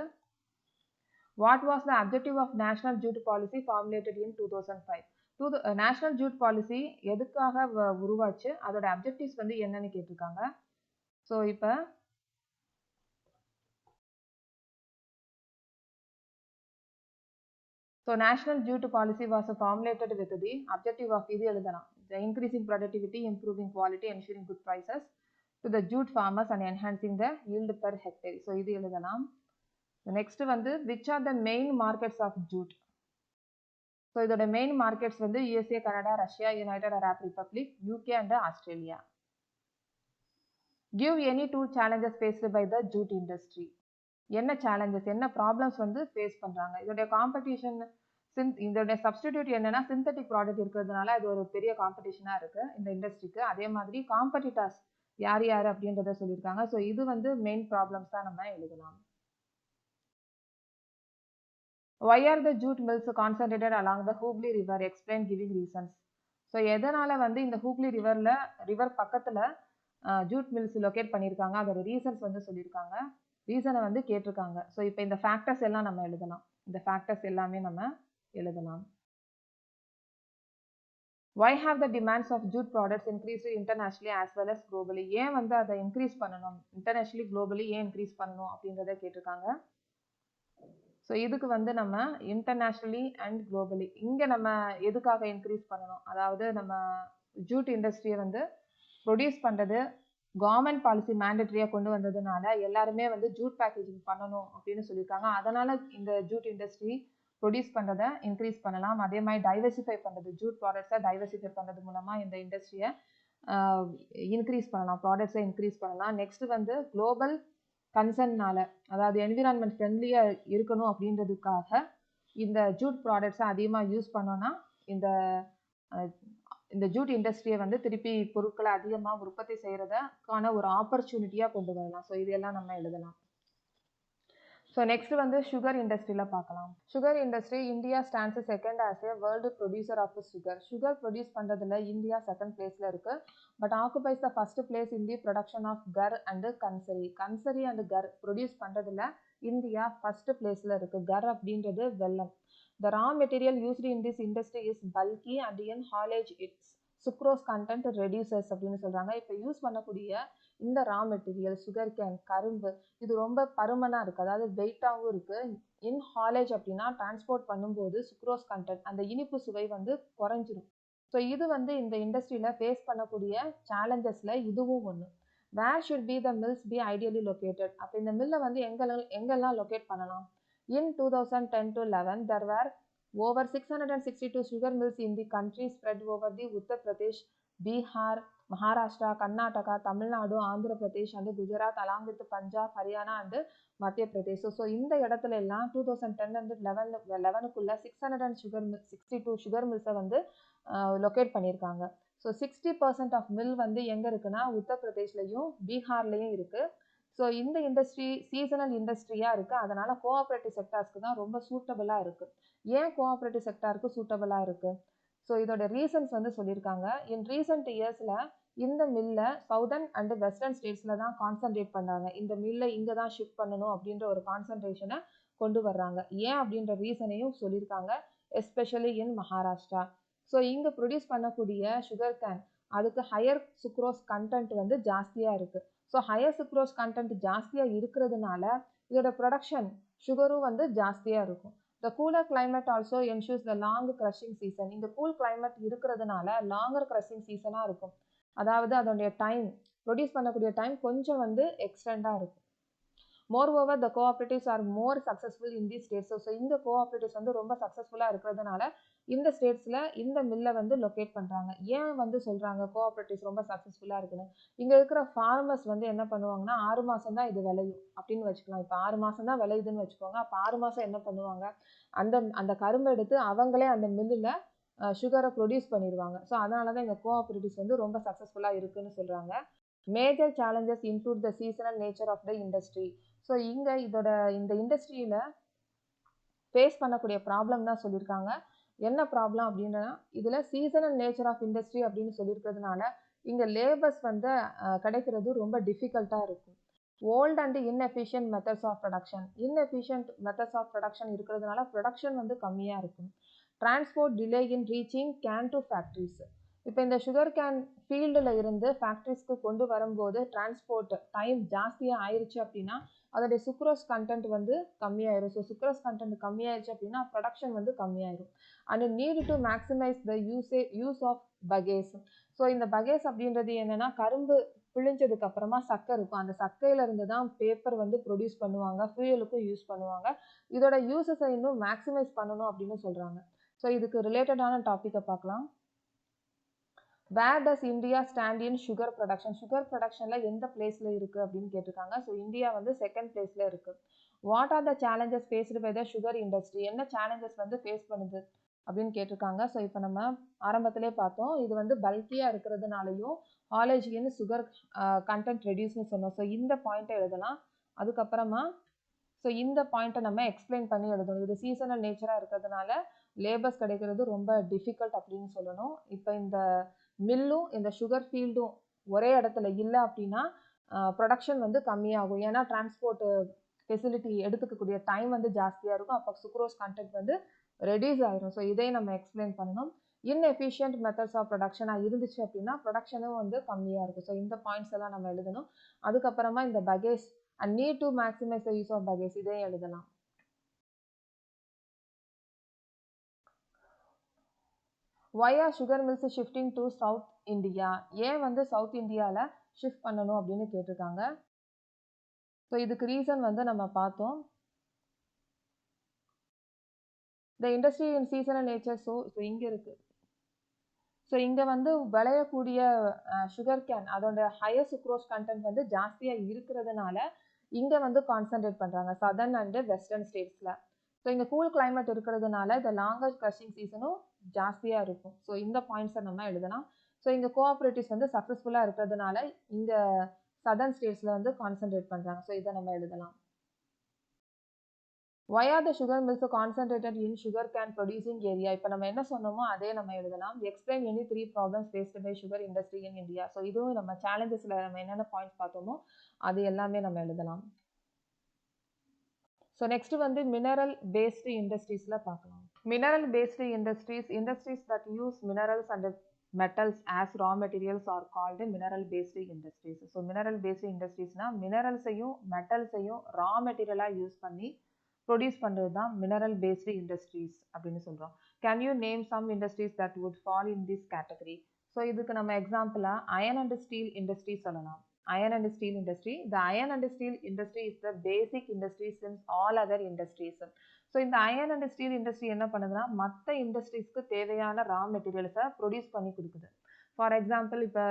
what was the objective of national jute policy formulated in 2005? National jute policy எதுக்காக உருவாச்சு, அதோட அப்ஜெக்டிவ்ஸ் வந்து என்னன்னு கேட்டிருக்காங்க. ஸோ இப்போ national jute policy was formulated with the objective of இது எழுதலாம், increasing productivity, improving quality, ensuring good prices to the jute farmers and enhancing the yield per hectare. So இது எழுதலாம். நெக்ஸ்ட் வந்து which are the main markets of jute? So இதோட மெயின் மார்க்கெட்ஸ் வந்து USA, Canada, Russia, United Arab Republic, UK and Australia. Give any two challenges faced by the jute industry. என்ன சேலஞ்சஸ், என்ன ப்ராப்ளம்ஸ் வந்து ஃபேஸ் பண்ணுறாங்க? இதோடைய காம்படிஷன், இதோடைய சப்ஸ்டிடியூட் என்னன்னா சிந்தட்டிக் ப்ராடக்ட் இருக்கிறதுனால இது ஒரு பெரிய காம்படிஷனாக இருக்குது இந்த இண்டஸ்ட்ரிக்கு. அதே மாதிரி காம்படிட்டர்ஸ் யார் யார் அப்படின்றத சொல்லியிருக்காங்க. ஸோ இது வந்து மெயின் ப்ராப்ளம்ஸ் தான் நம்ம எழுதலாம். Why are the jute mills concentrated along the Hooghly River? Explain giving reasons. So எதனால் வந்து இந்த ஹூக்லி ரிவர் பக்கத்தில் ஜூட் மில்ஸ் லொக்கேட் பண்ணியிருக்காங்க, அதோட ரீசன்ஸ் வந்து சொல்லியிருக்காங்க, ரீசனை வந்து கேட்டிருக்காங்க. ஸோ இப்போ இந்த ஃபேக்டர்ஸ் எல்லாம் நம்ம எழுதலாம், இந்த ஃபேக்டர்ஸ் எல்லாமே நம்ம எழுதலாம். Why have the demands of jute products increased internationally as well as globally? ஏன் வந்து அதை இன்க்ரீஸ் பண்ணணும், இன்டர்நேஷ்னலி குளோபலி ஏன் இன்க்ரீஸ் பண்ணணும் அப்படின்றத கேட்டிருக்காங்க. ஸோ இதுக்கு வந்து நம்ம இன்டர்நேஷ்னலி அண்ட் குளோபலி இங்கே நம்ம எதுக்காக இன்க்ரீஸ் பண்ணணும், அதாவது நம்ம ஜூட் இண்டஸ்ட்ரியை வந்து ப்ரொடியூஸ் பண்ணுறது கவர்மெண்ட் பாலிசி மேண்டட்ரியாக கொண்டு வந்ததுனால எல்லாருமே வந்து ஜூட் பேக்கேஜிங் பண்ணணும் அப்படின்னு சொல்லியிருக்காங்க. அதனால் இந்த ஜூட் இண்டஸ்ட்ரி ப்ரொடியூஸ் பண்ணுறதை இன்க்ரீஸ் பண்ணலாம். அதே மாதிரி டைவர்சிஃபை பண்ணுறது, ஜூட் ப்ராடக்ட்ஸை டைவர்சிஃபை பண்ணுறது மூலமாக இந்த இண்டஸ்ட்ரியை இன்க்ரீஸ் பண்ணலாம், ப்ராடக்ட்ஸை இன்க்ரீஸ் பண்ணலாம். நெக்ஸ்ட் வந்து குளோபல் கன்சர்ன்னால, அதாவது என்விரான்மெண்ட் ஃப்ரெண்ட்லியாக இருக்கணும் அப்படின்றதுக்காக இந்த ஜூட் ப்ராடக்ட்ஸை அதிகமாக யூஸ் பண்ணோன்னா இந்த ஜூட் இண்டஸ்ட்ரியை வந்து திருப்பி பொருட்களை அதிகமாக உற்பத்தி செய்கிறதுக்கான ஒரு ஆப்பர்ச்சுனிட்டியாக கொண்டு வரலாம். ஸோ இதெல்லாம் நம்ம எழுதலாம். ஸோ நெக்ஸ்ட் வந்து சுகர் இண்டஸ்ட்ரியில் பார்க்கலாம். Sugar industry India stands second as a world producer of sugar. Sugar produce பண்ணுறதுல இந்தியா செகண்ட் பிளேஸில் இருக்குது. But occupies the first place in the production of gur and khandsari. Khandsari and gur produce பண்ணுறதுல இந்தியா ஃபர்ஸ்ட் பிளேஸில் இருக்குது. கர் அப்படின்றது வெல்லம். The raw material used in this industry is bulky and in haulage its sucrose content reduces அப்படின்னு சொல்கிறாங்க. இப்போ யூஸ் பண்ணக்கூடிய இந்த ரா மெட்டீரியல் சுகர் கேன், கரும்பு, இது ரொம்ப பருமனாக இருக்குது, அதாவது வெயிட்டாகவும் இருக்குது. இன் ஹாலேஜ் அப்படின்னா டிரான்ஸ்போர்ட் பண்ணும்போது சுக்ரோஸ் கண்டென்ட், அந்த இனிப்பு சுவை வந்து குறைஞ்சிரும். ஸோ இது வந்து இந்த இண்டஸ்ட்ரியில் ஃபேஸ் பண்ணக்கூடிய சேலஞ்சஸில் இதுவும் ஒன்று. Where should be the mills be ideally located. அப்போ இந்த மில்லை வந்து எங்கெல்லாம் லொக்கேட் பண்ணலாம்? In 2010 to 11, there were over 662 sugar mills in the country spread over the Uttar Pradesh, Bihar, Maharashtra, Karnataka, Tamil Nadu, Andhra Pradesh and Gujarat along with Punjab, Haryana and Madhya Pradesh. So இந்த இடத்துல எல்லாம் 2010 and 11க்குள்ள 662 sugar mills வந்து லொக்கேட் பண்ணியிருக்காங்க. ஸோ 60% ஆஃப் மில் வந்து எங்கே இருக்குன்னா உத்தர் பிரதேஷ்லையும் பீகார்லையும் இருக்குது. ஸோ இந்த இண்டஸ்ட்ரி சீசனல் இண்டஸ்ட்ரியாக இருக்குது. அதனால் கோஆப்ரேட்டிவ் செக்டார்ஸ்க்கு தான் ரொம்ப சூட்டபுளாக இருக்குது. ஏன் கோஆப்ரேட்டிவ் செக்டாருக்கு சூட்டபுளாக இருக்குது? ஸோ இதோட ரீசன்ஸ் வந்து சொல்லியிருக்காங்க. இன் ரீசெண்ட் இயர்ஸில் இந்த மில்லை சவுதர்ன் அண்ட் வெஸ்டர்ன் ஸ்டேட்ஸில் தான் கான்சன்ட்ரேட் பண்ணுறாங்க. இந்த மில்லை இங்கே தான் ஷிஃப்ட் பண்ணணும் அப்படின்ற ஒரு கான்சன்ட்ரேஷனை கொண்டு வர்றாங்க. ஏன் அப்படின்ற ரீசனையும் சொல்லியிருக்காங்க, எஸ்பெஷலி இன் மகாராஷ்டிரா. ஸோ இங்கே ப்ரொடியூஸ் பண்ணக்கூடிய சுகர் கேன் அதுக்கு ஹையர் சுக்ரோஸ் கண்டென்ட் வந்து ஜாஸ்தியாக இருக்குது. ஸோ ஹையர் சுக்ரோஸ் கண்டென்ட் ஜாஸ்தியாக இருக்கிறதுனால இதோட ப்ரொடக்ஷன் சுகரும் வந்து ஜாஸ்தியாக இருக்கும். The cooler climate also ensures the long crushing season. இந்த கூல் கிளைமேட் இருக்கிறதுனால லாங்கர் க்ரஷிங் சீசனாக இருக்கும். அதாவது அதோடைய டைம், ப்ரொடியூஸ் பண்ணக்கூடிய டைம் கொஞ்சம் வந்து எக்ஸ்டெண்டாக இருக்கும். Moreover, the cooperatives are more successful in these states. So இந்த கோஆப்ரேட்டிவ்ஸ் வந்து ரொம்ப சக்ஸஸ்ஃபுல்லாக இருக்கிறதுனால இந்த ஸ்டேட்ஸில் இந்த மில்லை வந்து லொக்கேட் பண்ணுறாங்க. ஏன் வந்து சொல்கிறாங்க கோஆப்ரேட்டிவ்ஸ் ரொம்ப சக்ஸஸ்ஃபுல்லாக இருக்குன்னு? இங்கே இருக்கிற ஃபார்மர்ஸ் வந்து என்ன பண்ணுவாங்கன்னா 6 மாதம் தான் இது விளையும் அப்படின்னு வச்சுக்கலாம். இப்போ 6 மாதம் தான் விளையுதுன்னு வச்சுக்கோங்க. அப்போ 6 மாதம் என்ன பண்ணுவாங்க, அந்த கரும்பை எடுத்து அவங்களே அந்த மில்லில் சுகரை ப்ரொடியூஸ் பண்ணிடுவாங்க. ஸோ அதனால தான் இந்த கோஆப்ரேட்டிவ்ஸ் வந்து ரொம்ப சக்ஸஸ்ஃபுல்லாக இருக்குன்னு சொல்கிறாங்க. Major challenges include the seasonal nature of the industry. So இங்கே இந்த இண்டஸ்ட்ரியில் ஃபேஸ் பண்ணக்கூடிய ப்ராப்ளம் தான் சொல்லியிருக்காங்க. என்ன ப்ராப்ளம் அப்படின்னா, இதில் சீசனல் நேச்சர் ஆஃப் இண்டஸ்ட்ரி அப்படின்னு சொல்லியிருக்கிறதுனால இங்கே லேபர்ஸ் வந்து கிடைக்கிறது ரொம்ப டிஃபிகல்ட்டாக இருக்கும். Old and inefficient methods of production. Inefficient methods of production இருக்கிறதுனால ப்ரொடக்ஷன் வந்து கம்மியாக இருக்கும். Transport delay in reaching cane to factories. இப்போ இந்த சுகர் கேன் ஃபீல்டில் இருந்து ஃபேக்ட்ரிஸ்க்கு கொண்டு வரும்போது டிரான்ஸ்போர்ட் டைம் ஜாஸ்தியாக ஆயிடுச்சு அப்படின்னா அதோடைய சுக்ரோஸ் கண்டென்ட் வந்து கம்மியாயிரும். ஸோ சுக்ரோஸ் கண்டென்ட் கம்மியாயிருச்சு அப்படின்னா ப்ரொடக்ஷன் வந்து கம்மியாயிரும். And need to maximise the use of bagasse. So இந்த பகேஸ் அப்படின்றது என்னன்னா, கரும்பு பிழிஞ்சதுக்கு அப்புறமா சக்கை இருக்கும். அந்த சக்கையில இருந்து தான் பேப்பர் வந்து ப்ரொடியூஸ் பண்ணுவாங்க, ஃபியூயலுக்கும் யூஸ் பண்ணுவாங்க. இதோட யூசஸை இன்னும் மேக்ஸிமைஸ் பண்ணணும் அப்படின்னு சொல்றாங்க. ஸோ இதுக்கு ரிலேட்டடான டாப்பிக்கை பார்க்கலாம். Where does India stand in sugar production. சுகர் ப்ரொடக்ஷனில் எந்த பிளேஸில் இருக்குது அப்படின்னு கேட்டிருக்காங்க. ஸோ இந்தியா வந்து செகண்ட் பிளேஸில் இருக்குது. What are the challenges faced by the sugar industry. என்ன சேலஞ்சஸ் வந்து ஃபேஸ் பண்ணுது அப்படின்னு கேட்டிருக்காங்க. ஸோ இப்போ நம்ம ஆரம்பத்திலே பார்த்தோம், இது வந்து பல்கியாக இருக்கிறதுனாலையும் ஹாலேஜின்னு சுகர் கண்டென்ட் ரெடியூஸ்னு சொன்னோம். ஸோ இந்த பாயிண்ட்டை எழுதலாம். அதுக்கப்புறமா ஸோ இந்த பாயிண்ட்டை நம்ம எக்ஸ்பிளைன் பண்ணி எழுதணும். இது சீசனல் நேச்சராக இருக்கிறதுனால லேபர்ஸ் கிடைக்கிறது ரொம்ப டிஃபிகல்ட் அப்படின்னு சொல்லணும். இப்போ இந்த மில்லும் இந்த சுகர் ஃபீல்டும் ஒரே இடத்துல இல்லை அப்படின்னா ப்ரொடக்ஷன் வந்து கம்மியாகும். ஏன்னா டிரான்ஸ்போர்ட் ஃபெசிலிட்டி எடுத்துக்கக்கூடிய டைம் வந்து ஜாஸ்தியாக இருக்கும். அப்போ சுக்ரோஸ் கண்டென்ட் வந்து ரெடியூஸ் ஆயிரும். ஸோ இதை நம்ம எக்ஸ்பிளைன் பண்ணணும். இன்எஃபிஷியன்ட் மெத்தட்ஸ் ஆஃப் ப்ரொடக்ஷனாக இருந்துச்சு அப்படின்னா ப்ரொடக்ஷனும் வந்து கம்மியாக இருக்கும். ஸோ இந்த பாயிண்ட்ஸ் எல்லாம் நம்ம எழுதணும். அதுக்கப்புறமா இந்த bagasse and need to maximise the use of bagasse இதையும் எழுதலாம். why are sugar mills shifting to South India? ஏன் வந்து சவுத் இந்தியாவில் ஷிஃப்ட் பண்ணணும் அப்படின்னு கேட்டிருக்காங்க. ஸோ இதுக்கு ரீசன் வந்து நம்ம பார்த்தோம். The industry in seasonal nature, so இங்கே இருக்குது. ஸோ இங்கே வந்து விளையக்கூடிய சுகர் கேன் அதோட ஹையர் சுக்ரோஸ் கண்டென்ட் வந்து ஜாஸ்தியாக இருக்கிறதுனால இங்கே வந்து கான்சன்ட்ரேட் பண்ணுறாங்க சதர்ன் அண்டு வெஸ்டர்ன் ஸ்டேட்ஸில். ஸோ இங்கே கூல் கிளைமேட் இருக்கிறதுனால இந்த லாங்கர் க்ரஷிங் சீசனும் ஜாஸ்தியாக இருக்கும். ஸோ இந்த பாயிண்ட்ஸை நம்ம எழுதலாம். ஸோ இங்கே கோஆப்ரேட்டிவ்ஸ் வந்து சக்ஸஸ்ஃபுல்லாக இருக்கிறதுனால இங்கே சதர்ன் ஸ்டேட்ஸில் வந்து கான்சன்ட்ரேட் பண்ணுறாங்க. ஸோ இதை நம்ம எழுதலாம். Why are the sugar mills concentrated in sugar cane producing area? இப்போ நம்ம என்ன சொன்னோமோ அதே நம்ம எழுதலாம். Explain any 3 problems faced by sugar industry in India. So இதுவும் நம்ம சேலஞ்சஸில் நம்ம என்னென்ன பாயிண்ட்ஸ் பார்த்தோமோ அது எல்லாமே நம்ம எழுதலாம். ஸோ நெக்ஸ்ட் வந்து மினரல் பேஸ்டு இண்டஸ்ட்ரீஸில் பார்க்கலாம். Mineral based industries that use minerals and metals as raw materials are called mineral based industries. So mineral based இண்டஸ்ட்ரீஸ்னால் மினரல்ஸையும் மெட்டல்ஸையும் ரா மெட்டீரியலாக யூஸ் பண்ணி ப்ரொடியூஸ் பண்ணுறது தான் மினரல் பேஸ்டு இண்டஸ்ட்ரீஸ் அப்படின்னு சொல்கிறோம். Can you name some industries that would fall in this category? So இதுக்கு நம்ம எக்ஸாம்பிளாக அயன் அண்ட் ஸ்டீல் இண்டஸ்ட்ரி சொல்லலாம். Iron and steel industry. The iron and steel industry is the basic industry since all other industries. So இந்த அயன் அண்ட் ஸ்டீல் இண்டஸ்ட்ரி என்ன பண்ணுதுன்னா மற்ற இண்டஸ்ட்ரீஸ்க்கு தேவையான ரா மெட்டீரியல்ஸை ப்ரொடியூஸ் பண்ணி கொடுக்குது. ஃபார் எக்ஸாம்பிள் இப்போ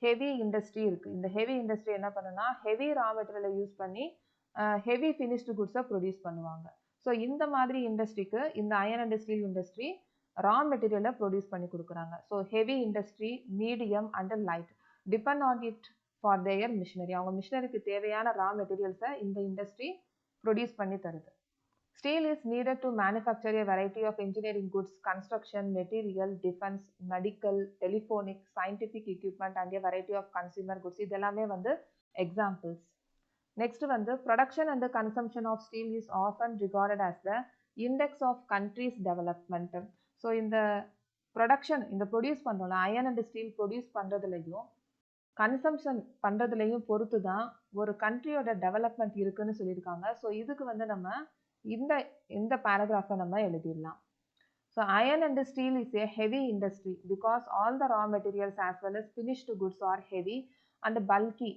ஹெவி இண்டஸ்ட்ரி இருக்குது. இந்த ஹெவி இண்டஸ்ட்ரி என்ன பண்ணுன்னா ஹெவி ரா மெட்டீரியலை யூஸ் பண்ணி ஹெவி ஃபினிஷ்டு குட்ஸை ப்ரொடியூஸ் பண்ணுவாங்க. ஸோ இந்த மாதிரி இண்டஸ்ட்ரிக்கு இந்த iron and steel industry raw மெட்டீரியலை ப்ரொடியூஸ் பண்ணி கொடுக்குறாங்க. So heavy industry, medium and light depend on it for their machinery. அவங்க மிஷினரிக்கு தேவையான ரா மெட்டீரியல்ஸை இந்த இண்டஸ்ட்ரி ப்ரொடியூஸ் பண்ணி தருது. Steel is needed to manufacture a variety of engineering goods, construction, material, defence, medical, telephonic, scientific equipment and a variety of consumer goods. இது எல்லாமே வந்து எக்ஸாம்பிள்ஸ். நெக்ஸ்ட் வந்து production and consumption of steel is often regarded as the index of country's development. So இந்த ப்ரொடக்ஷன் இந்த ப்ரொடியூஸ் பண்ணுறோம்ல அயன் அண்ட் ஸ்டீல் ப்ரொடியூஸ் பண்ணுறதுலையும் கன்சம்ஷன் பண்ணுறதுலையும் பொறுத்து தான் ஒரு கண்ட்ரியோட டெவலப்மெண்ட் இருக்குன்னு சொல்லியிருக்காங்க. ஸோ இதுக்கு வந்து நம்ம இந்த பேராகிராஃபை நம்ம எழுதிடலாம். So iron and steel is a heavy industry because all the raw materials as well as finished goods are heavy and bulky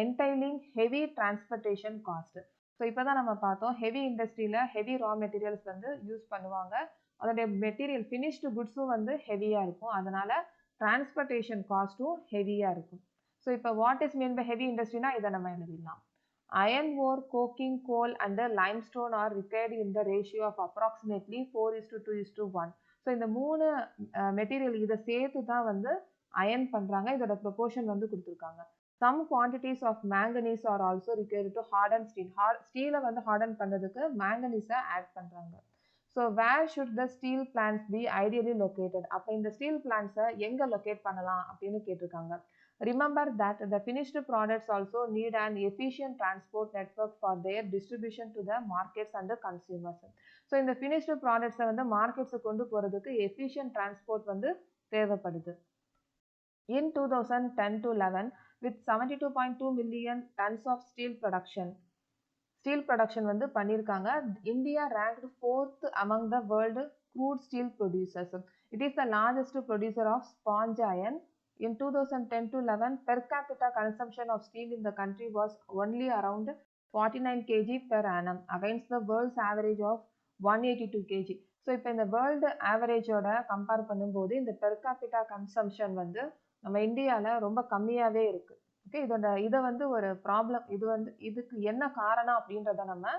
entailing heavy transportation cost. So இப்போ தான் நம்ம பார்த்தோம் ஹெவி இண்டஸ்ட்ரியில் ஹெவி ரா மெட்டீரியல்ஸ் வந்து யூஸ் பண்ணுவாங்க. அதோடைய மெட்டீரியல் ஃபினிஷ்டு குட்ஸும் வந்து ஹெவியாக இருக்கும். அதனால் டிரான்ஸ்போர்ட்டேஷன் காஸ்ட்டும் ஹெவியாக இருக்கும். ஸோ இப்போ what is mean by heavy இண்டஸ்ட்ரினா இதை நம்ம எழுதிடலாம். Iron ore, coking coal and limestone are required in the ratio of approximately 4:2:1. So இந்த 3 மெட்டீரியல் இதை சேர்த்து தான் வந்து அயன் பண்ணுறாங்க. இதோட ப்ரொபோர்ஷன் வந்து கொடுத்துருக்காங்க. Some quantities of manganese are also required to harden steel. ஸ்டீலை வந்து ஹார்டன் பண்ணுறதுக்கு மேங்கனீஸை ஆட் பண்ணுறாங்க. So where should the steel plants be ideally located? அப்போ இந்த ஸ்டீல் பிளான்ஸை எங்கே லொக்கேட் பண்ணலாம் அப்படின்னு கேட்டிருக்காங்க. Remember that the finished products also need and efficient transport network for their distribution to the markets and consumers. So இந்த ஃபினிஷ்டு ப்ராடக்ட்ஸை வந்து மார்க்கெட்ஸை கொண்டு போகிறதுக்கு எஃபிஷியன்ட் டிரான்ஸ்போர்ட் வந்து தேவைப்படுது. In 2010-11, with 72.2 million tons of steel production வந்து பண்ணியிருக்காங்க. India ranked 4th among the world crude steel producers. It is the largest producer of sponge iron. In 2010-11, per capita consumption of steel in the country was only around 49 kg per annum against the world's average of 182 kg. So இப்போ இந்த வேர்ல்டு ஆவரேஜோட கம்பேர் பண்ணும்போது இந்த பெர் கேபிட்டா கன்சம்ஷன் வந்து நம்ம இந்தியாவில் ரொம்ப கம்மியாகவே இருக்குது. ஓகே, இதை வந்து ஒரு ப்ராப்ளம், இதுக்கு என்ன காரணம் அப்படின்றத நம்ம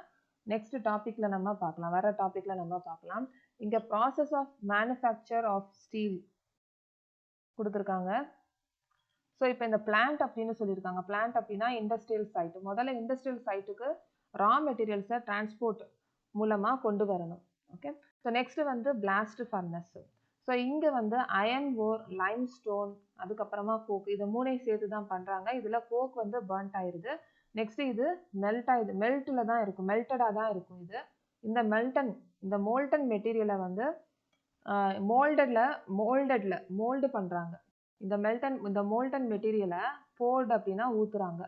நெக்ஸ்ட் டாப்பிக்கில் நம்ம பார்க்கலாம், வர டாப்பிக்கில் நம்ம பார்க்கலாம். இங்கே process of manufacture of steel கொடுத்துருக்காங்க. ஸோ இப்போ இந்த பிளான்ட் அப்படின்னு சொல்லியிருக்காங்க. பிளான்ட் அப்படின்னா இண்டஸ்ட்ரியல் சைட். முதல்ல இண்டஸ்ட்ரியல் சைட்டுக்கு ரா மெட்டீரியல்ஸை டிரான்ஸ்போர்ட் மூலமாக கொண்டு வரணும். ஓகே, ஸோ நெக்ஸ்ட் வந்து பிளாஸ்ட் ஃபர்னஸ். ஸோ இங்கே வந்து அயன் ஓர், லைம்ஸ்டோன், அதுக்கப்புறமா கோக், இதை 3 சேர்த்து தான் பண்ணுறாங்க. இதில் கோக் வந்து பர்ன்ட் ஆயிடுது. நெக்ஸ்ட் இது மெல்ட்டில் தான் இருக்கும், மெல்டடாக தான் இருக்கும். இந்த மோல்டன் மெட்டீரியலை வந்து மோல்டு பண்ணுறாங்க. இந்த மோல்டன் மெட்டீரியலை போல்டு அப்படின்னா ஊற்றுறாங்க,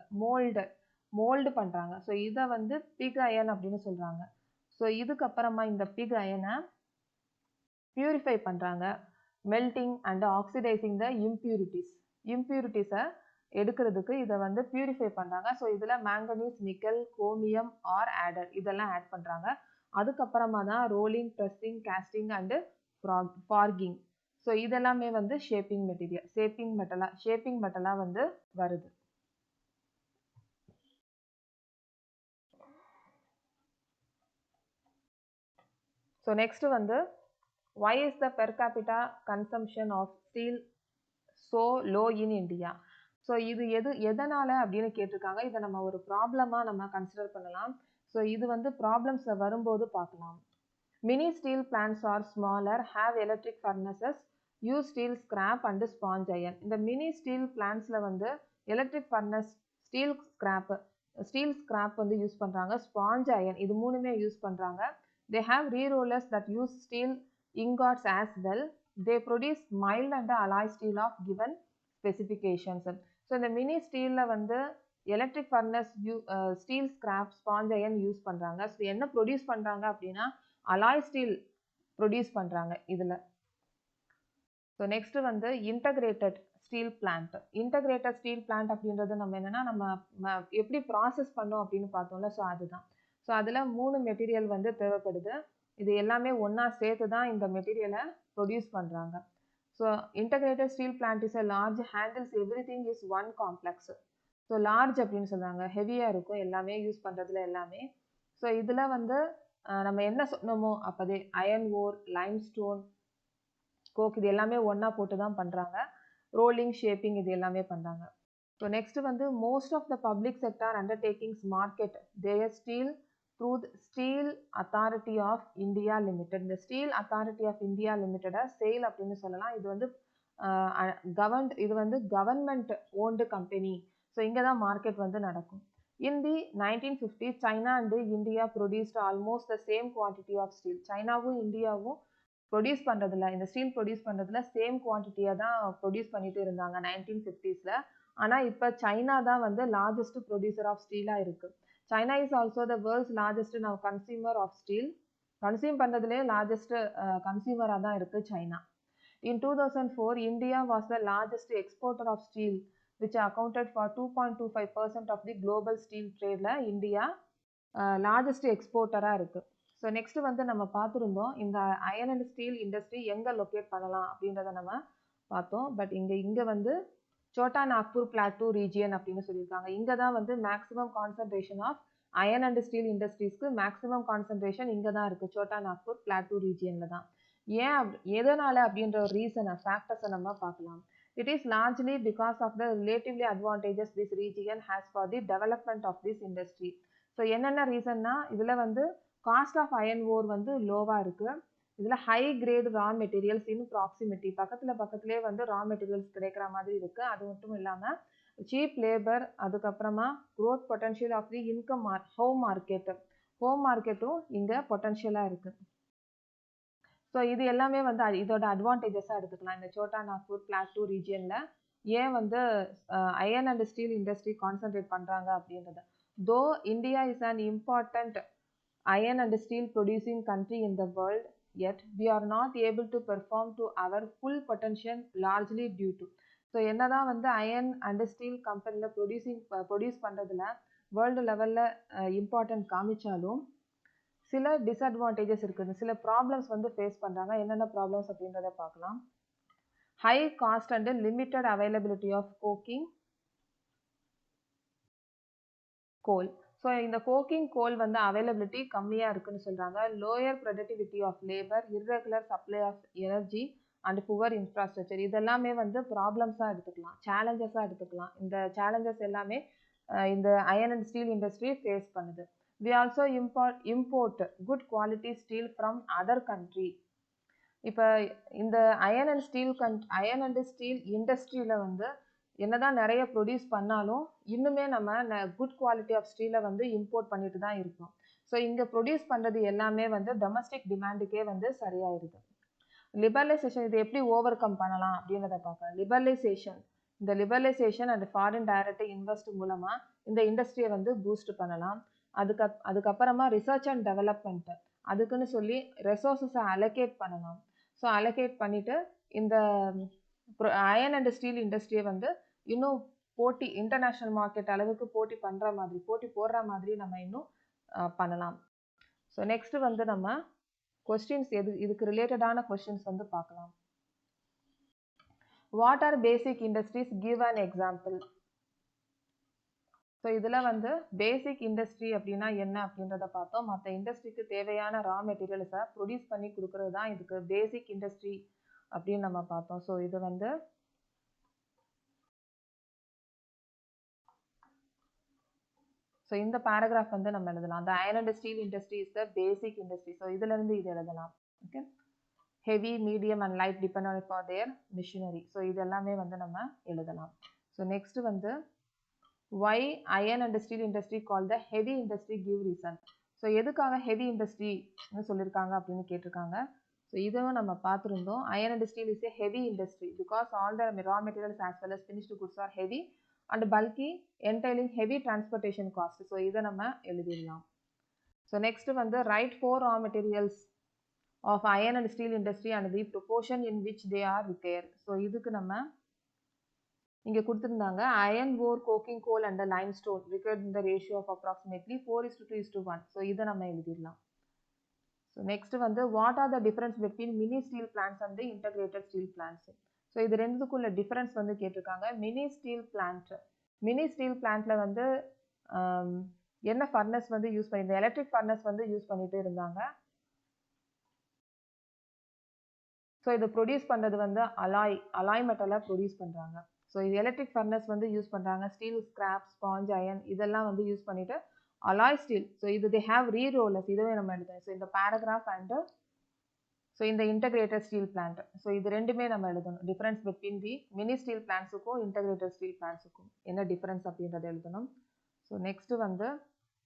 மோல்டு பண்ணுறாங்க. ஸோ இதை வந்து பிக் அயன் அப்படின்னு சொல்கிறாங்க. ஸோ இதுக்கப்புறமா இந்த பிக் அயனை பியூரிஃபை பண்ணுறாங்க. melting and oxidizing the impurities எடுக்கிறதுக்கு இதை வந்து பியூரிஃபை பண்ணுறாங்க. ஸோ இதில் manganese, nickel, chromium are added இதெல்லாம் ஆட் பண்ணுறாங்க. அதுக்கப்புறமா தான் rolling, pressing, casting and forging. So இதெல்லாமே வந்து ஷேப்பிங் மெட்டலாக வந்து வருது. ஸோ நெக்ஸ்ட் வந்து why is the per capita consumption of steel so low in India? So இது எதனால் அப்படின்னு கேட்டிருக்காங்க. இதை நம்ம ஒரு ப்ராப்ளமாக நம்ம கன்சிடர் பண்ணலாம். ஸோ இது வந்து ப்ராப்ளம்ஸில் வரும்போது பார்க்கலாம். Mini steel plants are smaller, have electric furnaces, use steel scrap and sponge iron. இந்த மினி ஸ்டீல் பிளான்ட்ஸில் வந்து எலக்ட்ரிக் ஃபர்னஸ், ஸ்டீல் ஸ்கிராப் வந்து யூஸ் பண்ணுறாங்க, ஸ்பாஞ்ச் அயன் இது மூணுமே யூஸ் பண்ணுறாங்க. They have re-rollers that use steel ingots as well. They produce mild and alloy steel of given specifications. So இந்த மினி ஸ்டீலில் வந்து electric furnace, steel scrap, sponge iron use பண்ணுறாங்க. ஸோ என்ன ப்ரொடியூஸ் பண்ணுறாங்க அப்படின்னா அலாய் ஸ்டீல் ப்ரொடியூஸ் பண்ணுறாங்க இதில். ஸோ நெக்ஸ்ட் வந்து integrated steel plant. Integrated steel plant அப்படின்றது நம்ம என்னென்னா நம்ம எப்படி ப்ராசஸ் பண்ணோம் அப்படின்னு பார்த்தோம்ல. ஸோ அதுதான். ஸோ அதில் 3 மெட்டீரியல் வந்து தேவைப்படுது. இது எல்லாமே ஒன்றா சேர்த்து தான் இந்த மெட்டீரியலை ப்ரொடியூஸ் பண்ணுறாங்க. So integrated steel plant is a large, handles every thing is one complex. So large அப்படின்னு சொல்கிறாங்க, ஹெவியாக இருக்கும் எல்லாமே யூஸ் பண்ணுறதுல எல்லாமே. ஸோ இதில் வந்து நம்ம என்ன சொன்னோமோ அப்போதே அயன் ஓர், லைம்ஸ்டோன், கோக் இது எல்லாமே ஒன்றா போட்டு தான் பண்ணுறாங்க. ரோலிங், ஷேப்பிங் இது எல்லாமே பண்ணுறாங்க. ஸோ நெக்ஸ்ட் வந்து most of the public sector undertakings market their steel through steel authority of India limited. இந்த ஸ்டீல் அத்தாரிட்டி ஆஃப் இந்தியா லிமிடெடை சேல் அப்படின்னு சொல்லலாம். இது வந்து கவர்மெண்ட் ஓன்டு கம்பெனி. ஸோ இங்கே தான் மார்க்கெட் வந்து நடக்கும். In the 1950s, China and India produced almost the same quantity of steel. சைனாவும் இந்தியாவும் ப்ரொடியூஸ் பண்ணுறதுல, இந்த ஸ்டீல் ப்ரொடியூஸ் பண்ணுறதுல சேம் குவான்டிட்டியாக தான் ப்ரொடியூஸ் பண்ணிட்டு இருந்தாங்க 1950s. ஆனால் இப்போ சைனா தான் வந்து லார்ஜஸ்ட் ப்ரொடியூசர் ஆஃப் ஸ்டீலாக இருக்குது. China is also the world's largest now consumer of steel. Consume பண்ணுறதுலேயே லார்ஜஸ்ட் கன்சியூமராக தான் இருக்குது China. In 2004, India was the largest exporter of steel, which accounted for 2.25% of the global steel trade. India largest எக்ஸ்போர்ட்டராக இருக்குது. ஸோ நெக்ஸ்ட் வந்து நம்ம பார்த்துருந்தோம் இந்த அயன் அண்ட் ஸ்டீல் இண்டஸ்ட்ரி எங்கே லொக்கேட் பண்ணலாம் அப்படின்றத நம்ம பார்த்தோம். பட் இங்கே வந்து சோட்டா நாக்பூர் பிளாட்டூ ரீஜியன் அப்படின்னு சொல்லியிருக்காங்க. இங்கே தான் வந்து maximum concentration of iron and steel இண்டஸ்ட்ரீஸ்க்கு மேக்ஸிமம் கான்சன்ட்ரேஷன் இங்கே தான் இருக்குது, சோட்டா நாக்பூர் பிளாட்டூ ரீஜியனில் தான். ஏன் எதனால் அப்படின்ற ஒரு ரீசனை, ஃபேக்டர்ஸை நம்ம பார்க்கலாம். It is largely because of the relatively advantages this region has for the development of this industry. So என்னென்ன ரீசன்னா இதில் வந்து காஸ்ட் ஆஃப் அயன் ஓர் வந்து லோவாக இருக்குது. இதில் high grade raw materials in proximity, பக்கத்துலேயே வந்து ரா மெட்டீரியல்ஸ் கிடைக்கிற மாதிரி இருக்குது. அது மட்டும் இல்லாமல் சீப் லேபர், அதுக்கப்புறமா growth potential of the income home மார்க்கெட்டும் இங்கே பொட்டன்ஷியலாக இருக்குது. ஸோ இது எல்லாமே வந்து இதோட அட்வான்டேஜஸாக எடுத்துக்கலாம். இந்த சோட்டா நாக்பூர் பிளாட்டூ ரீஜியனில் ஏன் வந்து iron and steel industry concentrate பண்ணுறாங்க அப்படின்றத. Though India is an important iron and steel producing country in the world, yet we are not able to perform to our full potential largely due to. So என்னதான் வந்து அயன் அண்ட் ஸ்டீல் கம்பெனியில் ப்ரொடியூஸ் பண்ணுறதுல வேர்ல்டு லெவலில் இம்பார்ட்டன்ட் காமிச்சாலும் சில டிஸ்அட்வான்டேஜஸ் இருக்குது, சில ப்ராப்ளம்ஸ் வந்து ஃபேஸ் பண்ணுறாங்க. என்னென்ன ப்ராப்ளம்ஸ் அப்படின்றத பார்க்கலாம். High cost and limited availability of coal. So இந்த கோக்கிங் கோல் வந்து அவைலபிலிட்டி கம்மியாக இருக்குன்னு சொல்கிறாங்க. Lower productivity of labour, irregular supply of energy and poor infrastructure இதெல்லாமே வந்து ப்ராப்ளம்ஸாக எடுத்துக்கலாம், சேலஞ்சஸாக எடுத்துக்கலாம். இந்த சேலஞ்சஸ் எல்லாமே இந்த iron and steel industry face பண்ணுது. We also import good quality steel from other country. இப்போ இந்த அயன் அண்ட் ஸ்டீல் இண்டஸ்ட்ரியில் வந்து என்னதான் நிறைய ப்ரொடியூஸ் பண்ணாலும் இன்னுமே நம்ம குட் குவாலிட்டி ஆஃப் ஸ்டீலை வந்து இம்போர்ட் பண்ணிட்டு தான் இருக்கோம். ஸோ இங்கே ப்ரொடியூஸ் பண்ணுறது எல்லாமே வந்து டொமஸ்டிக் டிமாண்டுக்கே வந்து சரியாயிருது. லிபரலைசேஷன் இது எப்படி ஓவர் கம் பண்ணலாம் அப்படின்றத பார்க்கலாம். இந்த liberalisation and foreign direct invest மூலமாக இந்த இண்டஸ்ட்ரியை வந்து பூஸ்ட் பண்ணலாம். அதுக்கப்புறமா ரிசர்ச் அண்ட் டெவலப்மெண்ட் அதுக்குன்னு சொல்லி ரிசோர்ஸஸை அலோகேட் பண்ணலாம். ஸோ அலோகேட் பண்ணிவிட்டு இந்த அயன் அண்ட் ஸ்டீல் இண்டஸ்ட்ரியை வந்து இன்னும் போட்டி இன்டர்நேஷ்னல் மார்க்கெட் அளவுக்கு போட்டி போடுற மாதிரி நம்ம இன்னும் பண்ணலாம். ஸோ நெக்ஸ்ட் வந்து நம்ம கொஸ்டின்ஸ் இதுக்கு ரிலேட்டடான கொஸ்டின்ஸ் வந்து பார்க்கலாம். What are basic industries, give an example. So இதில் வந்து பேசிக் இண்டஸ்ட்ரி அப்படின்னா என்ன அப்படின்றத பார்த்தோம். மற்ற இண்டஸ்ட்ரிக்கு தேவையான ரா மெட்டீரியல்ஸை ப்ரொடியூஸ் பண்ணி கொடுக்கறது தான் இதுக்கு பேசிக் இண்டஸ்ட்ரி அப்படின்னு நம்ம பார்த்தோம். ஸோ இது வந்து இந்த பேராகிராஃப் வந்து நம்ம எழுதலாம். The iron and steel industry is the basic industry. So இதுலேருந்து இது எழுதலாம். Okay, heavy, medium and light depend on for their machinery. So இது எல்லாமே வந்து நம்ம எழுதலாம். ஸோ நெக்ஸ்ட் வந்து why iron and steel industry called the heavy industry, give reason. So எதுக்காக ஹெவி இண்டஸ்ட்ரின்னு சொல்லியிருக்காங்க அப்படின்னு கேட்டிருக்காங்க. ஸோ இதுவும் நம்ம பார்த்துருந்தோம். iron and steel is a heavy industry because all the raw materials as well as finished goods are heavy and bulky, entailing heavy transportation cost. So இதை நம்ம எழுதிடலாம். ஸோ நெக்ஸ்ட் வந்து write 4 raw materials of iron and steel industry and the proportion in which they are required. So இதுக்கு நம்ம இங்கே கொடுத்துருந்தாங்க iron ore, coking coal and limestone required in the ratio of approximately 4:2:1. So இதை நம்ம எழுதிடலாம். ஸோ நெக்ஸ்ட் வந்து what are the difference between mini steel plants and integrated steel plants. So இது ரெண்டுக்குள்ள டிஃபரன்ஸ் வந்து கேட்டிருக்காங்க. மினி ஸ்டீல் பிளான்ட்ல வந்து என்ன ஃபர்னஸ் வந்து யூஸ் பண்ணிட்டு, எலக்ட்ரிக் ஃபர்னஸ் வந்து யூஸ் பண்ணிட்டு இருந்தாங்க. ஸோ இது ப்ரொடியூஸ் பண்ணுறது வந்து அலாய் மெட்டலை ப்ரொடியூஸ் பண்ணுறாங்க. ஸோ இது எலக்ட்ரிக் ஃபர்னஸ் வந்து யூஸ் பண்ணுறாங்க. ஸ்டீல் ஸ்கிராப், ஸ்பாஞ்ச், அயன் இதெல்லாம் வந்து யூஸ் பண்ணிட்டு அலாய் ஸ்டீல். ஸோ இது தே ஹேவ் ரீரோலர்ஸ், இதுவே நம்ம எழுதணும். ஸோ இந்த பேராகிராஃப் அண்டு ஸோ இந்த இன்டகிரேட்டட் ஸ்டீல் பிளான்ட், ஸோ இது ரெண்டுமே நம்ம எழுதணும். Difference between the mini steel பிளான்ஸுக்கும் இன்டகிரேட்டட் ஸ்டீல் பிளான்ஸுக்கும் என்ன டிஃபரன்ஸ் அப்படின்றத எழுதணும். ஸோ நெக்ஸ்ட் வந்து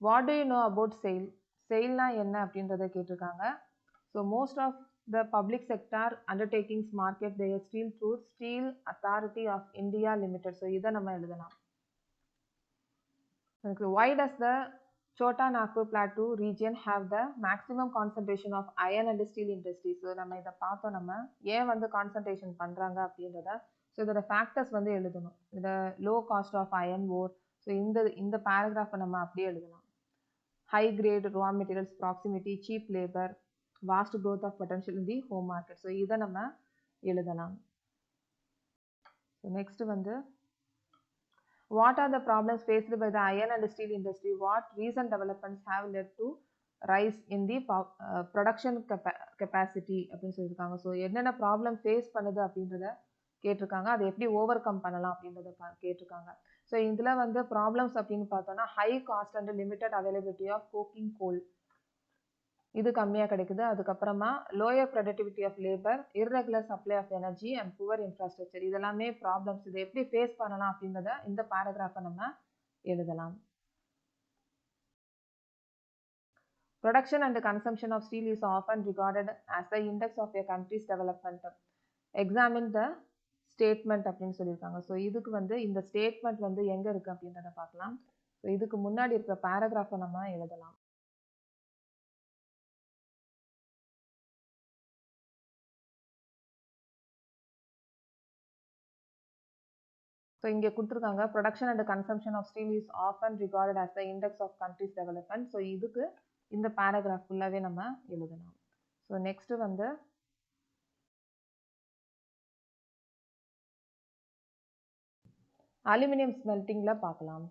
what do you know about SAIL. செயில்னா என்ன அப்படின்றத கேட்டிருக்காங்க. So most of the public sector undertakings market their steel through Steel Authority of India Limited. So இதை நம்ம எழுதலாம். Why does the Chota Nagpur Plateau region have the maximum concentration of iron and steel industry? So நம்ம இதை பார்த்தோம். நம்ம ஏன் வந்து கான்சன்ட்ரேஷன் பண்ணுறாங்க அப்படின்றத, ஸோ இதோட ஃபேக்டர்ஸ் வந்து எழுதணும். இதை low cost of iron ore. So இந்த பேராகிராஃபை நம்ம அப்படியே எழுதலாம். High grade raw materials, proximity, cheap labour, vast growth of potential in the home market. So இதை நம்ம எழுதலாம். ஸோ நெக்ஸ்ட் வந்து what are the problems faced by the iron and steel industry, what recent developments have led to rise in the production capacity அப்படின்னு சொல்லியிருக்காங்க. ஸோ என்னென்ன ப்ராப்ளம் ஃபேஸ் பண்ணுது அப்படின்றத கேட்டிருக்காங்க. அதை எப்படி ஓவர் கம் பண்ணலாம் அப்படின்றத கேட்டிருக்காங்க. ஸோ இதில் வந்து ப்ராப்ளம்ஸ் அப்படின்னு பார்த்தோன்னா high cost and limited availability of coking coal, இது கம்மியாக கிடைக்குது. அதுக்கப்புறமா lower productivity of labour, irregular supply of energy and poor infrastructure, இதெல்லாமே ப்ராப்ளம்ஸ். இதை எப்படி ஃபேஸ் பண்ணலாம் அப்படின்றத இந்த பேராகிராஃபை நம்ம எழுதலாம். Production and consumption of steel is often regarded as the index of a country's development. Examine the statement அப்படின்னு சொல்லியிருக்காங்க. ஸோ இதுக்கு வந்து இந்த ஸ்டேட்மெண்ட் வந்து எங்கே இருக்குது அப்படின்றத பார்க்கலாம். ஸோ இதுக்கு முன்னாடி இருக்கிற பேராகிராஃபை நம்ம எழுதலாம். ஸோ இங்கே கொடுத்துருக்காங்க production and consumption of steel is often regarded as the index of country's development. So இதுக்கு இந்த பேராகிராஃப் ஃபுல்லாகவே நம்ம எழுதலாம். ஸோ நெக்ஸ்ட் வந்து அலுமினியம் ஸ்மெல்டிங்கில் பார்க்கலாம்.